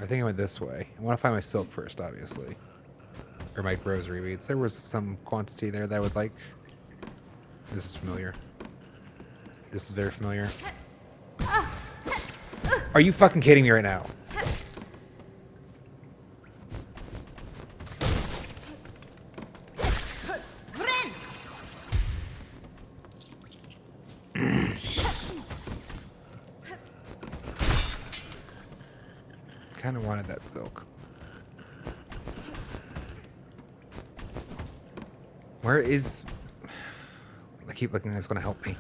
I think I went this way. I want to find my silk first, obviously. Or my rosary beads. There was some quantity there that I would like. This is familiar. This is very familiar. Are you fucking kidding me right now? kind of wanted that silk. Where is... I keep looking at this, going to help me.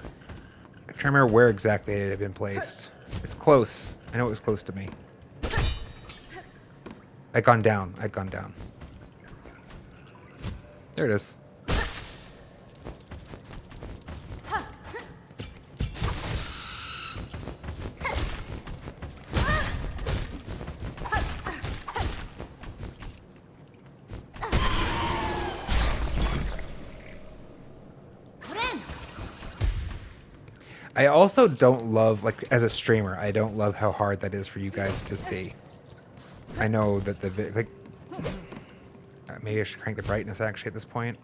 I'm trying to remember where exactly it had been placed. It's close. I know it was close to me. I'd gone down. There it is. I also don't love, like, as a streamer, I don't love how hard that is for you guys to see. I know that like, maybe I should crank the brightness actually at this point.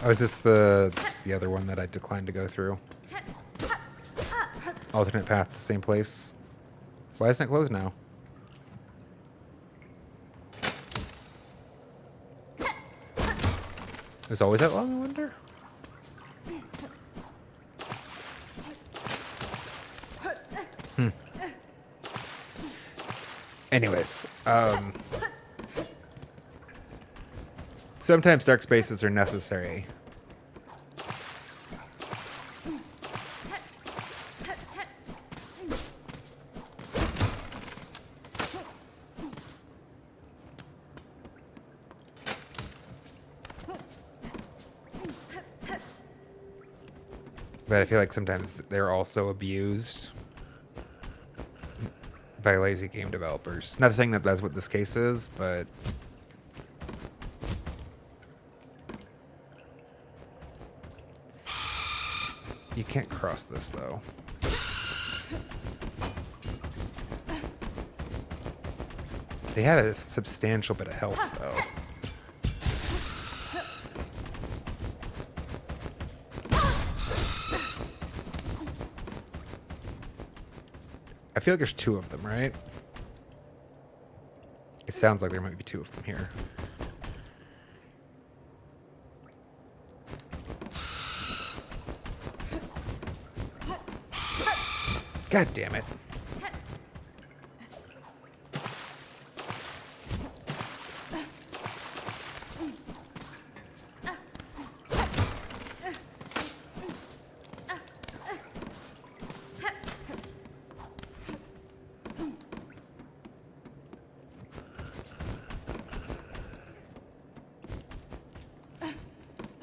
Oh, is this the other one that I declined to go through? Alternate path, the same place. Why isn't it closed now? It was always that long, I wonder? Anyways, sometimes dark spaces are necessary. But I feel like sometimes they're also abused by lazy game developers. Not saying that that's what this case is, but... You can't cross this, though. They had a substantial bit of health, though. I feel like there's two of them, right? It sounds like there might be two of them here. God damn it.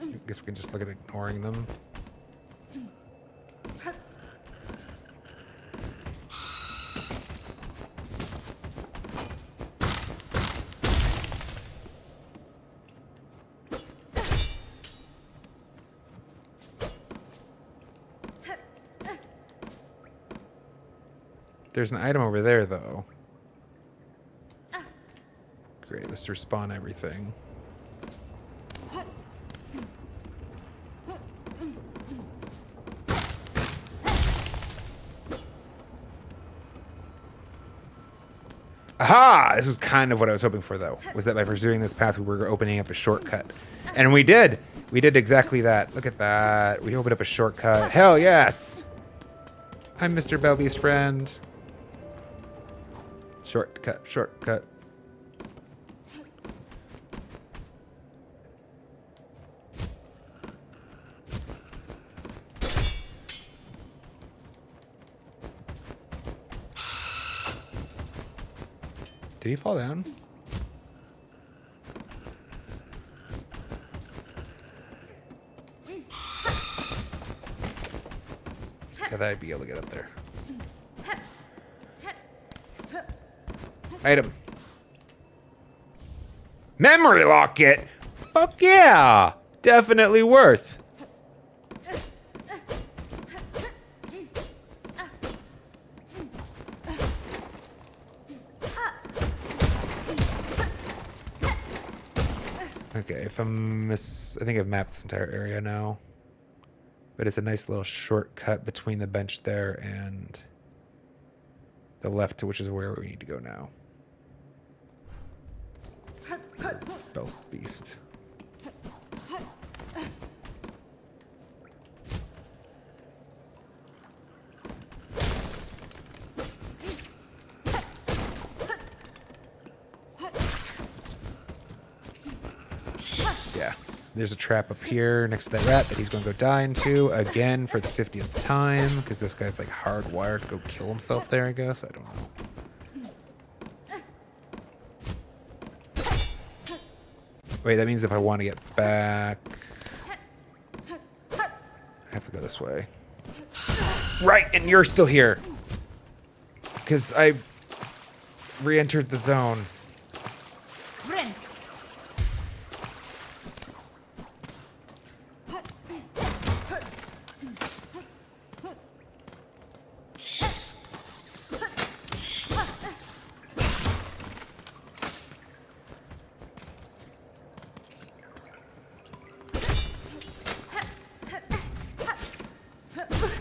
I guess we can just look at ignoring them. There's an item over there, though. Great, let's respawn everything. Aha! This was kind of what I was hoping for, though. Was that by pursuing this path, we were opening up a shortcut. And we did! We did exactly that. Look at that. We opened up a shortcut. Hell yes! I'm Mr. Belby's friend. Shortcut, shortcut. Did he fall down? I thought I'd be able to get up there. Item. Memory locket! Fuck yeah! Definitely worth. Okay, if I think I've mapped this entire area now. But it's a nice little shortcut between the bench there and the left, which is where we need to go now. Bell's Beast. Yeah. There's a trap up here next to that rat that he's going to go die into again for the 50th time because this guy's like hardwired to go kill himself there, I guess. I don't know. Wait, that means if I want to get back, I have to go this way. Right, and you're still here. Because I re-entered the zone.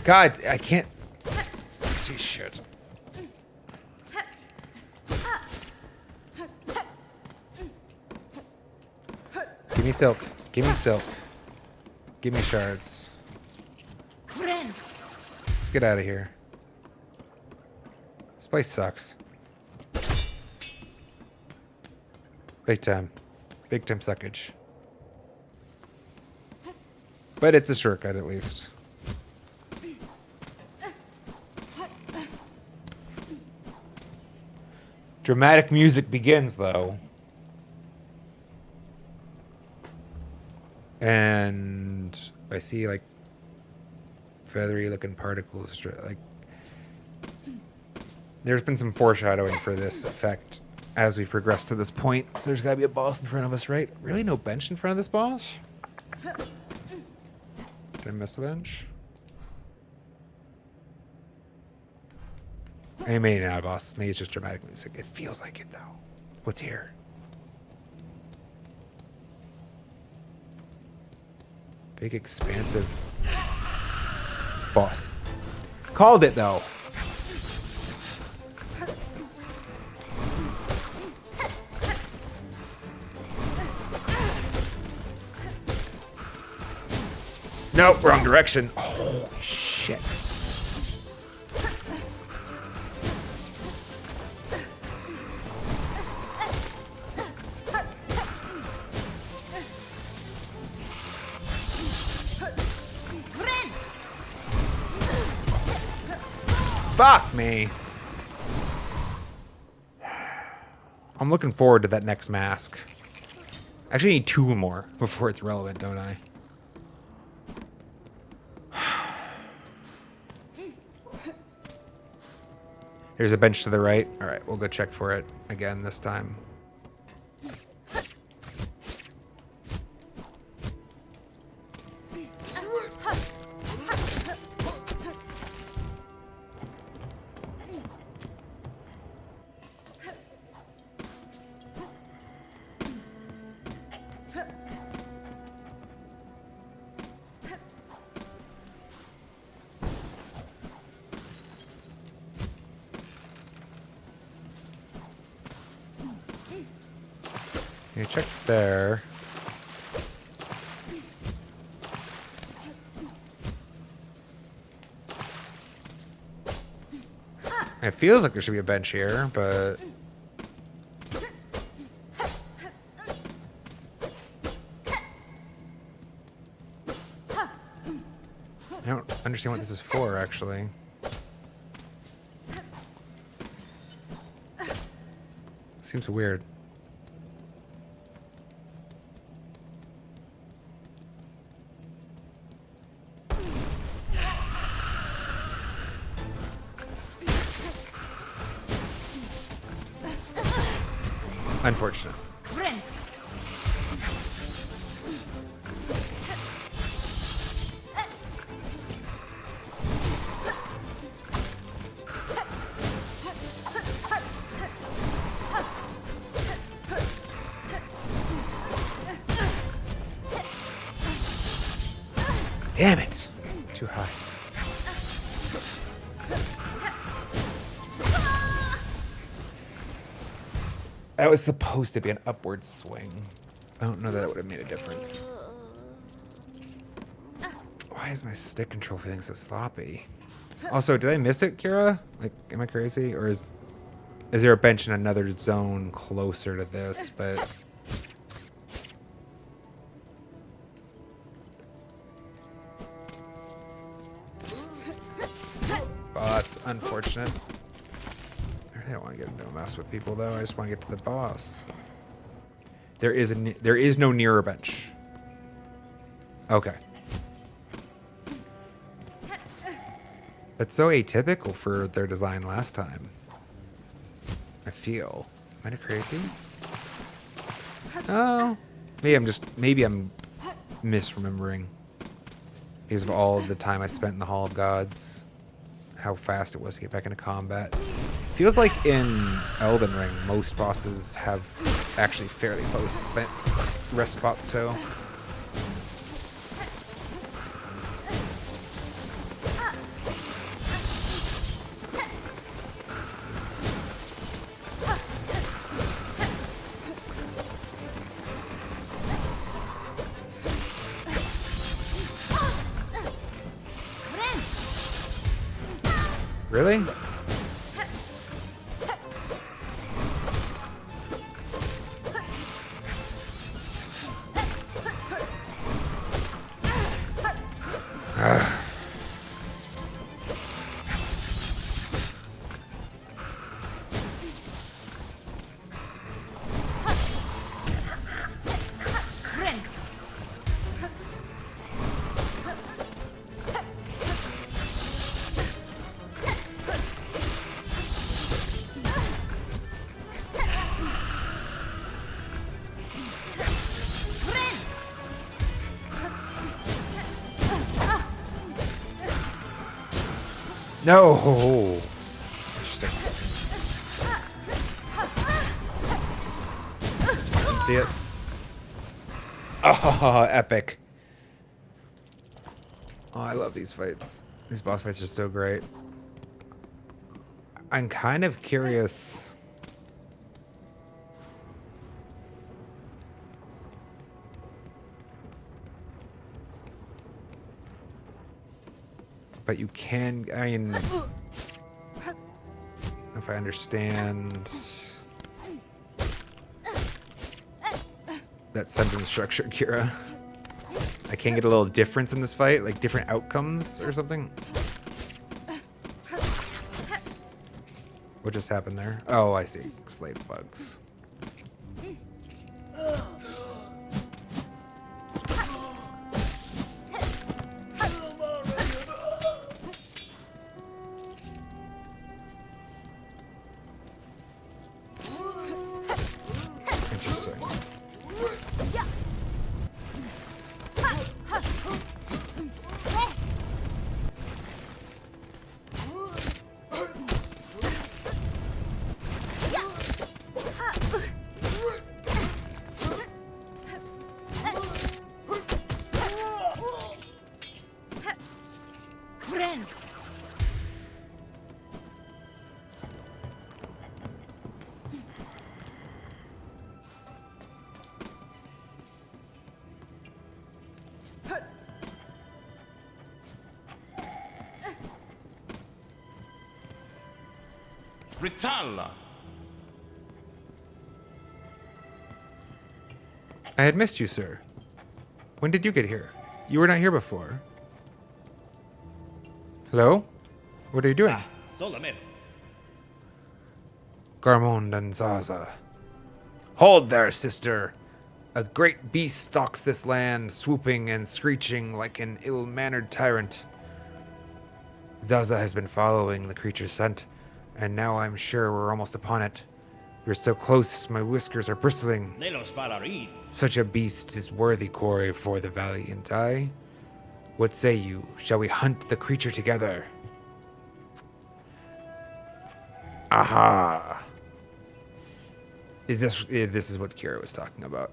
God, I can't see shit. Give me silk. Give me silk. Give me shards. Let's get out of here. This place sucks. Big time. Big time suckage. But it's a shortcut at least. Dramatic music begins, though. And I see, like, feathery-looking particles. Like, there's been some foreshadowing for this effect as we progress to this point. So there's got to be a boss in front of us, right? Really? No bench in front of this boss? Did I miss a bench? I may not have boss. Maybe it's just dramatic music. It feels like it, though. What's here? Big, expansive boss. Called it, though. Nope, wrong direction. Holy shit. Fuck me. I'm looking forward to that next mask. I actually need 2 more before it's relevant, don't I? There's a bench to the right. All right, we'll go check for it again this time. Yeah, check there. It feels like there should be a bench here, but I don't understand what this is for, actually. Seems weird. Unfortunate. Damn it! Too high. That was supposed to be an upward swing. I don't know that it would have made a difference. Why is my stick control feeling so sloppy? Also, did I miss it, Kira? Like, am I crazy? Or is there a bench in another zone closer to this, but... Oh, that's unfortunate. I really don't want to get into a mess with people, though. I just want to get to the boss. There is no nearer bench. Okay. That's so atypical for their design last time. I feel. Am I crazy? Oh. Maybe I'm misremembering. Because of all the time I spent in the Hall of Gods. How fast it was to get back into combat. Feels like in Elden Ring, most bosses have actually fairly close rest spots too. Really? No! Interesting. Didn't see it. Oh, epic. Oh, I love these fights. These boss fights are so great. I'm kind of curious. But you can, I mean, if I understand that sentence structure, Kira, I can get a little difference in this fight, like different outcomes or something. What just happened there? Oh, I see. Slate bugs. Interesting. Ritalla. I had missed you, sir. When did you get here? You were not here before. Hello? What are you doing? Solamente. Garmond and Zaza. Hold there, sister. A great beast stalks this land, swooping and screeching like an ill-mannered tyrant. Zaza has been following the creature's scent, and now I'm sure we're almost upon it. We're so close, my whiskers are bristling. Lelos Bararin. Such a beast is worthy quarry for the valiant eye. What say you? Shall we hunt the creature together? Aha! This is what Kira was talking about.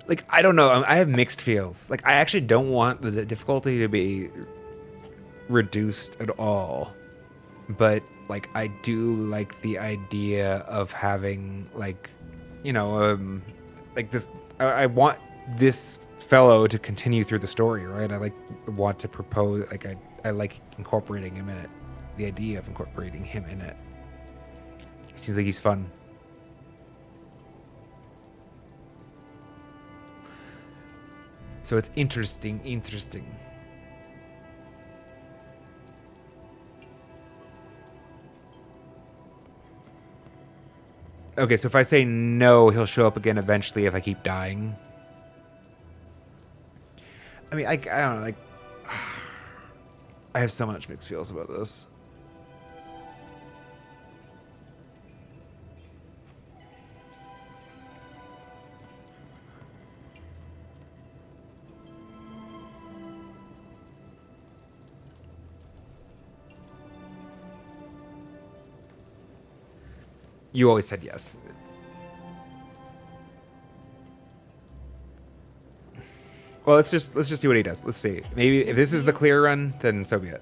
like I don't know. I have mixed feels. Like I actually don't want the difficulty to be reduced at all, but like I do like the idea of having like, you know, like this. I want this fellow to continue through the story, right? I like want to propose. Like I like incorporating him in it. The idea of incorporating him in it. Seems like he's fun. So it's interesting. Okay, so if I say no, he'll show up again eventually if I keep dying. I mean, I don't know, like... I have so much mixed feels about this. You always said yes. Well, let's just see what he does. Let's see. Maybe if this is the clear run, then so be it.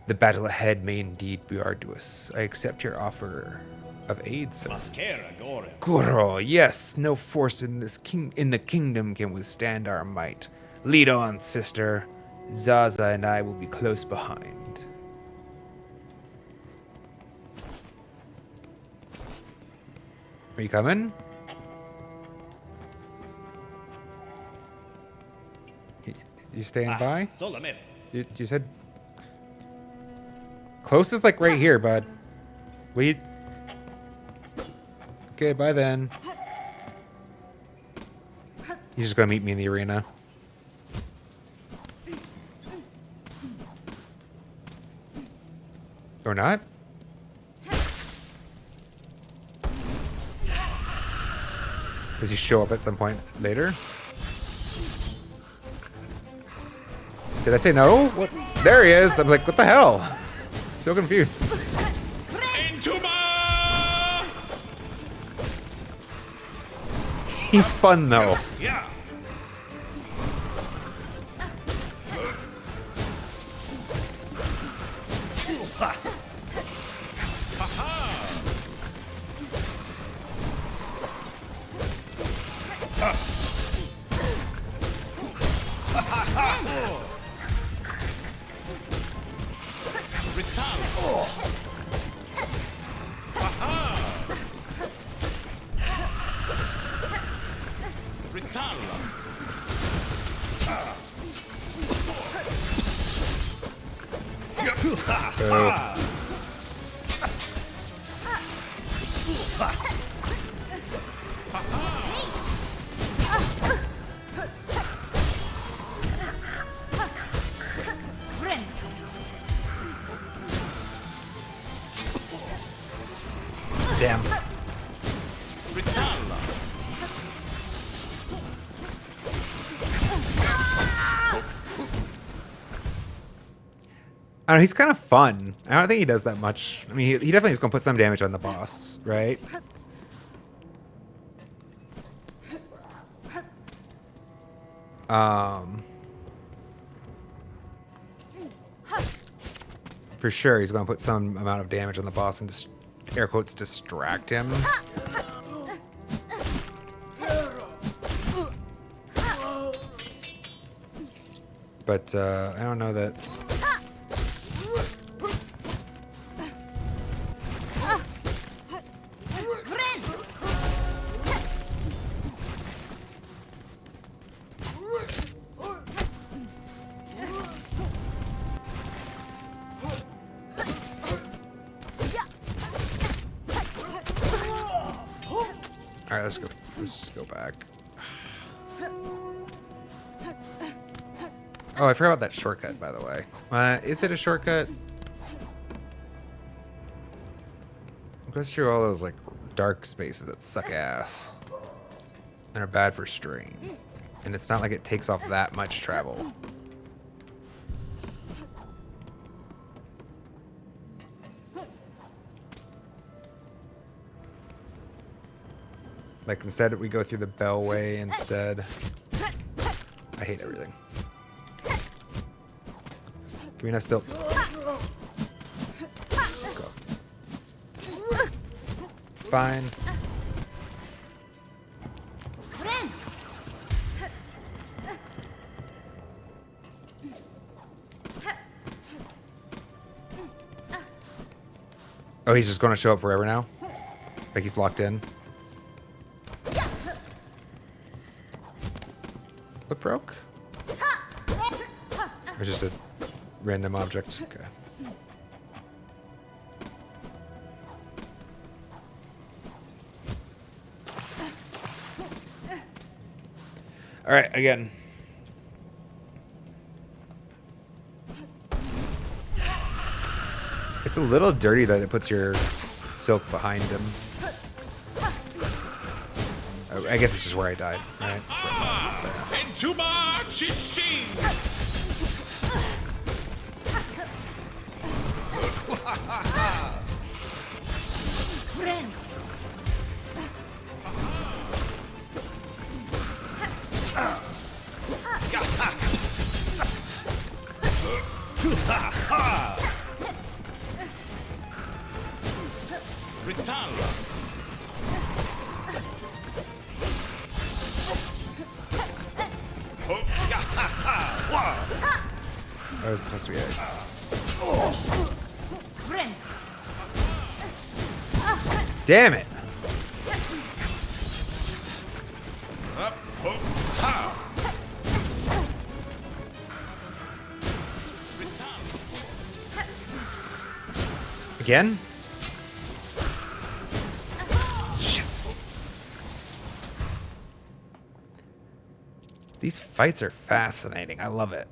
The battle ahead may indeed be arduous. I accept your offer of aid, sir. Mascara gore. Goro, yes, no force in the kingdom can withstand our might. Lead on, sister. Zaza and I will be close behind. Are you coming? You staying by? Solamente. You said close is like right here, bud. We okay? Bye then. He's just gonna meet me in the arena. Or not? Does he show up at some point later? Did I say no? What? There he is. I'm like, what the hell? So confused. Entuma! He's fun though. Yeah. Damn. I don't know, he's kind of fun. I don't think he does that much. I mean, he definitely is going to put some damage on the boss, right? For sure, he's going to put some amount of damage on the boss and just, air quotes, distract him. But I don't know that... Alright, let's just go back. Oh, I forgot about that shortcut, by the way. Is it a shortcut? It goes through all those, like, dark spaces that suck ass. And are bad for strain. And it's not like it takes off that much travel. like instead we go through the bellway instead. I hate everything. Give me enough silk. Go. It's fine. Oh, he's just going to show up forever now? Like he's locked in? What broke? Or just a random object? Okay. Alright, again. It's a little dirty that it puts your silk behind him. Oh, I guess it's just where I died. Right? That's where I died. Fair enough. Into my chichi. Ritala. That was supposed to be it. Damn it! Up, ho, ha. Again? Shit. These fights are fascinating. I love it.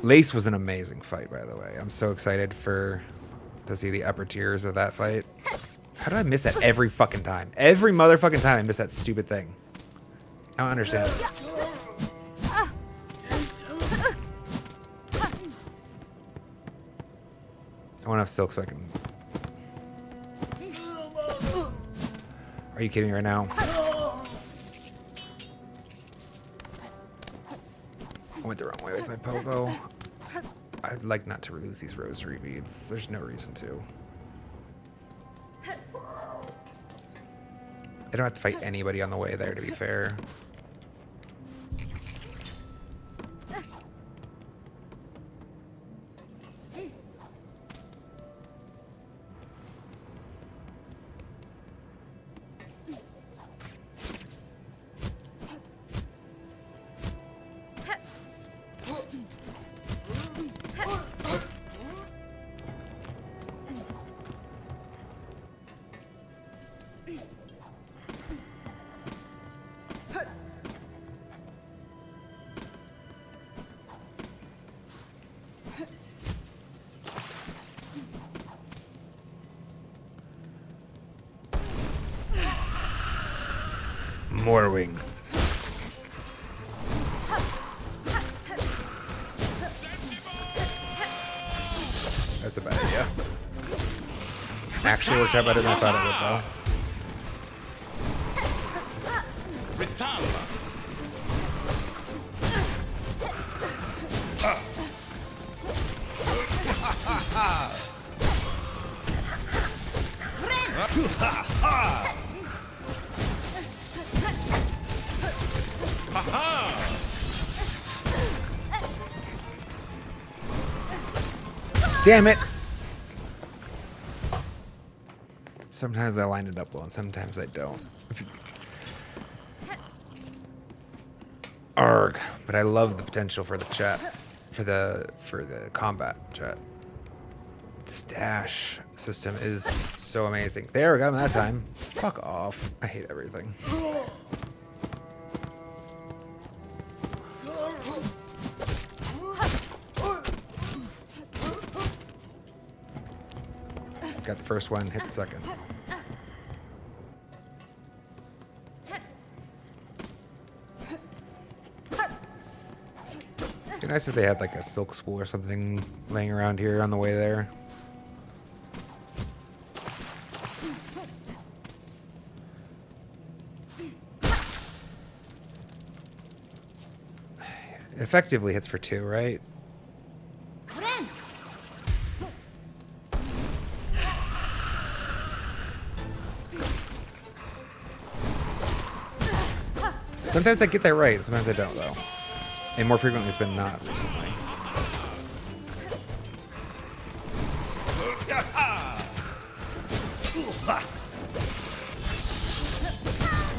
Lace was an amazing fight, by the way. I'm so excited to see the upper tiers of that fight. How did I miss that every fucking time? Every motherfucking time I miss that stupid thing. I don't understand it. I want enough silk so I can... Are you kidding me right now? I went the wrong way with my pogo. I'd like not to lose these rosary beads. There's no reason to. I don't have to fight anybody on the way there, to be fair. Morwing. That's a bad idea. Actually worked out better than I thought it would, though. Ritala. Damn it! Sometimes I line it up well, and sometimes I don't. Arg! But I love the potential for the chat, for the combat chat. This dash system is so amazing. There, we got him that time. Fuck off! I hate everything. Got the first one, hit the second. It'd be nice if they had like a silk spool or something laying around here on the way there. It effectively hits for 2, right? Sometimes I get that right, sometimes I don't, though. And more frequently it's been not recently.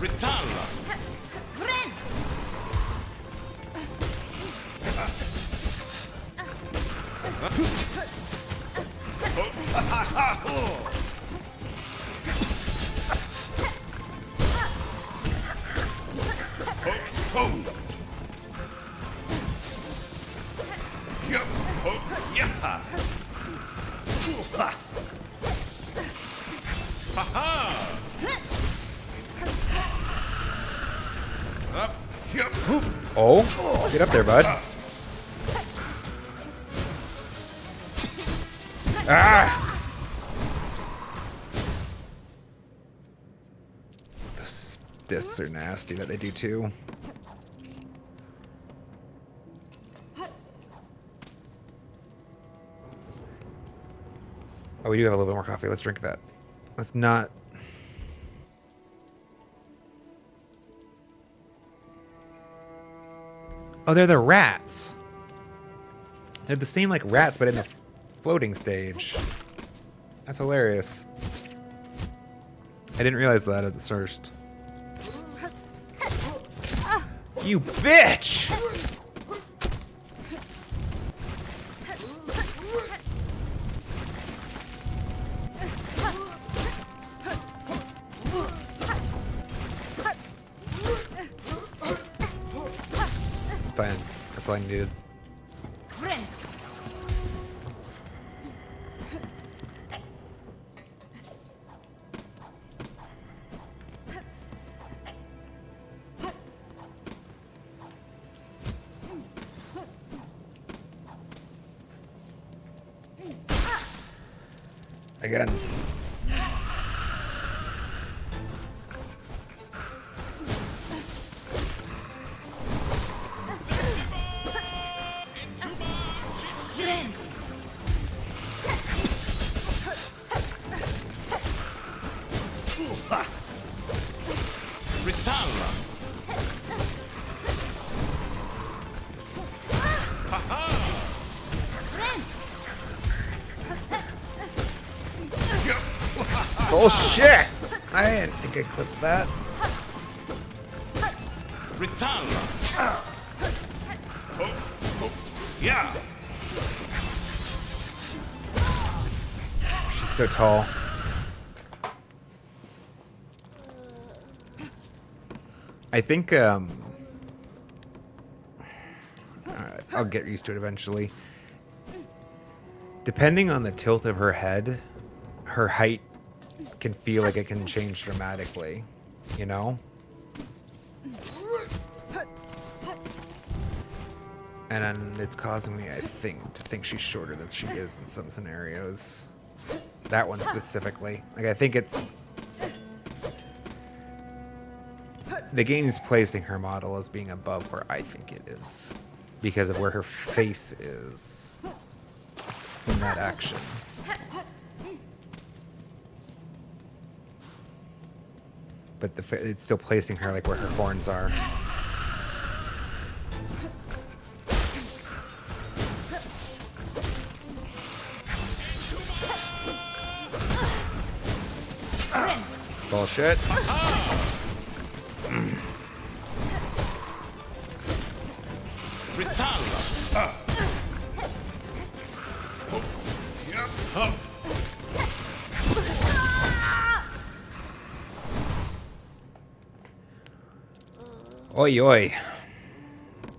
Ritalla. Oh, get up there, bud. Ah! The discs are nasty that they do too. Oh, we do have a little bit more coffee. Let's drink that. Let's not... Oh, they're the rats. They're the same like rats, but in the floating stage. That's hilarious. I didn't realize that at the first. You bitch! Fine. That's all I needed. Again. Bullshit! I didn't think I clipped that. Ritalla. Yeah. She's so tall. I think, alright, I'll get used to it eventually. Depending on the tilt of her head, her height can feel like it can change dramatically, you know? And then it's causing me, I think, to think she's shorter than she is in some scenarios. That one specifically. Like, I think it's... The game is placing her model as being above where I think it is. Because of where her face is in that action. But it's still placing her like where her horns are. Bullshit. Oi, oi.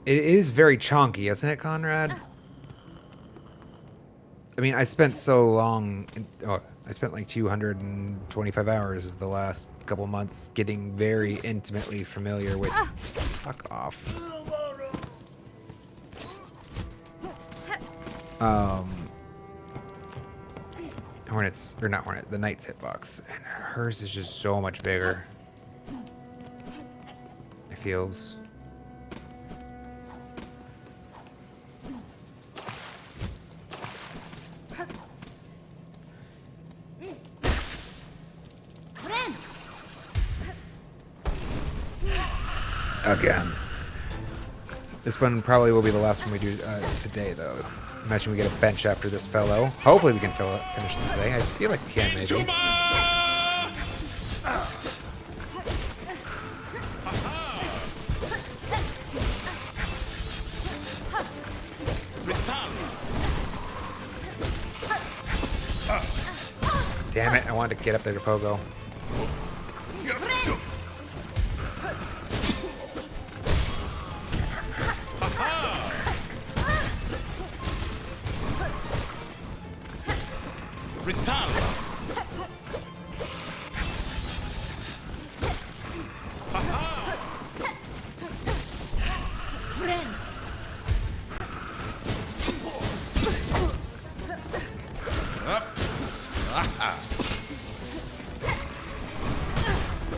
It is very chonky, isn't it, Conrad? I mean, I spent so long... I spent like 225 hours of the last couple months getting very intimately familiar with... Fuck off. Hornets... Or not Hornet, the Knight's hitbox. And hers is just so much bigger. Feels. again. This one probably will be the last one we do today, though. Imagine we get a bench after this fellow. Hopefully we can finish this today. I feel like we can, maybe. Juma! Ritala. Damn it, I wanted to get up there to Pogo. Ritala.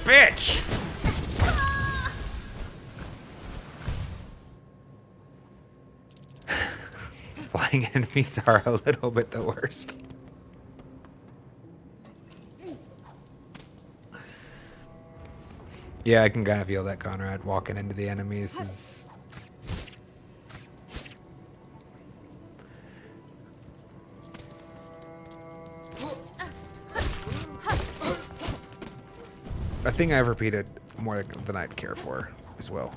Bitch! Flying enemies are a little bit the worst. Yeah, I can kind of feel that, Conrad. Walking into the enemies is... a thing I've repeated more than I'd care for as well.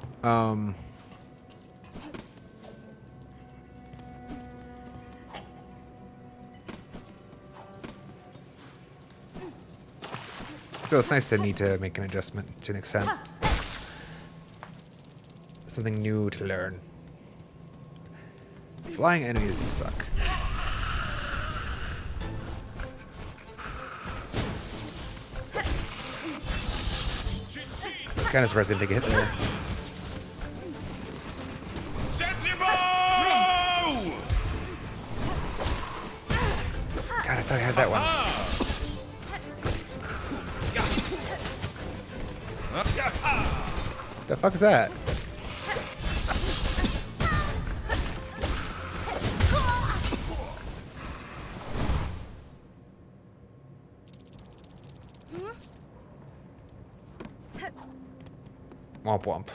Still, it's nice to need to make an adjustment to an extent. Something new to learn. Flying enemies do suck. Kind of surprised I didn't get there. God, I thought I had that one. The fuck is that? Womp womp.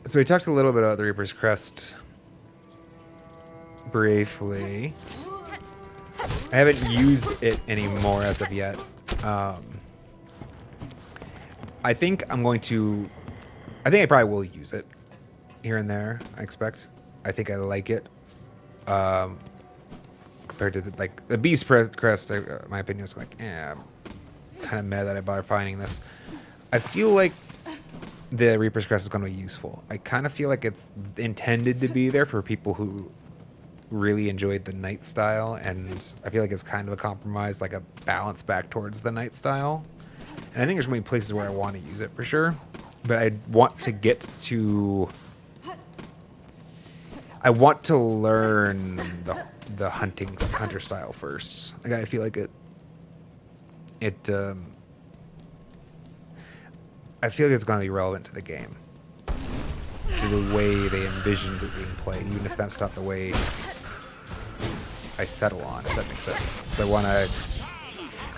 So we talked a little bit about the Reaper's Crest briefly. I haven't used it anymore as of yet. I think I probably will use it here and there, I expect. I think I like it. Compared to the Beast Crest, my opinion is like, I'm kind of mad that I bothered finding this. I feel like the Reaper's Crest is going to be useful. I kind of feel like it's intended to be there for people who really enjoyed the night style, and I feel like it's kind of a compromise, like a balance back towards the night style. And I think there's going to be places where I want to use it for sure, but I want to learn the hunter style first. Like, I feel like I feel like it's going to be relevant to the game, to the way they envisioned it being played, even if that's not the way I settle on, if that makes sense. So I want to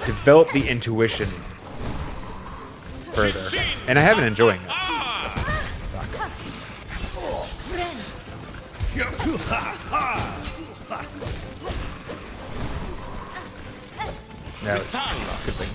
develop the intuition further, and I have been enjoying it. That was a good thing.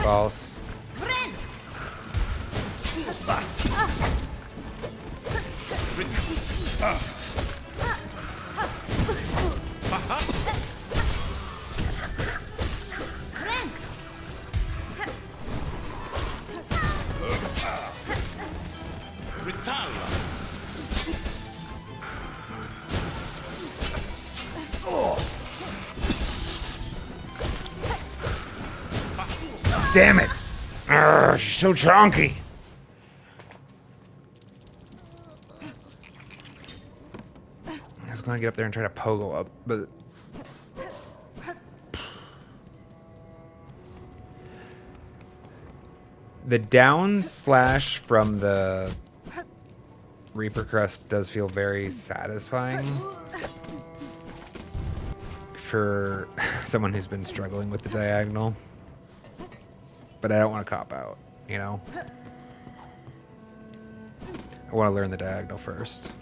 False. Damn it! Urgh. She's so chunky. I was gonna get up there and try to pogo up, but the down slash from the Reaper Crest does feel very satisfying for someone who's been struggling with the diagonal. But I don't want to cop out, you know? I want to learn the diagonal first.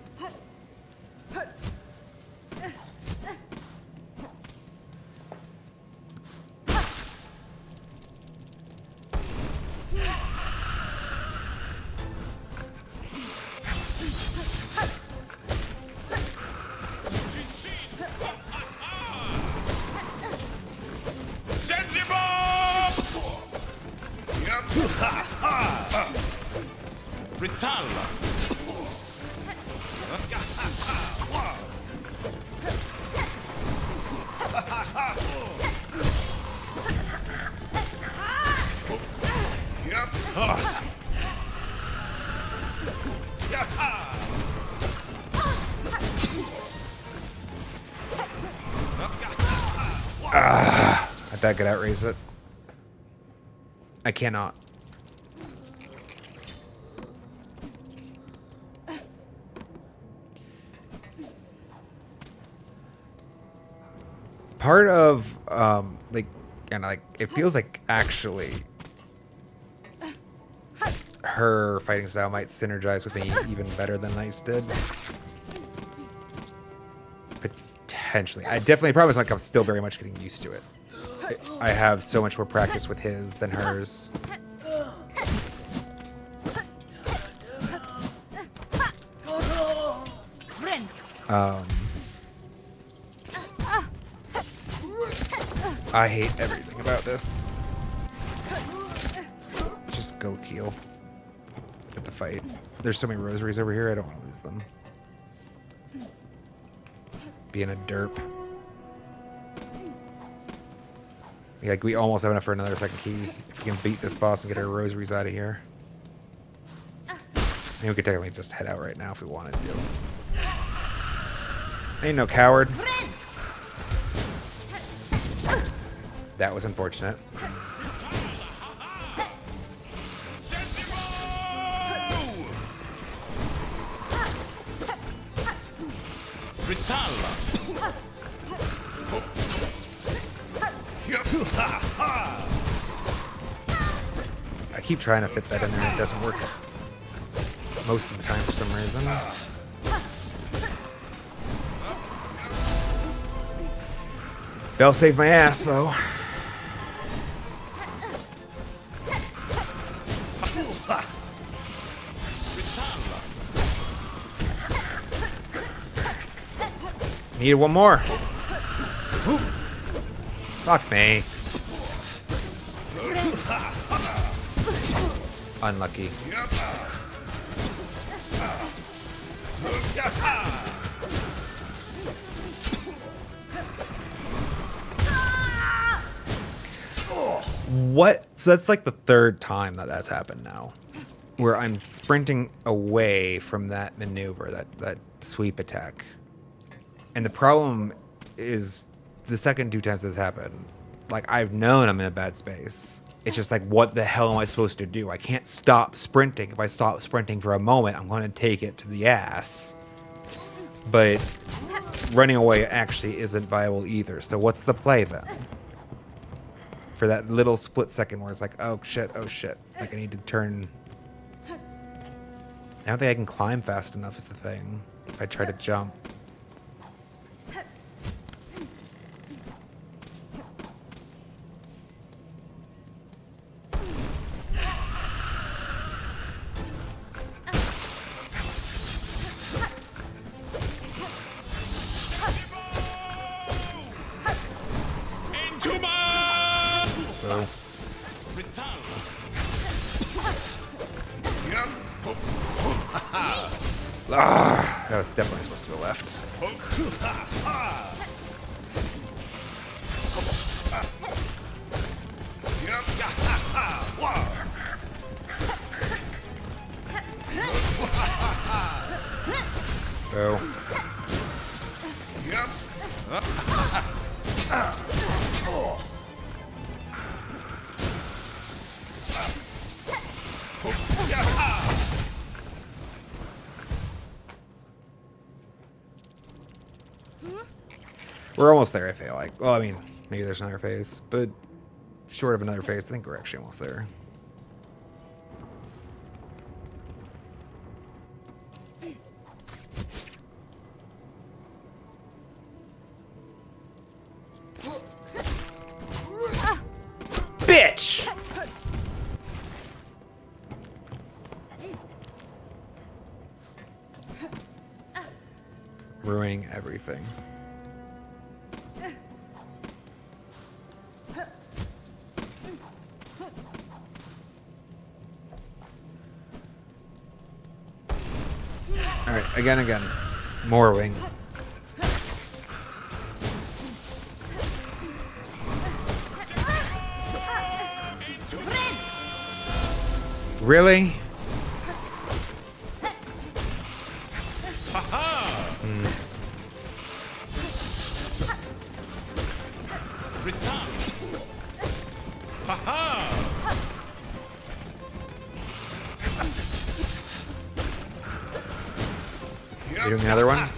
Ritalla. Awesome. I bet I could outraise it. I cannot. Part of like, and like, it feels like actually her fighting style might synergize with me even better than Nice did. Potentially. I definitely promise, like, I'm still very much getting used to it. I have so much more practice with his than hers. I hate everything about this. Let's just go Keel. Get the fight. There's so many rosaries over here, I don't want to lose them. Being a derp. Like, we almost have enough for another second key. If we can beat this boss and get our rosaries out of here. I mean, we could technically just head out right now if we wanted to. Ain't no coward. That was unfortunate. Ritalla. I keep trying to fit that in there and it doesn't work most of the time for some reason. Bell saved my ass though. Needed one more. Fuck me. Unlucky. What? So that's like the third time that that's happened now. Where I'm sprinting away from that maneuver, that sweep attack. And the problem is the second two times this happened, like, I've known I'm in a bad space. It's just like, what the hell am I supposed to do? I can't stop sprinting. If I stop sprinting for a moment, I'm going to take it to the ass. But running away actually isn't viable either. So what's the play then? For that little split second where it's like, oh shit, oh shit. Like, I need to turn. I don't think I can climb fast enough is the thing. If I try to jump. That was definitely supposed to go left. Oh. Yep. We're almost there, I feel like. Well, I mean, maybe there's another phase, but short of another phase, I think we're actually almost there. Bitch! Ruining everything. Alright, again. More wing. Really? Return. Haha. You doing another one?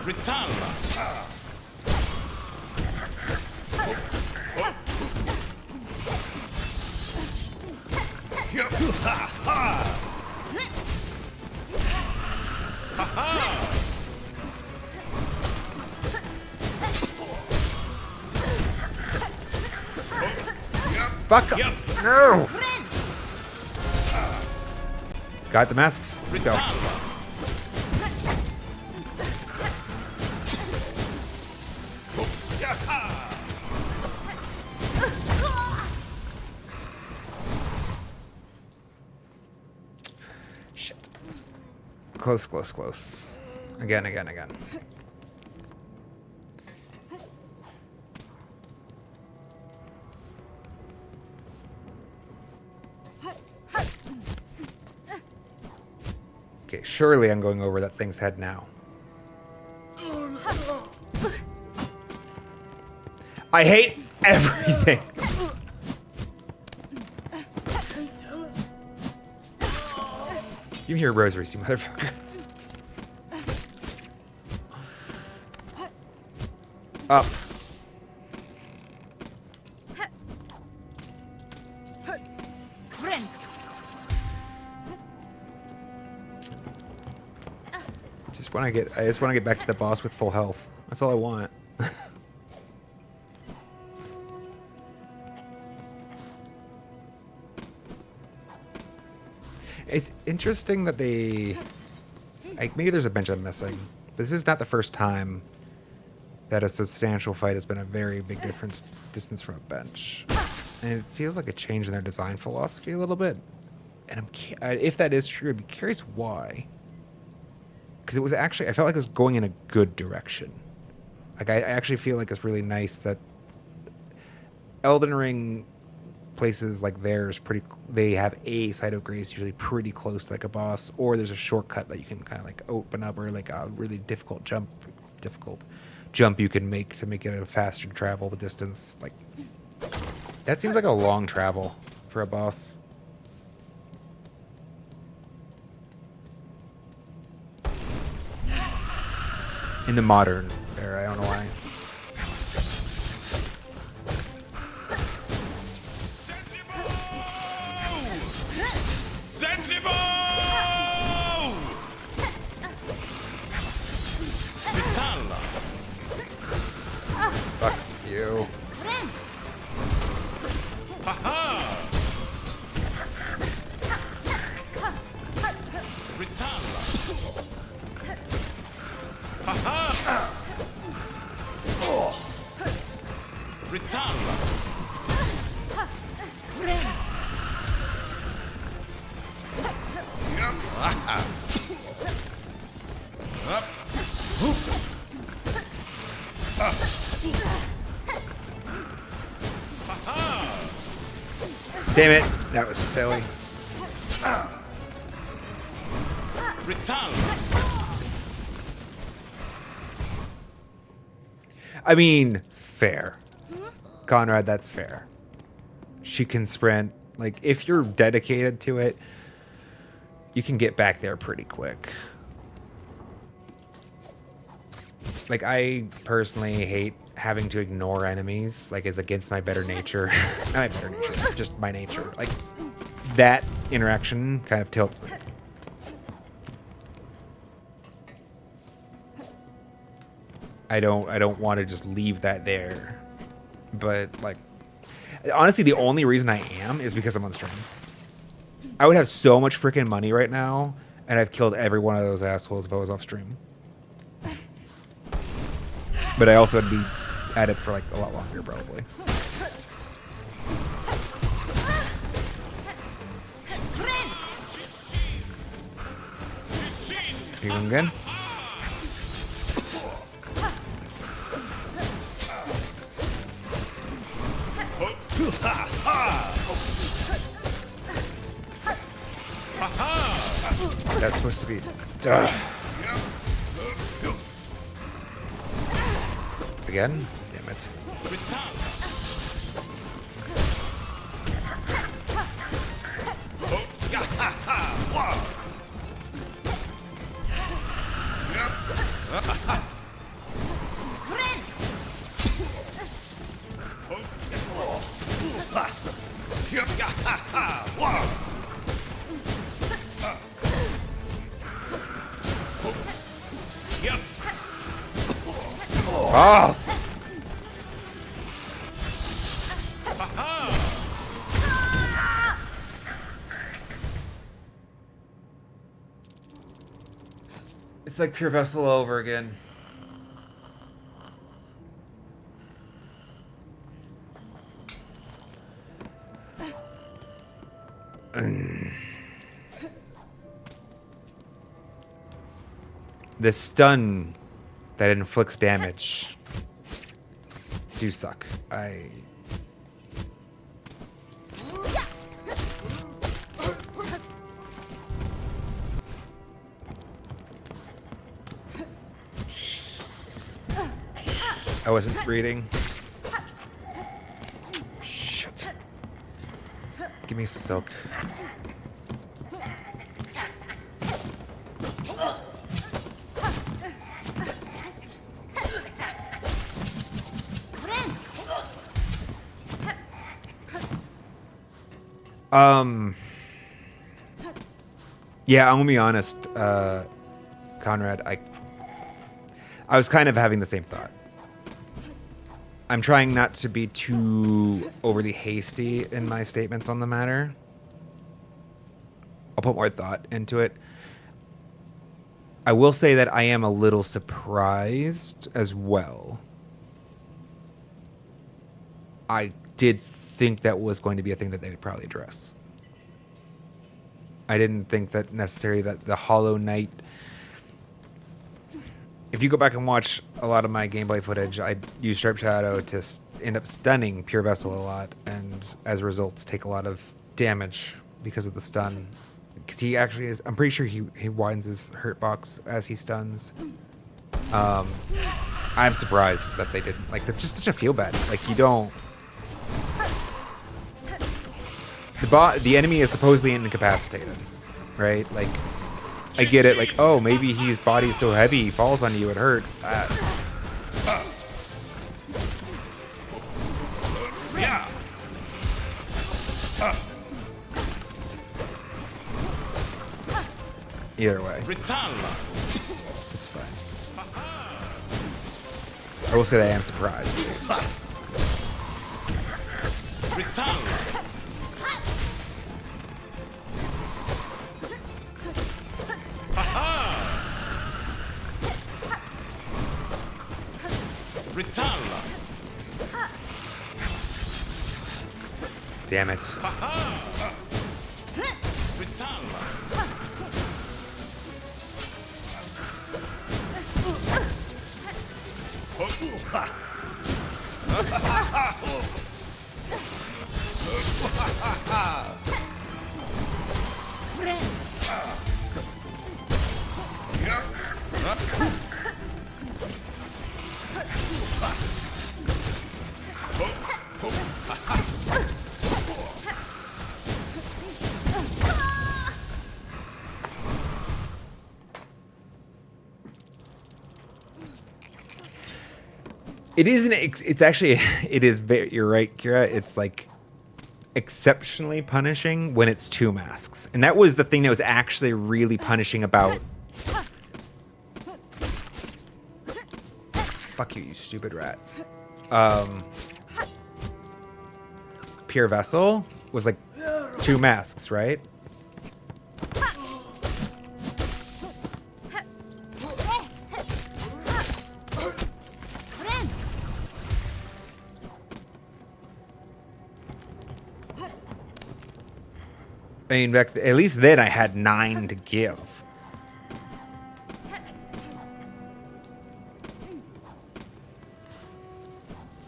Return. Fuck! Yep. No! Got the masks. Let's go. Shit. Close. Again. Okay, surely I'm going over that thing's head now. I hate everything. You hear rosaries, you motherfucker. Up. I just want to get back to the boss with full health. That's all I want. It's interesting that they, like, maybe there's a bench I'm missing, but this is not the first time that a substantial fight has been a very big distance from a bench, and it feels like a change in their design philosophy a little bit. And if that is true, I'd be curious why. Because it was actually, I felt like it was going in a good direction. Like, I actually feel like it's really nice that Elden Ring places like theirs they have a site of grace usually pretty close to like a boss, or there's a shortcut that you can kind of like open up, or like a really difficult jump you can make to make it a faster travel distance. Like, that seems like a long travel for a boss. In the modern era, I don't know why. Sensible! Vitala. Fuck you. Haha! Vitala. Haha! Vitala. Up. Damn it. That was silly. Retala. I mean, fair. Conrad, that's fair. She can sprint. Like, if you're dedicated to it, you can get back there pretty quick. Like, I personally hate having to ignore enemies. Like, it's against my better nature. Not my better nature, just my nature. Like, that interaction kind of tilts me. I don't want to just leave that there. But, like, honestly, the only reason I am is because I'm on stream. I would have so much freaking money right now, and I've killed every one of those assholes if I was off stream. But I also would be at it for, like, a lot longer, probably. You going good? That's supposed to be. Duh. Again? Damn it. Boss! It's like Pure Vessel over again. The stun that inflicts damage do suck. I wasn't reading. Shit. Give me some silk. Yeah, I'm gonna be honest, Conrad, I was kind of having the same thought. I'm trying not to be too overly hasty in my statements on the matter. I'll put more thought into it. I will say that I am a little surprised as well. I did think that was going to be a thing that they would probably address. I didn't think that necessarily that the Hollow Knight... If you go back and watch a lot of my gameplay footage, I use Sharp Shadow to end up stunning Pure Vessel a lot, and as a result, take a lot of damage because of the stun. Because he actually is... I'm pretty sure he widens his hurt box as he stuns. I'm surprised that they didn't. Like, that's just such a feel bad. Like, you don't... The enemy is supposedly incapacitated, right? Like, I get it. Like, oh, maybe his body's so heavy, he falls on you, it hurts. Either way, it's fine. I will say that I am surprised, at least. Damn it. It isn't. It's actually. It is very. You're right, Kira. It's like exceptionally punishing when it's 2 masks, and that was the thing that was actually really punishing about. Fuck you, you stupid rat. Pure Vessel was like 2 masks, right? I mean, back at least then I had 9 to give.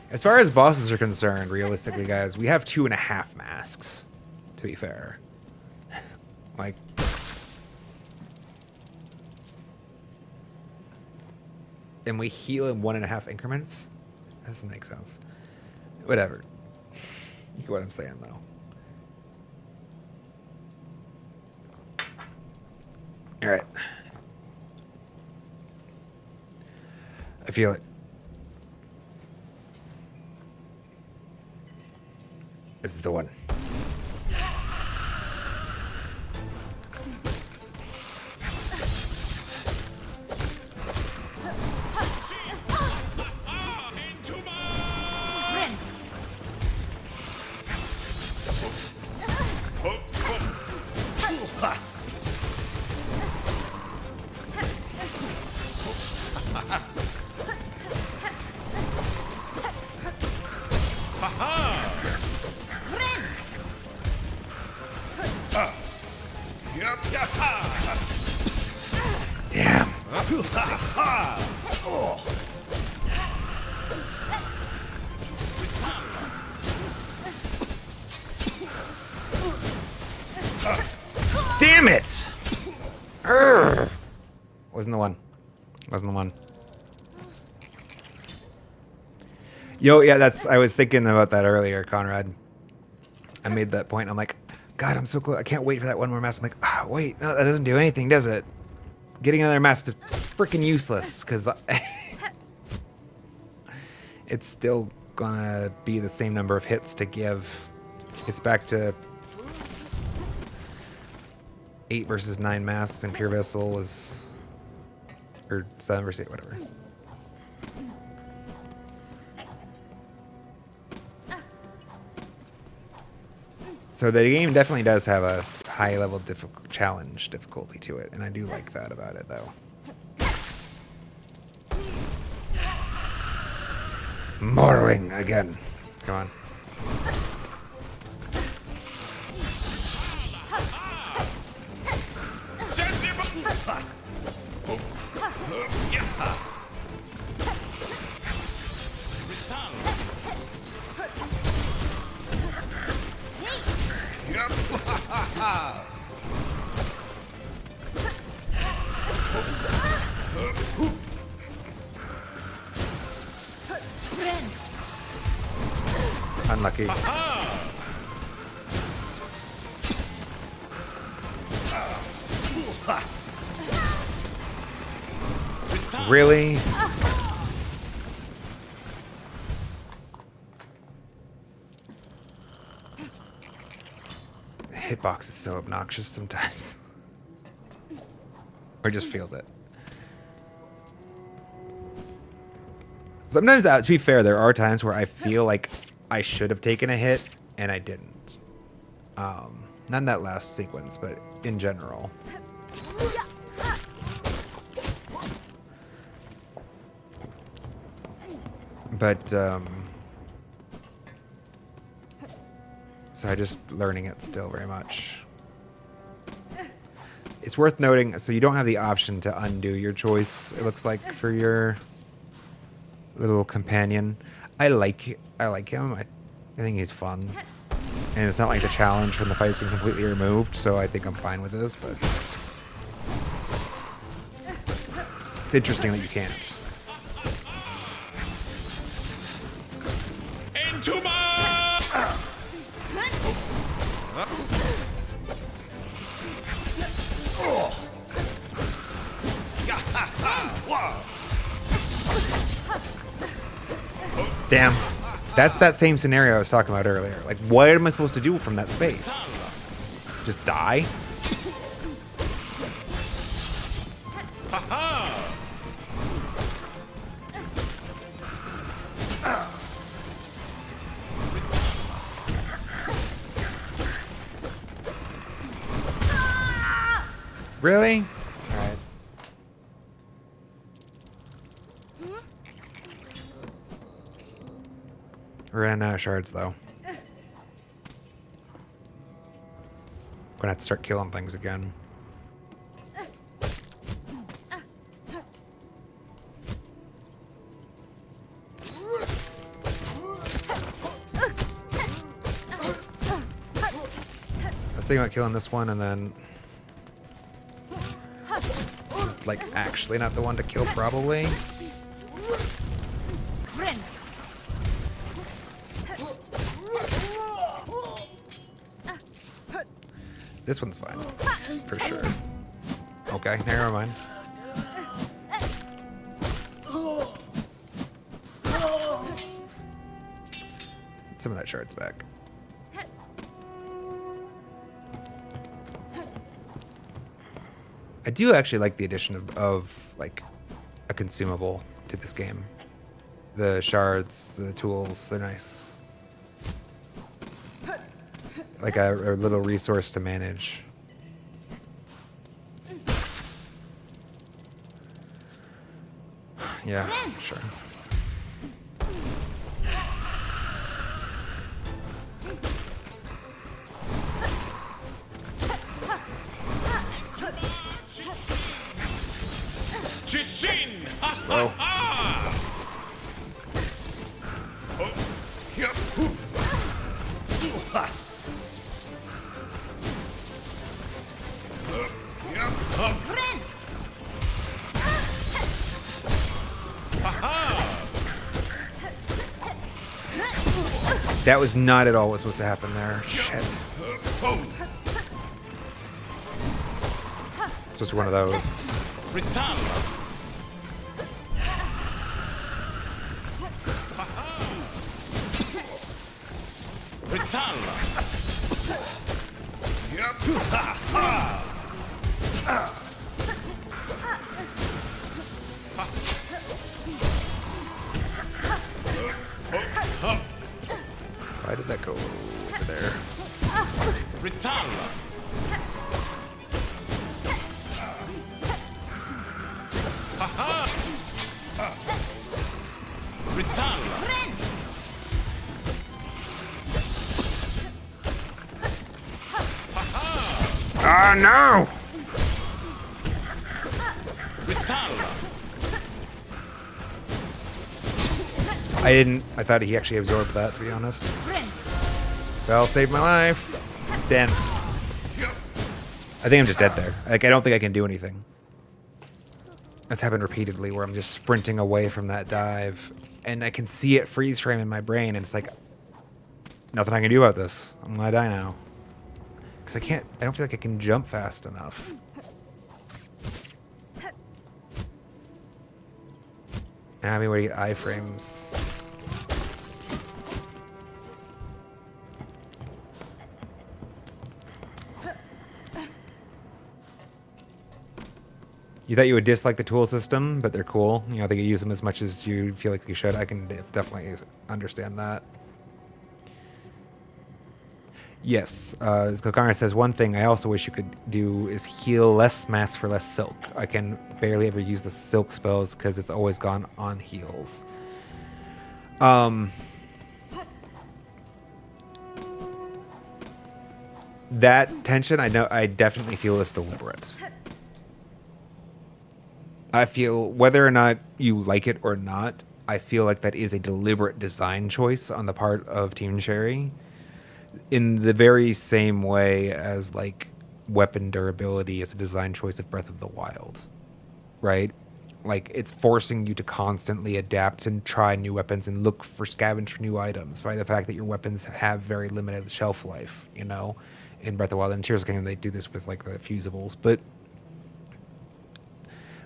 As far as bosses are concerned, realistically, guys, we have 2.5 masks, to be fair. Like... And we heal in 1.5 increments? That doesn't make sense. Whatever. You get what I'm saying, though. All right. I feel it. This is the one. Damn. Damn it! Urgh. Wasn't the one. Wasn't the one. Yo, yeah, that's. I was thinking about that earlier, Conrad. I made that point. I'm like, God, I'm so close. I can't wait for that one more mask. I'm like, wait, no, that doesn't do anything, does it? Getting another mask is freaking useless because it's still gonna be the same number of hits to give. It's back to 8 versus 9 masks, and Pure Vessel was, or 7 versus 8, whatever. So the game definitely does have a high level challenge difficulty to it, and I do like that about it, though. Morrowing again. Come on. Unlucky. Really? The hitbox is so obnoxious sometimes. Or just feels it. Sometimes, to be fair, there are times where I feel like I should have taken a hit, and I didn't. Not in that last sequence, but in general. But, so I'm just learning it still very much. It's worth noting, so you don't have the option to undo your choice, it looks like, for your little companion. I like him. I think he's fun. And it's not like the challenge from the fight's been completely removed, so I think I'm fine with this, but it's interesting that you can't. Into my... Damn. That's that same scenario I was talking about earlier. Like, what am I supposed to do from that space? Just die? Really? Alright. We're running out of shards, though. Gonna have to start killing things again. I was thinking about killing this one, and then this is like actually not the one to kill, probably. This one's fine, for sure. Okay, never mind. Some of that shard's back. I do actually like the addition of like a consumable to this game. The shards, the tools, they're nice. Like a little resource to manage. Yeah, sure. Jishin! Slow. That was not at all what's supposed to happen there. Shit. It's just one of those. Why did that go over there? Ritala! Haha! Ritala! Ah, no! Ritala! I thought he actually absorbed that, to be honest. Well, saved my life. Den. I think I'm just dead there. Like, I don't think I can do anything. That's happened repeatedly where I'm just sprinting away from that dive and I can see it freeze frame in my brain and it's like, nothing I can do about this. I'm gonna die now. Because I don't feel like I can jump fast enough. And I mean, where you get iframes. You thought you would dislike the tool system, but they're cool. You know, they can use them as much as you feel like you should. I can definitely understand that. Yes, Kokara says, one thing I also wish you could do is heal less mass for less silk. I can barely ever use the silk spells because it's always gone on heals. That tension, I definitely feel is deliberate. I feel, whether or not you like it or not, I feel like that is a deliberate design choice on the part of Team Cherry in the very same way as like weapon durability is a design choice of Breath of the Wild, right? Like it's forcing you to constantly adapt and try new weapons and look for scavenge for new items by the fact that your weapons have very limited shelf life, you know. In Breath of the Wild and Tears of the Kingdom, they do this with like the fusibles, but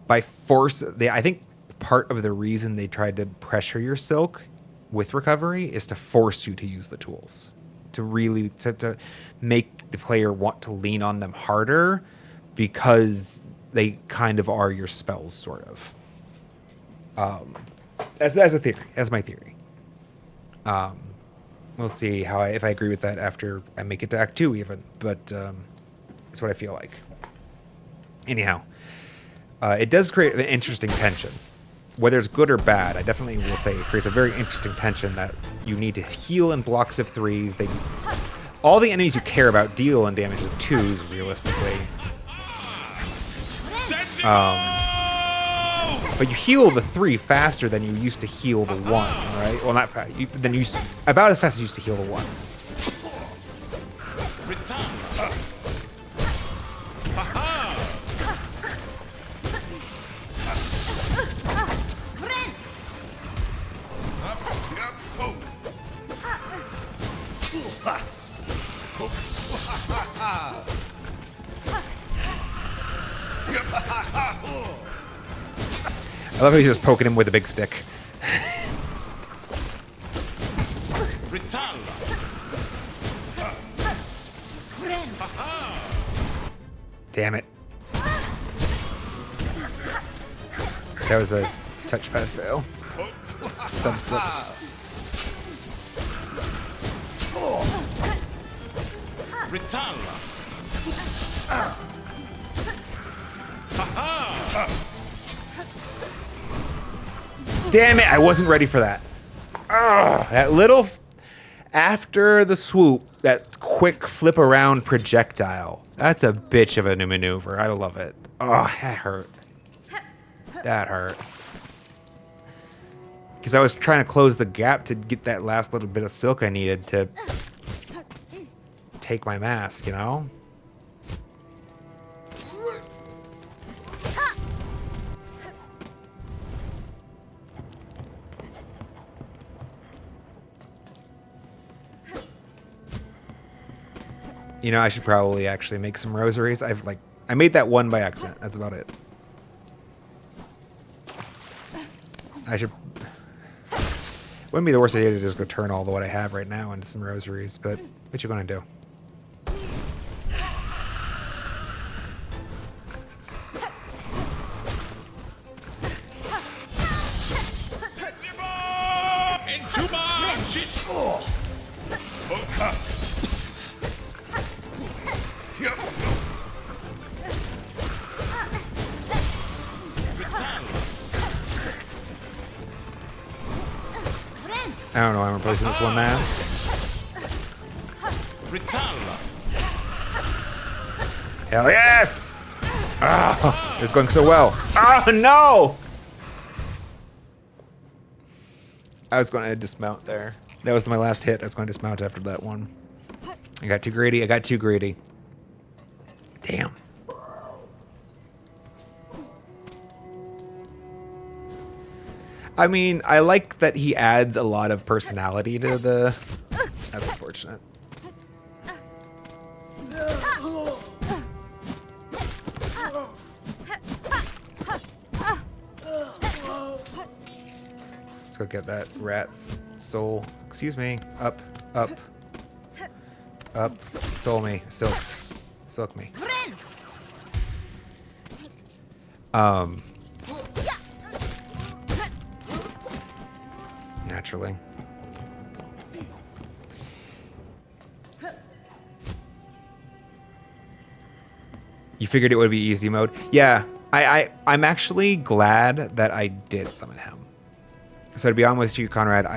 by force, I think part of the reason they tried to pressure your Silk with recovery is to force you to use the tools, to really to make the player want to lean on them harder, because they kind of are your spells, sort of. As a theory, as my theory. We'll see if I agree with that after I make it to Act 2 even, but it's what I feel like. Anyhow, it does create an interesting tension. Whether it's good or bad, I definitely will say it creates a very interesting tension that you need to heal in blocks of 3s. All the enemies you care about deal in damage of 2s, realistically. But you heal the 3 faster than you used to heal the 1, right? Well, not fast. About as fast as you used to heal the 1. I love how he's just poking him with a big stick. Damn it. That was a touchpad fail. Thumb slips. Damn it, I wasn't ready for that. That little, after the swoop, that quick flip around projectile. That's a bitch of a new maneuver. I love it. Oh, that hurt. That hurt. Because I was trying to close the gap to get that last little bit of silk I needed to take my mask, you know? You know, I should probably actually make some rosaries. I made that one by accident. That's about it. I should... Wouldn't be the worst idea to just go turn all the what I have right now into some rosaries, but what you gonna do? I don't know why I'm replacing this one mask. Hell yes! Oh, it's going so well. Oh no! I was going to dismount there. That was my last hit. I was going to dismount after that one. I got too greedy. Damn. I mean, I like that he adds a lot of personality to the... That's unfortunate. Let's go get that rat's soul. Excuse me. Up, up, up. Soul me. Silk me. Naturally. You figured it would be easy mode? Yeah, I'm actually glad that I did summon him. So to be honest with you, Conrad,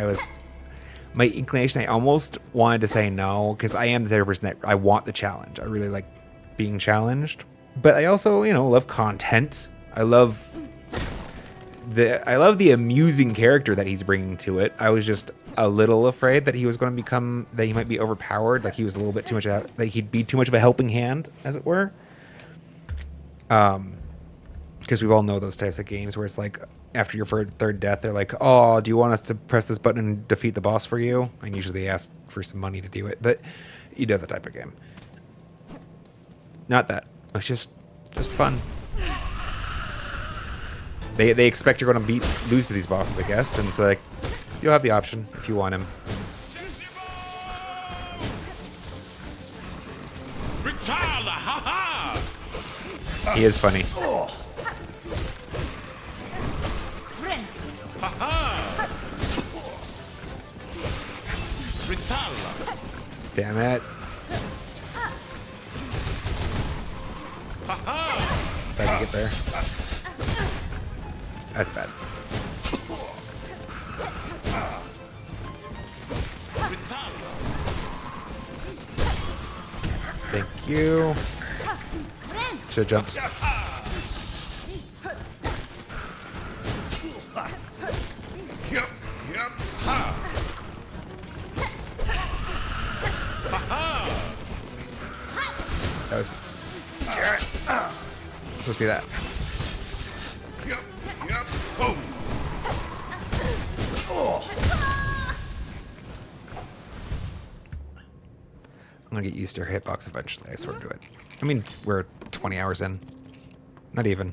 my inclination, I almost wanted to say no, because I am the type of person that I want the challenge. I really like being challenged. But I also, love content. I love I love the amusing character that he's bringing to it. I was just a little afraid that he was going to become, that he might be overpowered, like he was a little bit too much, like he'd be too much of a helping hand, as it were. Because we all know those types of games where it's like, after your third death, they're like, oh, do you want us to press this button and defeat the boss for you? And usually they ask for some money to do it, but you know the type of game. Not that. It's just fun. They expect you're going to lose to these bosses, I guess, and so like you'll have the option if you want him. Ritala, ha ha! He is funny. Ha ha! Ritala, Damn it. ha ha! If I can get there. That's bad. Ritala, Thank you. Should have jumped. yep, ha! Ha ha! That was supposed to be that. Yep, oh! I'm gonna get used to her hitbox eventually. I swear to it. I mean, we're 20 hours in. Not even.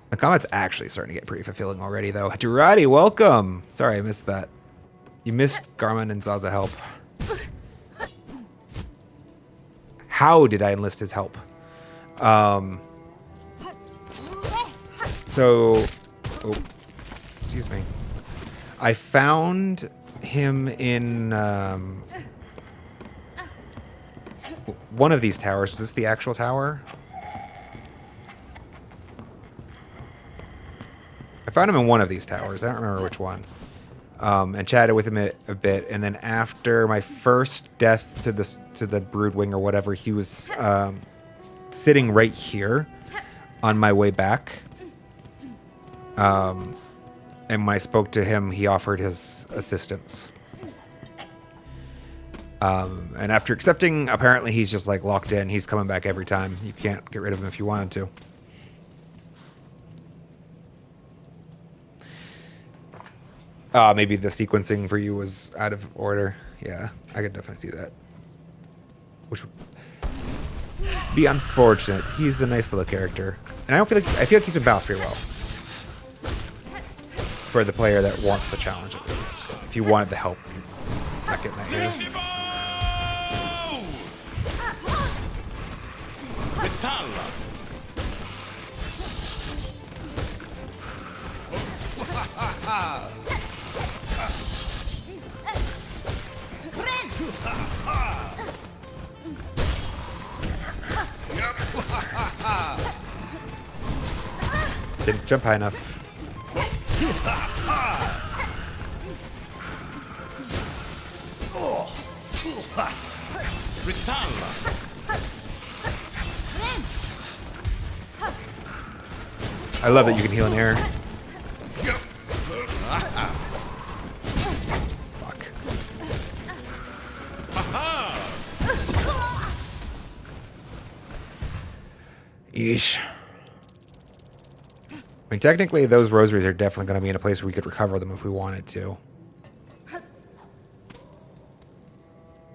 The combat's actually starting to get pretty fulfilling already, though. Durati, welcome! Sorry, I missed that. You missed Garmin and Zaza help. How did I enlist his help? So... Oh, excuse me. I found him in... one of these towers. Was this the actual tower? I found him in one of these towers. I don't remember which one. And chatted with him a bit. And then after my first death to the Broodwing or whatever, he was sitting right here on my way back. And when I spoke to him, he offered his assistance. And after accepting, apparently he's just like locked in. He's coming back every time. You can't get rid of him if you wanted to. Maybe the sequencing for you was out of order. Yeah, I could definitely see that. Which would be unfortunate. He's a nice little character. And I feel like he's been balanced pretty well. For the player that wants the challenge at least. If you wanted the help, you're not getting that here. Ritala, Didn't jump high enough. Ritala, I love that you can heal in air. Fuck. Yeesh. I mean, technically, those rosaries are definitely going to be in a place where we could recover them if we wanted to.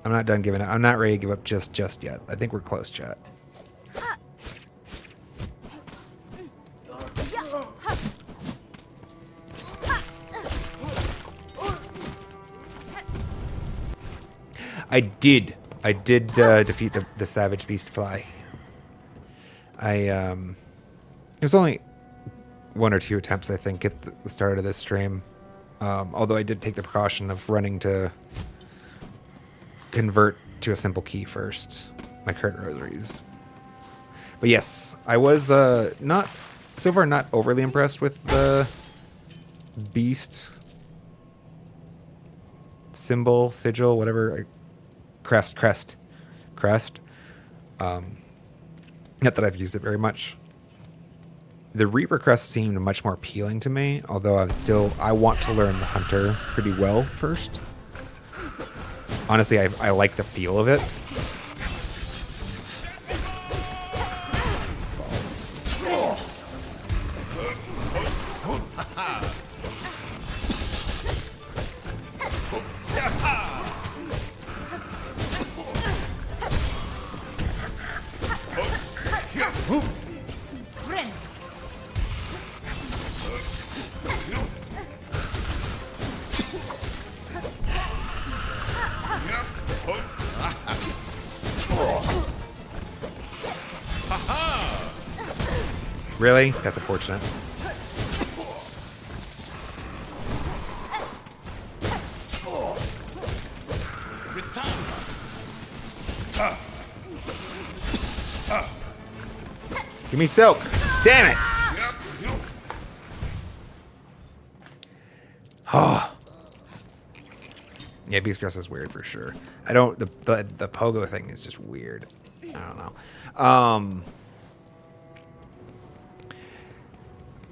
I'm not done giving up. I'm not ready to give up just yet. I think we're close, chat. I did defeat the Savage Beastfly. It was only one or two attempts, I think, at the start of this stream. Although I did take the precaution of running to convert to a simple key first, my current rosaries. But yes, I was not overly impressed with the beast symbol, sigil, whatever, crest. Not that I've used it very much. The Reaper Crest seemed much more appealing to me, although I want to learn the Hunter pretty well first. Honestly, I like the feel of it. Balls. Really? That's unfortunate. Give me Silk. Damn it. Oh. Yeah, Beast Crest is weird for sure. I don't the pogo thing is just weird. I don't know.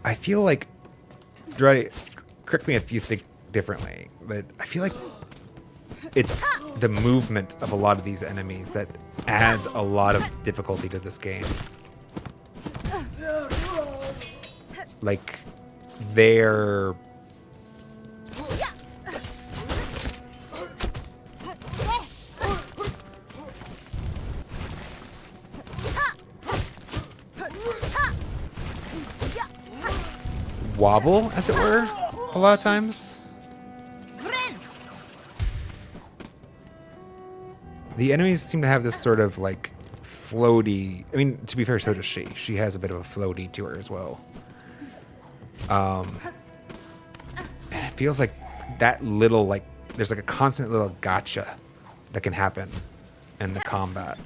I feel like, correct me if you think differently, but I feel like it's the movement of a lot of these enemies that adds a lot of difficulty to this game. Like, they're... wobble, as it were, a lot of times. The enemies seem to have this sort of, like, floaty... I mean, to be fair, so does she. She has a bit of a floaty to her as well. And it feels like that little, like... There's, like, a constant little gotcha that can happen in the combat.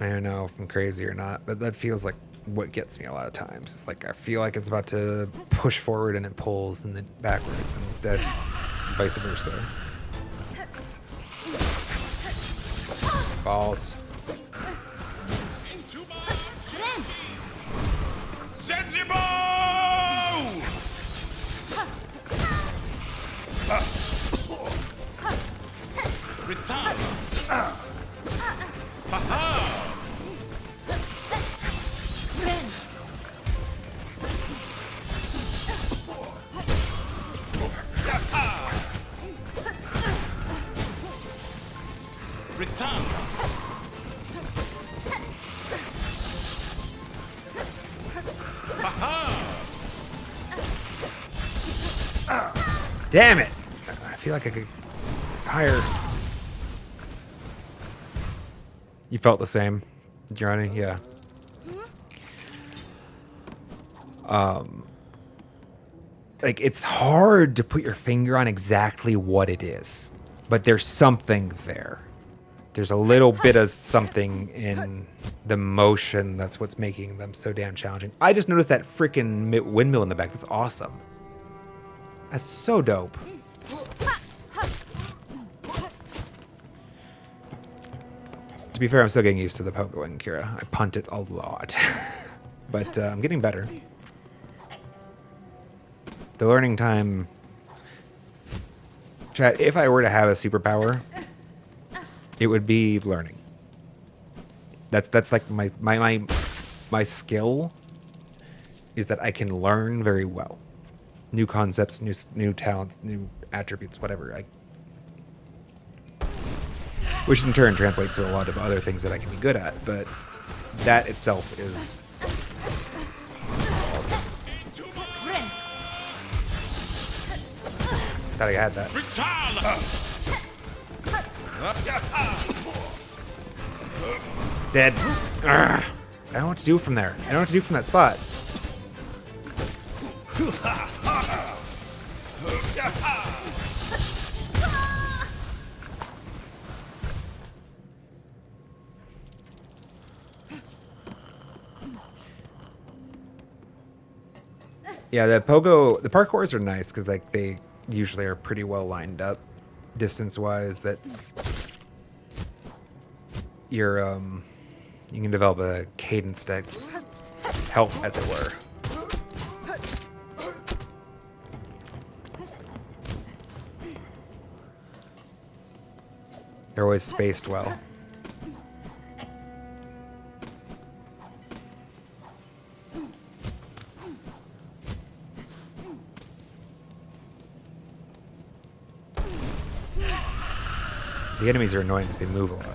I don't know if I'm crazy or not, but that feels like what gets me a lot of times. It's like I feel like it's about to push forward and it pulls and then backwards, and instead vice versa. Balls. Damn it! I feel like I could higher. You felt the same, Johnny? Yeah. Like, it's hard to put your finger on exactly what it is, but there's something there. There's a little bit of something in the motion that's what's making them so damn challenging. I just noticed that freaking windmill in the back. That's awesome. That's so dope. To be fair, I'm still getting used to the pogoing, Kira. I punt it a lot. But I'm getting better. The learning time... Chat, if I were to have a superpower, it would be learning. That's like my skill is that I can learn very well. New concepts, new talents, new attributes, whatever. Which in turn translate to a lot of other things that I can be good at, but that itself is awesome. Thought I had that. Dead. Urgh. I don't know what to do from there. I don't know what to do from that spot. Yeah, the parkours are nice because like they usually are pretty well lined up distance-wise. That your you can develop a cadence to help, as it were. They're always spaced well. The enemies are annoying because they move a lot.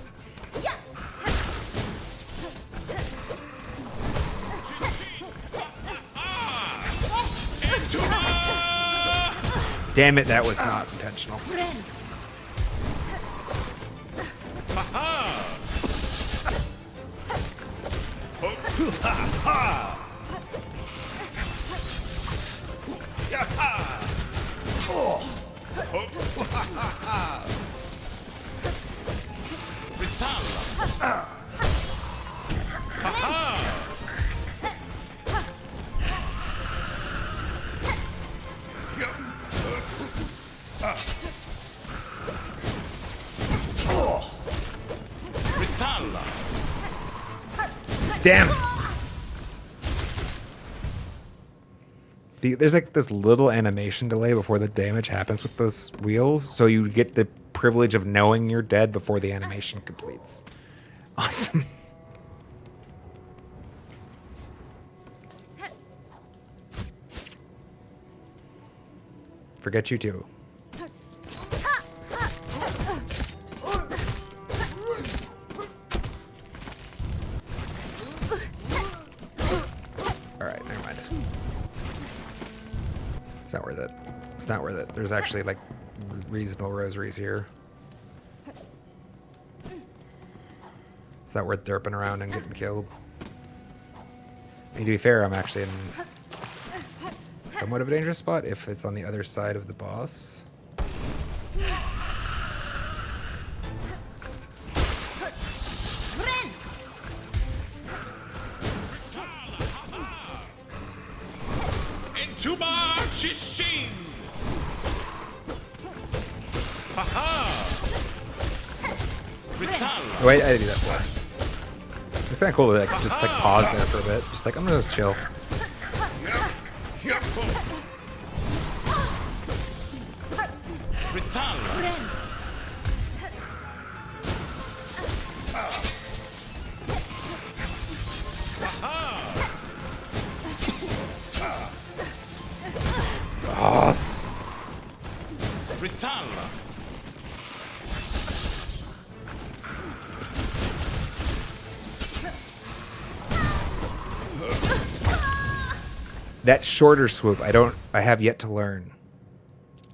Damn it, that was not intentional. Damn! There's like this little animation delay before the damage happens with those wheels, so you get the privilege of knowing you're dead before the animation completes. Awesome. Forget you too. Alright, never mind. It's not worth it. It's not worth it. There's actually like reasonable rosaries here. It's not worth derping around and getting killed. And to be fair, I'm actually in somewhat of a dangerous spot if it's on the other side of the boss. Into my shishin. Haha. Oh, wait, I didn't do that before. It's kind of cool to like, just like pause there for a bit. Just like, I'm gonna just chill. Boss. That shorter swoop, I have yet to learn.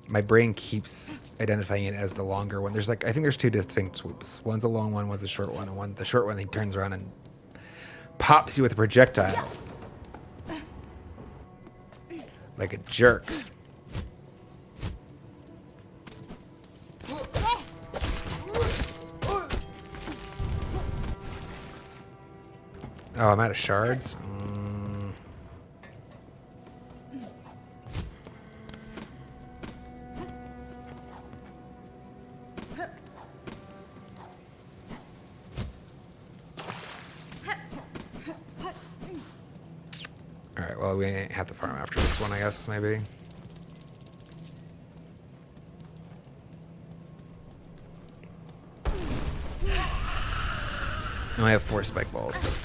My brain keeps identifying it as the longer one. There's like, I think there's two distinct swoops. One's a long one, one's a short one, and the short one, he turns around and pops you with a projectile. Like a jerk. Oh, I'm out of shards? Alright, well, we have to farm after this one, I guess, maybe. I have 4 spike balls.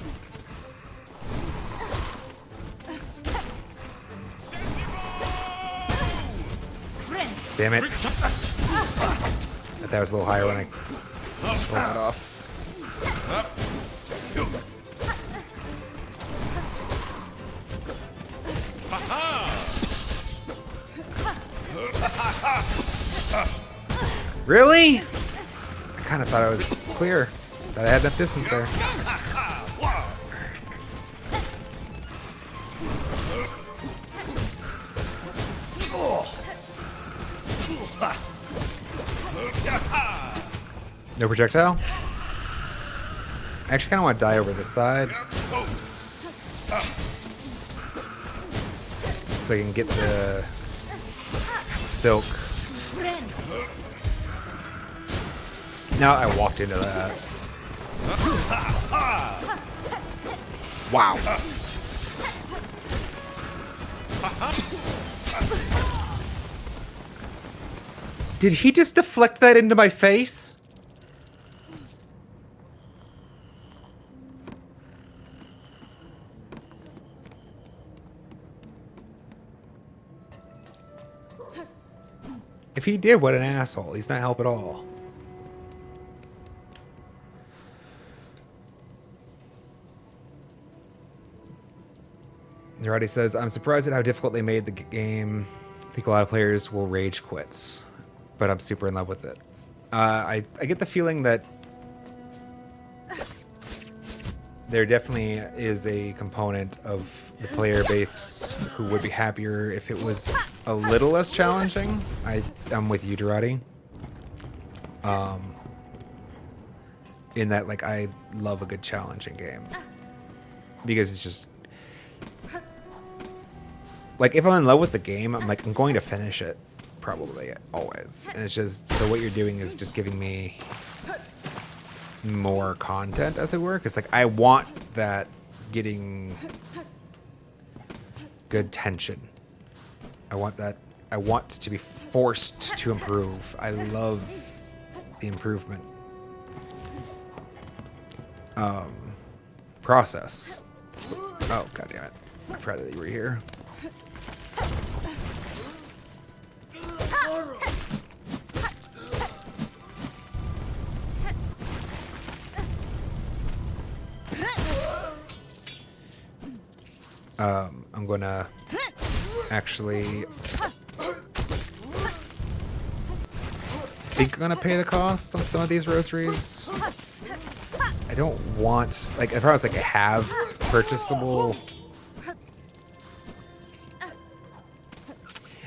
Damn it. That was a little higher when I pulled that off. Really? I kind of thought I was clear. That I had enough distance there. No projectile? I actually kind of want to die over this side. So I can get the silk. No, I walked into that. Wow. Did he just deflect that into my face? If he did, what an asshole. He's not help at all. Nerati says, I'm surprised at how difficult they made the game. I think a lot of players will rage quits, but I'm super in love with it. I get the feeling that there definitely is a component of the player base who would be happier if it was a little less challenging. I'm with you, Nerati. In that, like, I love a good challenging game. Because it's just... Like, if I'm in love with the game, I'm like, I'm going to finish it. Probably, always. And it's just... So what you're doing is just giving me more content, as it were. Because, like, I want that getting good tension. I want that... I want to be forced to improve. I love the improvement process. Oh, god damn it. I forgot that you were here. I'm gonna actually think I'm gonna pay the cost on some of these rosaries. I don't want, like, I promise, like, I have purchasable.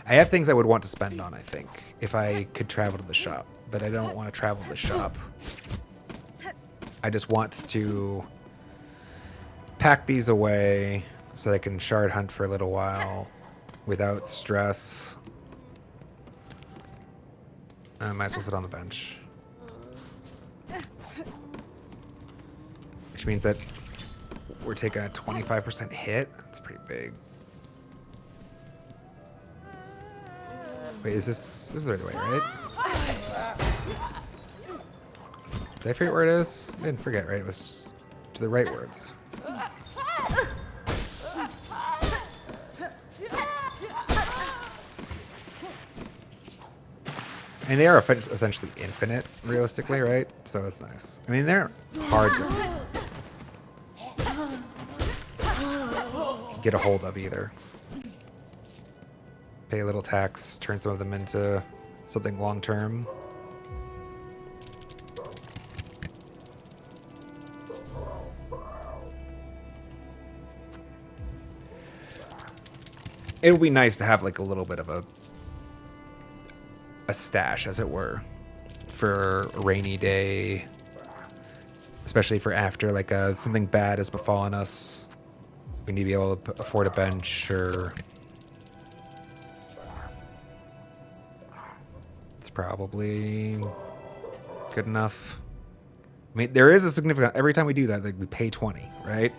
I have things I would want to spend on, I think, if I could travel to the shop, but I don't want to travel to the shop. I just want to pack these away so that I can shard hunt for a little while without stress. I might as well sit on the bench. Which means that we're taking a 25% hit. That's pretty big. Wait, is this is the right way, right? Did I forget where it is? I didn't forget, right? It was just to the right words. And they are essentially infinite, realistically, right? So that's nice. I mean, they're hard to get a hold of either. Pay a little tax, turn some of them into something long-term. It would be nice to have like a little bit of a stash, as it were, for a rainy day, especially for after like something bad has befallen us. We need to be able to afford a bench, or it's probably good enough. I mean, there is a significant, every time we do that, like, we pay 20, right?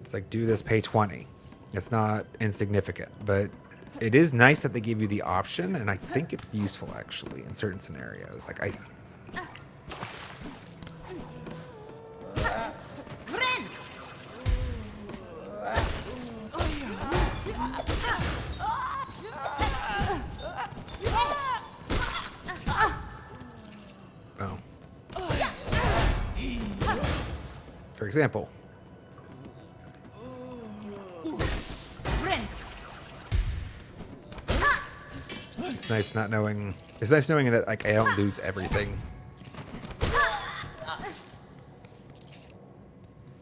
It's like, do this, pay 20. It's not insignificant, but it is nice that they give you the option, and I think it's useful, actually, in certain scenarios. Like, oh. For example. It's nice not knowing. It's nice knowing that, like, I don't lose everything.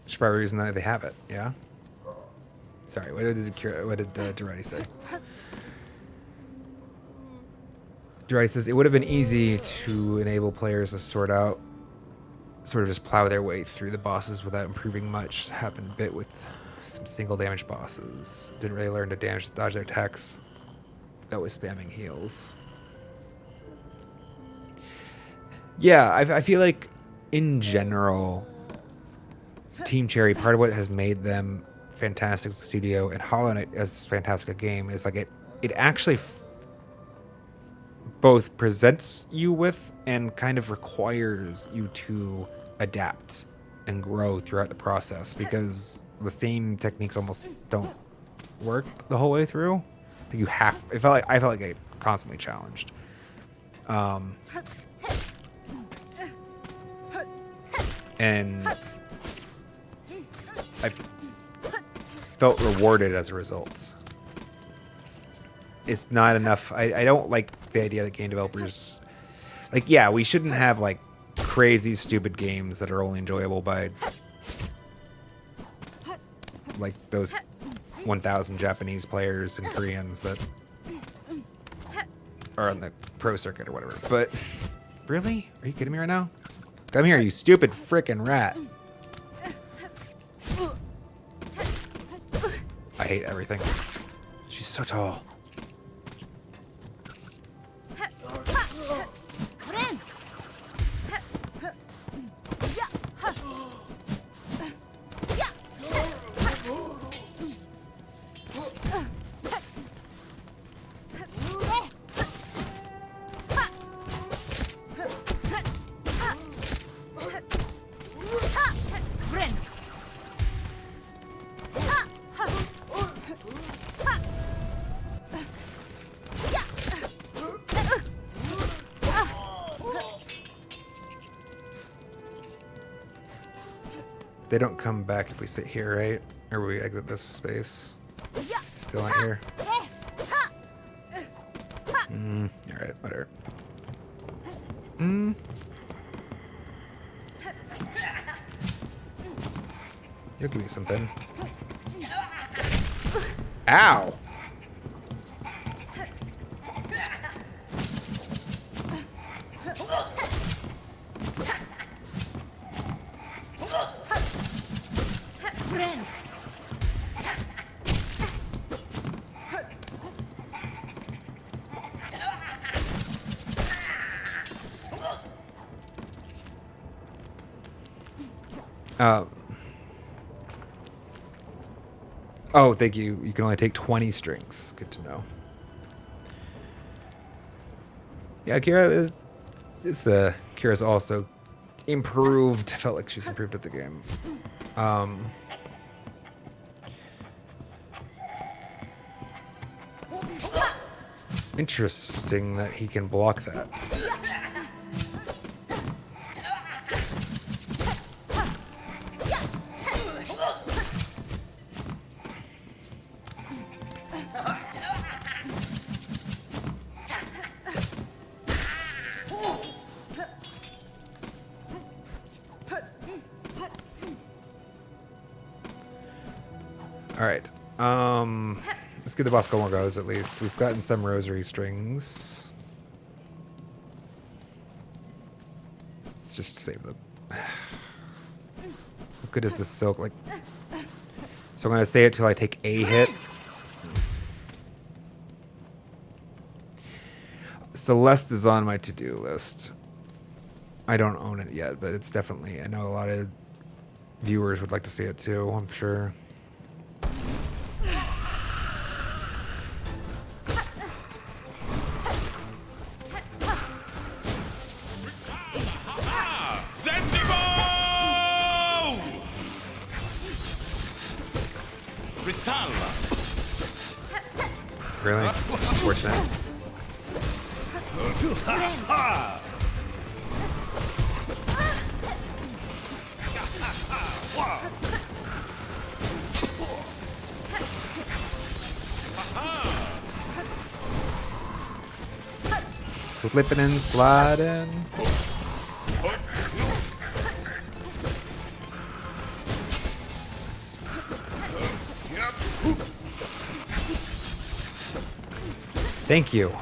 It's probably the reason that they have it. Yeah. Sorry. What did Durati say? Durati says it would have been easy to enable players to sort of just plow their way through the bosses without improving much. Happened a bit with some single damage bosses. Didn't really learn to dodge their attacks. That was spamming heals. Yeah, I feel like in general, Team Cherry, part of what has made them fantastic as a studio and Hollow Knight as fantastic a game is like it actually both presents you with and kind of requires you to adapt and grow throughout the process, because the same techniques almost don't work the whole way through. You have. I felt like I constantly challenged. And I felt rewarded as a result. It's not enough. I don't like the idea that game developers, like, yeah, we shouldn't have like crazy stupid games that are only enjoyable by like those 1,000 Japanese players and Koreans that are on the pro circuit or whatever. But really, are you kidding me right now? Come here, you stupid frickin' rat. I hate everything. She's so tall. They don't come back if we sit here, right? Or we exit this space. Still not here. Alright, whatever. You'll give me something. Ow! Oh, thank you. You can only take 20 strings. Good to know. Yeah, Kira's also improved. Felt like she's improved at the game. Interesting that he can block that. Alright, let's get the boss couple more goes at least. We've gotten some rosary strings. Let's just save them. How good is this silk? Like, so I'm gonna save it till I take a hit. Celeste is on my to-do list. I don't own it yet, but it's definitely, I know a lot of viewers would like to see it too, I'm sure. Really? Unfortunate. Slipping and sliding. Thank you.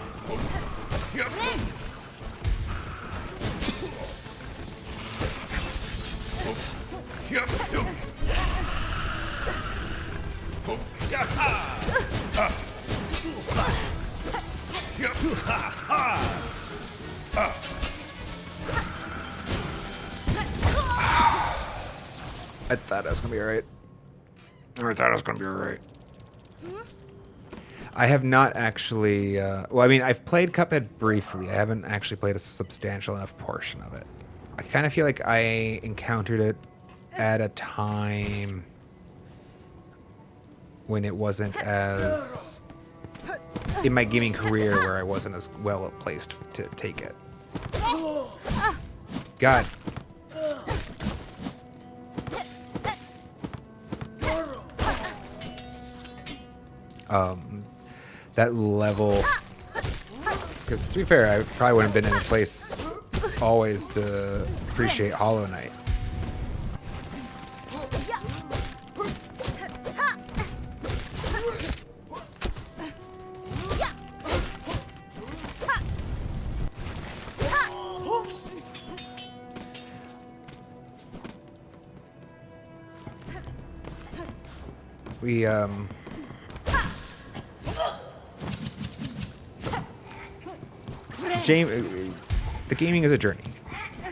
I thought I was gonna be alright. Or I thought I was gonna be alright. I have not actually. Well, I mean, I've played Cuphead briefly. I haven't actually played a substantial enough portion of it. I kind of feel like I encountered it at a time when it wasn't as in my gaming career where I wasn't as well placed to take it. God. That level, because to be fair, I probably wouldn't have been in a place always to appreciate Hollow Knight. We, the gaming is a journey,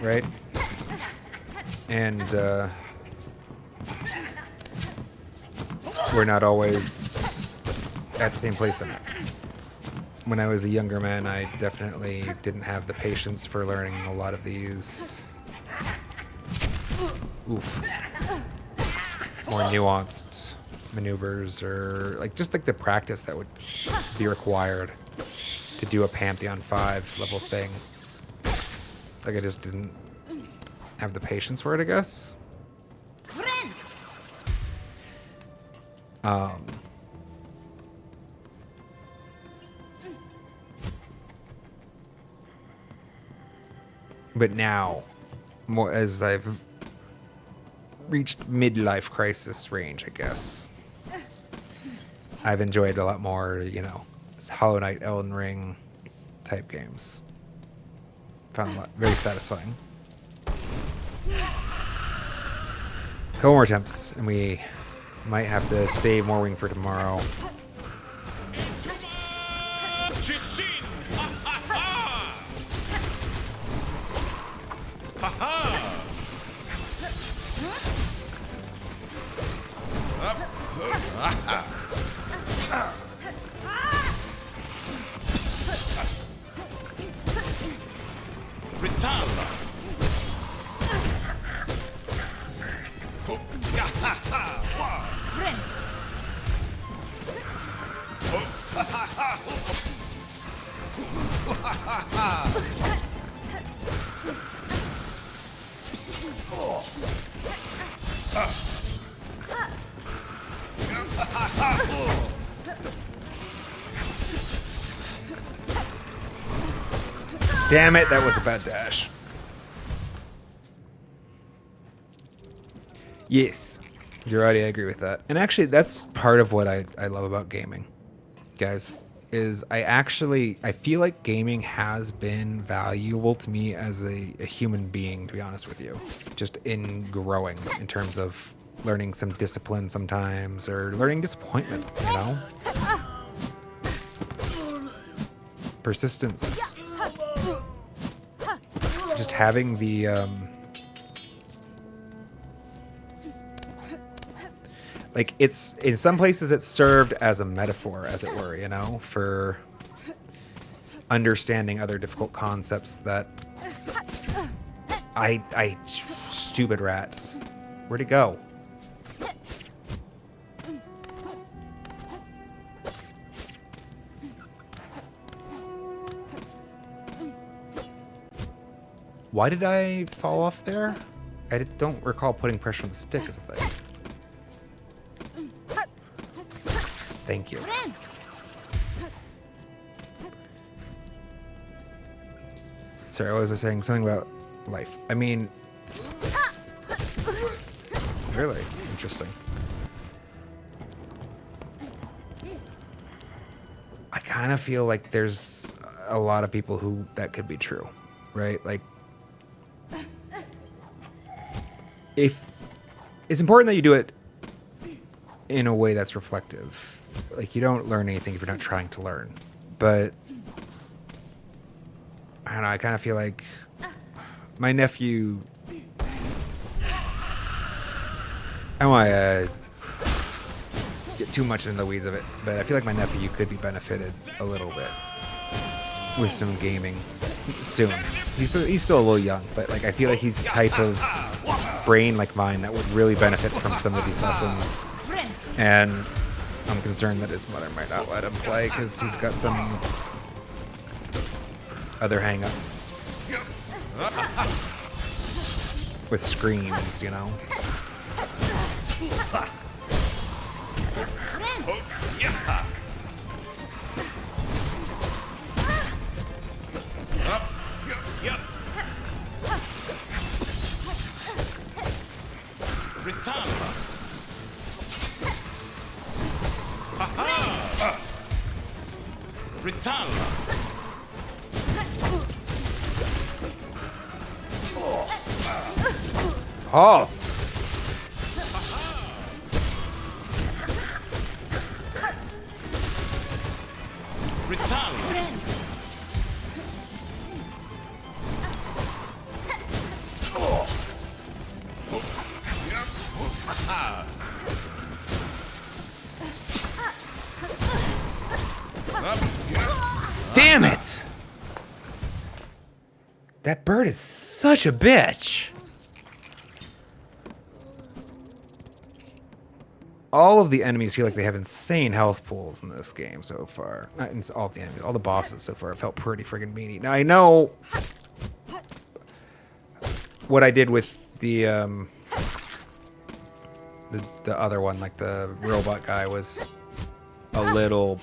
right? And we're not always at the same place in it. When I was a younger man, I definitely didn't have the patience for learning a lot of these more nuanced maneuvers, or like just like the practice that would be required to do a Pantheon 5 level thing. Like I just didn't have the patience for it, I guess. But now, more as I've reached midlife crisis range, I guess, I've enjoyed a lot more, you know, Hollow Knight, Elden Ring type games. Found a lot very satisfying. Couple more attempts, and we might have to save more wing for tomorrow. Shishin! Ha ha ha! Ha ha! Ritala! Damn it, that was a bad dash. Yes, you're right, I agree with that. And actually, that's part of what I love about gaming, guys, is I feel like gaming has been valuable to me as a human being, to be honest with you. Just in growing, in terms of learning some discipline sometimes, or learning disappointment, you know? Persistence. Just having the, like, it's, in some places it's served as a metaphor, as it were, you know, for understanding other difficult concepts that stupid rats. Where'd it go? Why did I fall off there? I don't recall putting pressure on the stick as a thing. Thank you. Sorry, what was I saying? Something about life. I mean... Really? Interesting. I kind of feel like there's a lot of people who that could be true, right? Like, if it's important that you do it in a way that's reflective. Like, you don't learn anything if you're not trying to learn. But I don't know, I kind of feel like my nephew I don't want to get too much in the weeds of it, but I feel like my nephew could be benefited a little bit with some gaming soon. He's still a little young, but like I feel like he's the type of brain like mine that would really benefit from some of these lessons. And I'm concerned that his mother might not let him play because he's got some other hang-ups with screens, you know. Ritalla. Ritalla. Pulse. Ritalla. Damn it! That bird is such a bitch. All of the enemies feel like they have insane health pools in this game so far. Not in all of the enemies, all the bosses so far have felt pretty friggin' meaty. Now I know what I did with the other one, like the robot guy, was a little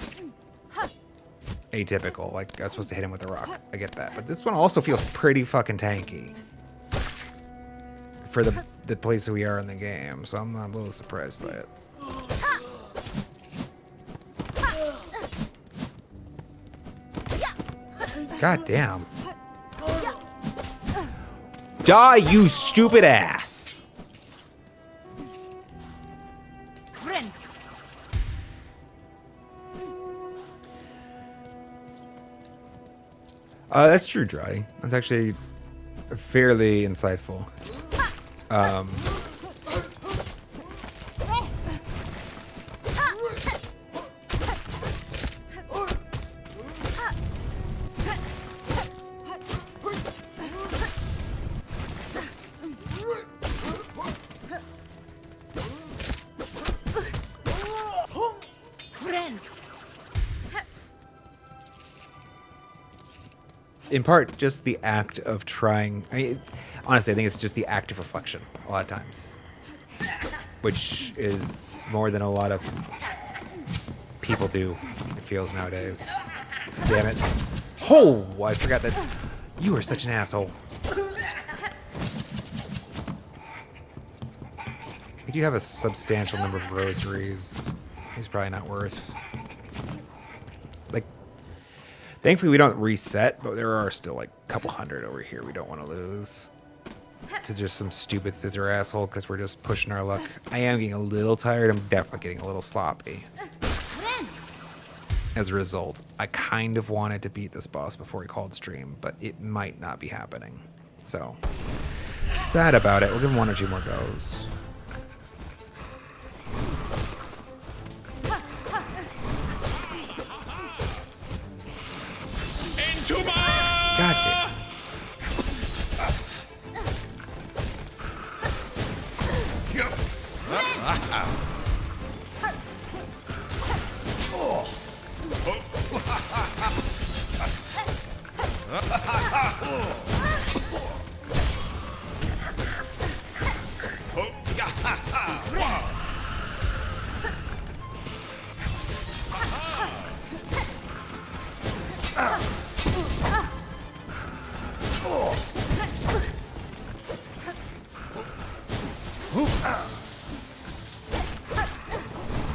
atypical. Like I was supposed to hit him with a rock. I get that, but this one also feels pretty fucking tanky for the place that we are in the game. So I'm a little surprised by it. God damn. Die, you stupid ass. That's true, Drawdy. That's actually fairly insightful. In part, just the act of trying. Honestly, I think it's just the act of reflection a lot of times, which is more than a lot of people do. It feels nowadays. Damn it! Oh, I forgot that. You are such an asshole. We do have a substantial number of rosaries. He's probably not worth. Like. Thankfully, we don't reset, but there are still like a couple hundred over here we don't want to lose to just some stupid scissor asshole because we're just pushing our luck. I am getting a little tired. I'm definitely getting a little sloppy. As a result, I kind of wanted to beat this boss before we called stream, but it might not be happening. So, sad about it. We'll give him one or two more goes. God damn.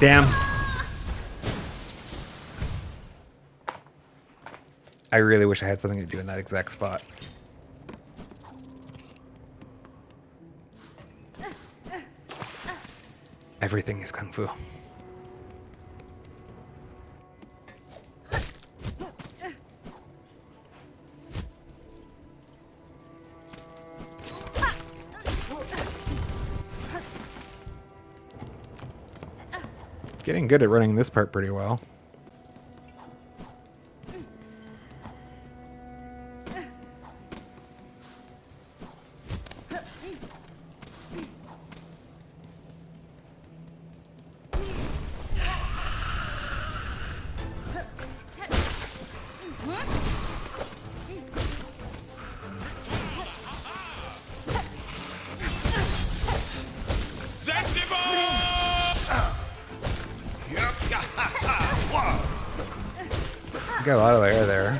Damn. I really wish I had something to do in that exact spot. Everything is kung fu. Getting good at running this part pretty well. Got a lot of air there.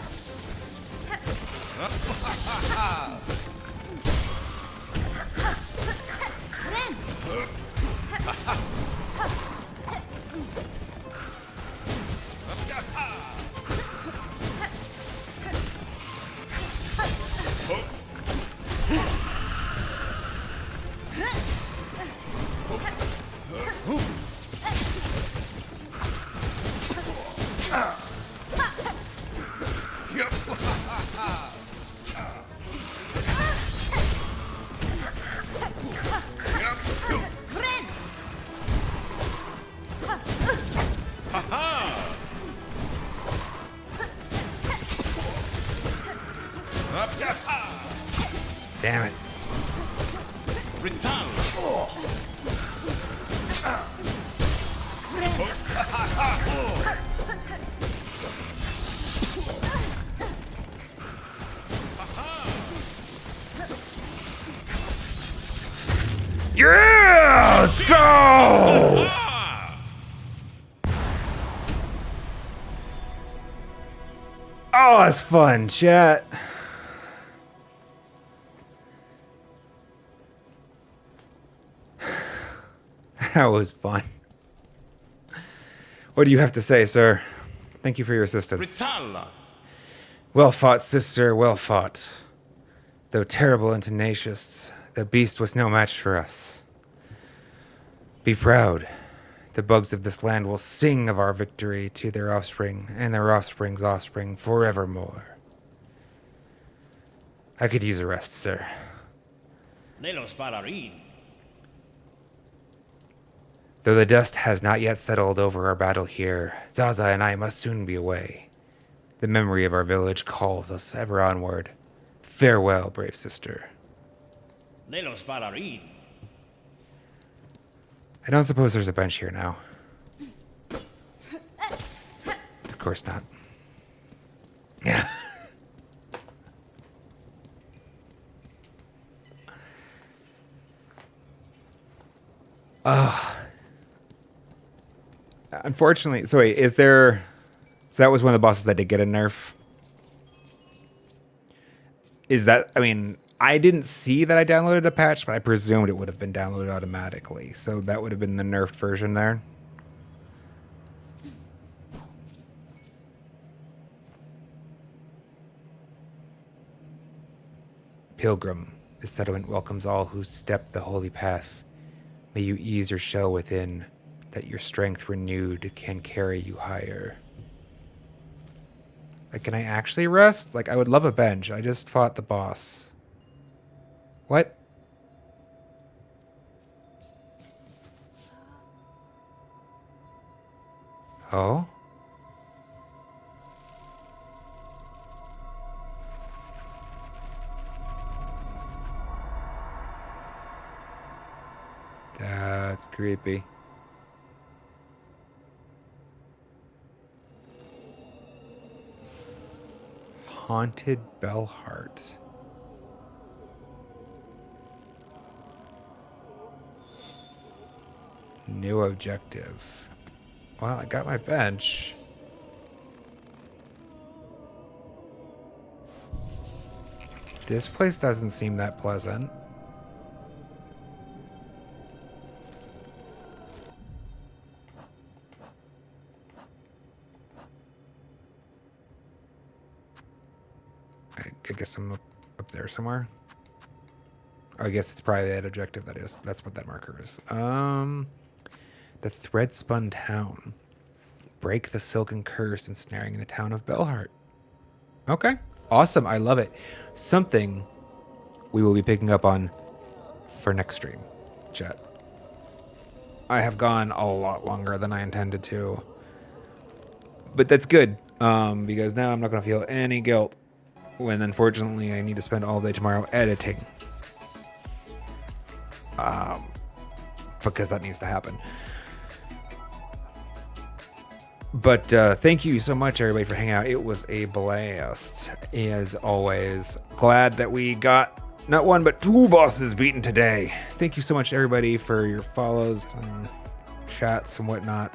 Damn it. Yeah! Let's go! Oh, that's fun, chat. That was fun. What do you have to say, sir? Thank you for your assistance. Well fought, sister, well fought. Though terrible and tenacious, the beast was no match for us. Be proud. The bugs of this land will sing of our victory to their offspring and their offspring's offspring forevermore. I could use a rest, sir. Nelos Bararin. Though the dust has not yet settled over our battle here, Zaza and I must soon be away. The memory of our village calls us ever onward. Farewell, brave sister. Nelos Bararin. I don't suppose there's a bench here now. Of course not. Yeah. Unfortunately, so wait, is there... So that was one of the bosses that did get a nerf. Is that... I mean, I didn't see that I downloaded a patch, but I presumed it would have been downloaded automatically. So that would have been the nerfed version there. Pilgrim, this settlement welcomes all who step the holy path. May you ease your shell within, that your strength renewed can carry you higher. Like, can I actually rest? Like, I would love a bench. I just fought the boss. What? Oh? That's creepy. Haunted Bellheart. New objective. Well, I got my bench. This place doesn't seem that pleasant. I guess I'm up there somewhere. Oh, I guess it's probably that objective that is. That's what that marker is. The Threadspun Town. Break the silken curse ensnaring the town of Bellheart. Okay. Awesome. I love it. Something we will be picking up on for next stream, chat. I have gone a lot longer than I intended to. But that's good, because now I'm not going to feel any guilt when, unfortunately, I need to spend all day tomorrow editing. Because that needs to happen. But thank you so much, everybody, for hanging out. It was a blast, as always. Glad that we got not one, but 2 bosses beaten today. Thank you so much, everybody, for your follows and chats and whatnot.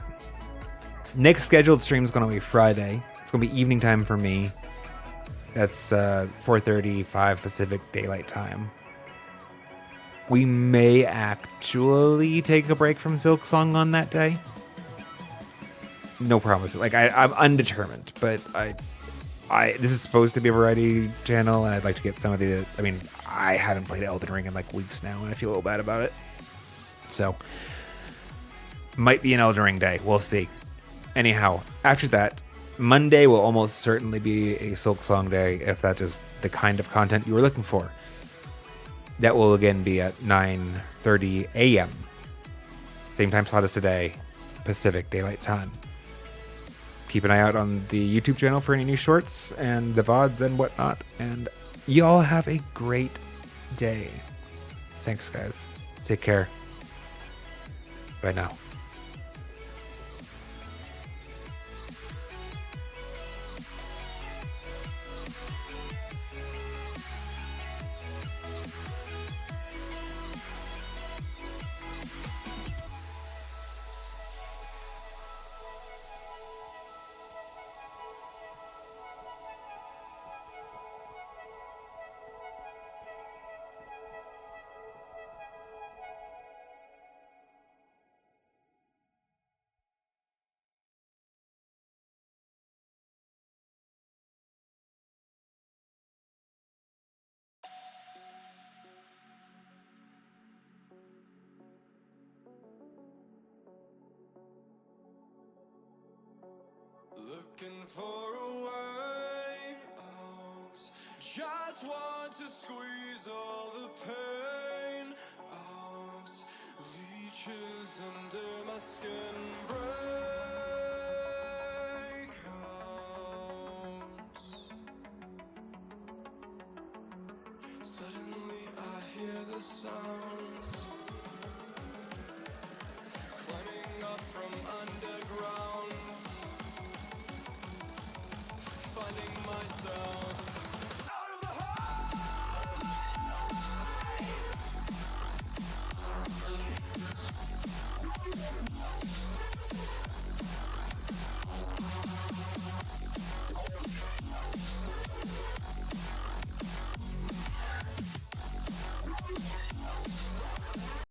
Next scheduled stream is going to be Friday. It's going to be evening time for me. That's 4:30, 5 Pacific Daylight Time. We may actually take a break from Silksong on that day. No promises. Like I'm undetermined, but I this is supposed to be a variety channel, and I'd like to get some of the. I mean, I haven't played Elden Ring in like weeks now, and I feel a little bad about it. So might be an Elden Ring day. We'll see. Anyhow, after that, Monday will almost certainly be a Silksong day, if that is the kind of content you were looking for. That will again be at 9:30 a.m. Same time slot as today, Pacific Daylight Time. Keep an eye out on the YouTube channel for any new shorts and the VODs and whatnot. And y'all have a great day. Thanks, guys. Take care. Bye now. Looking for a way out. Just want to squeeze all the pain out. Leeches under my skin break out. Suddenly I hear the sound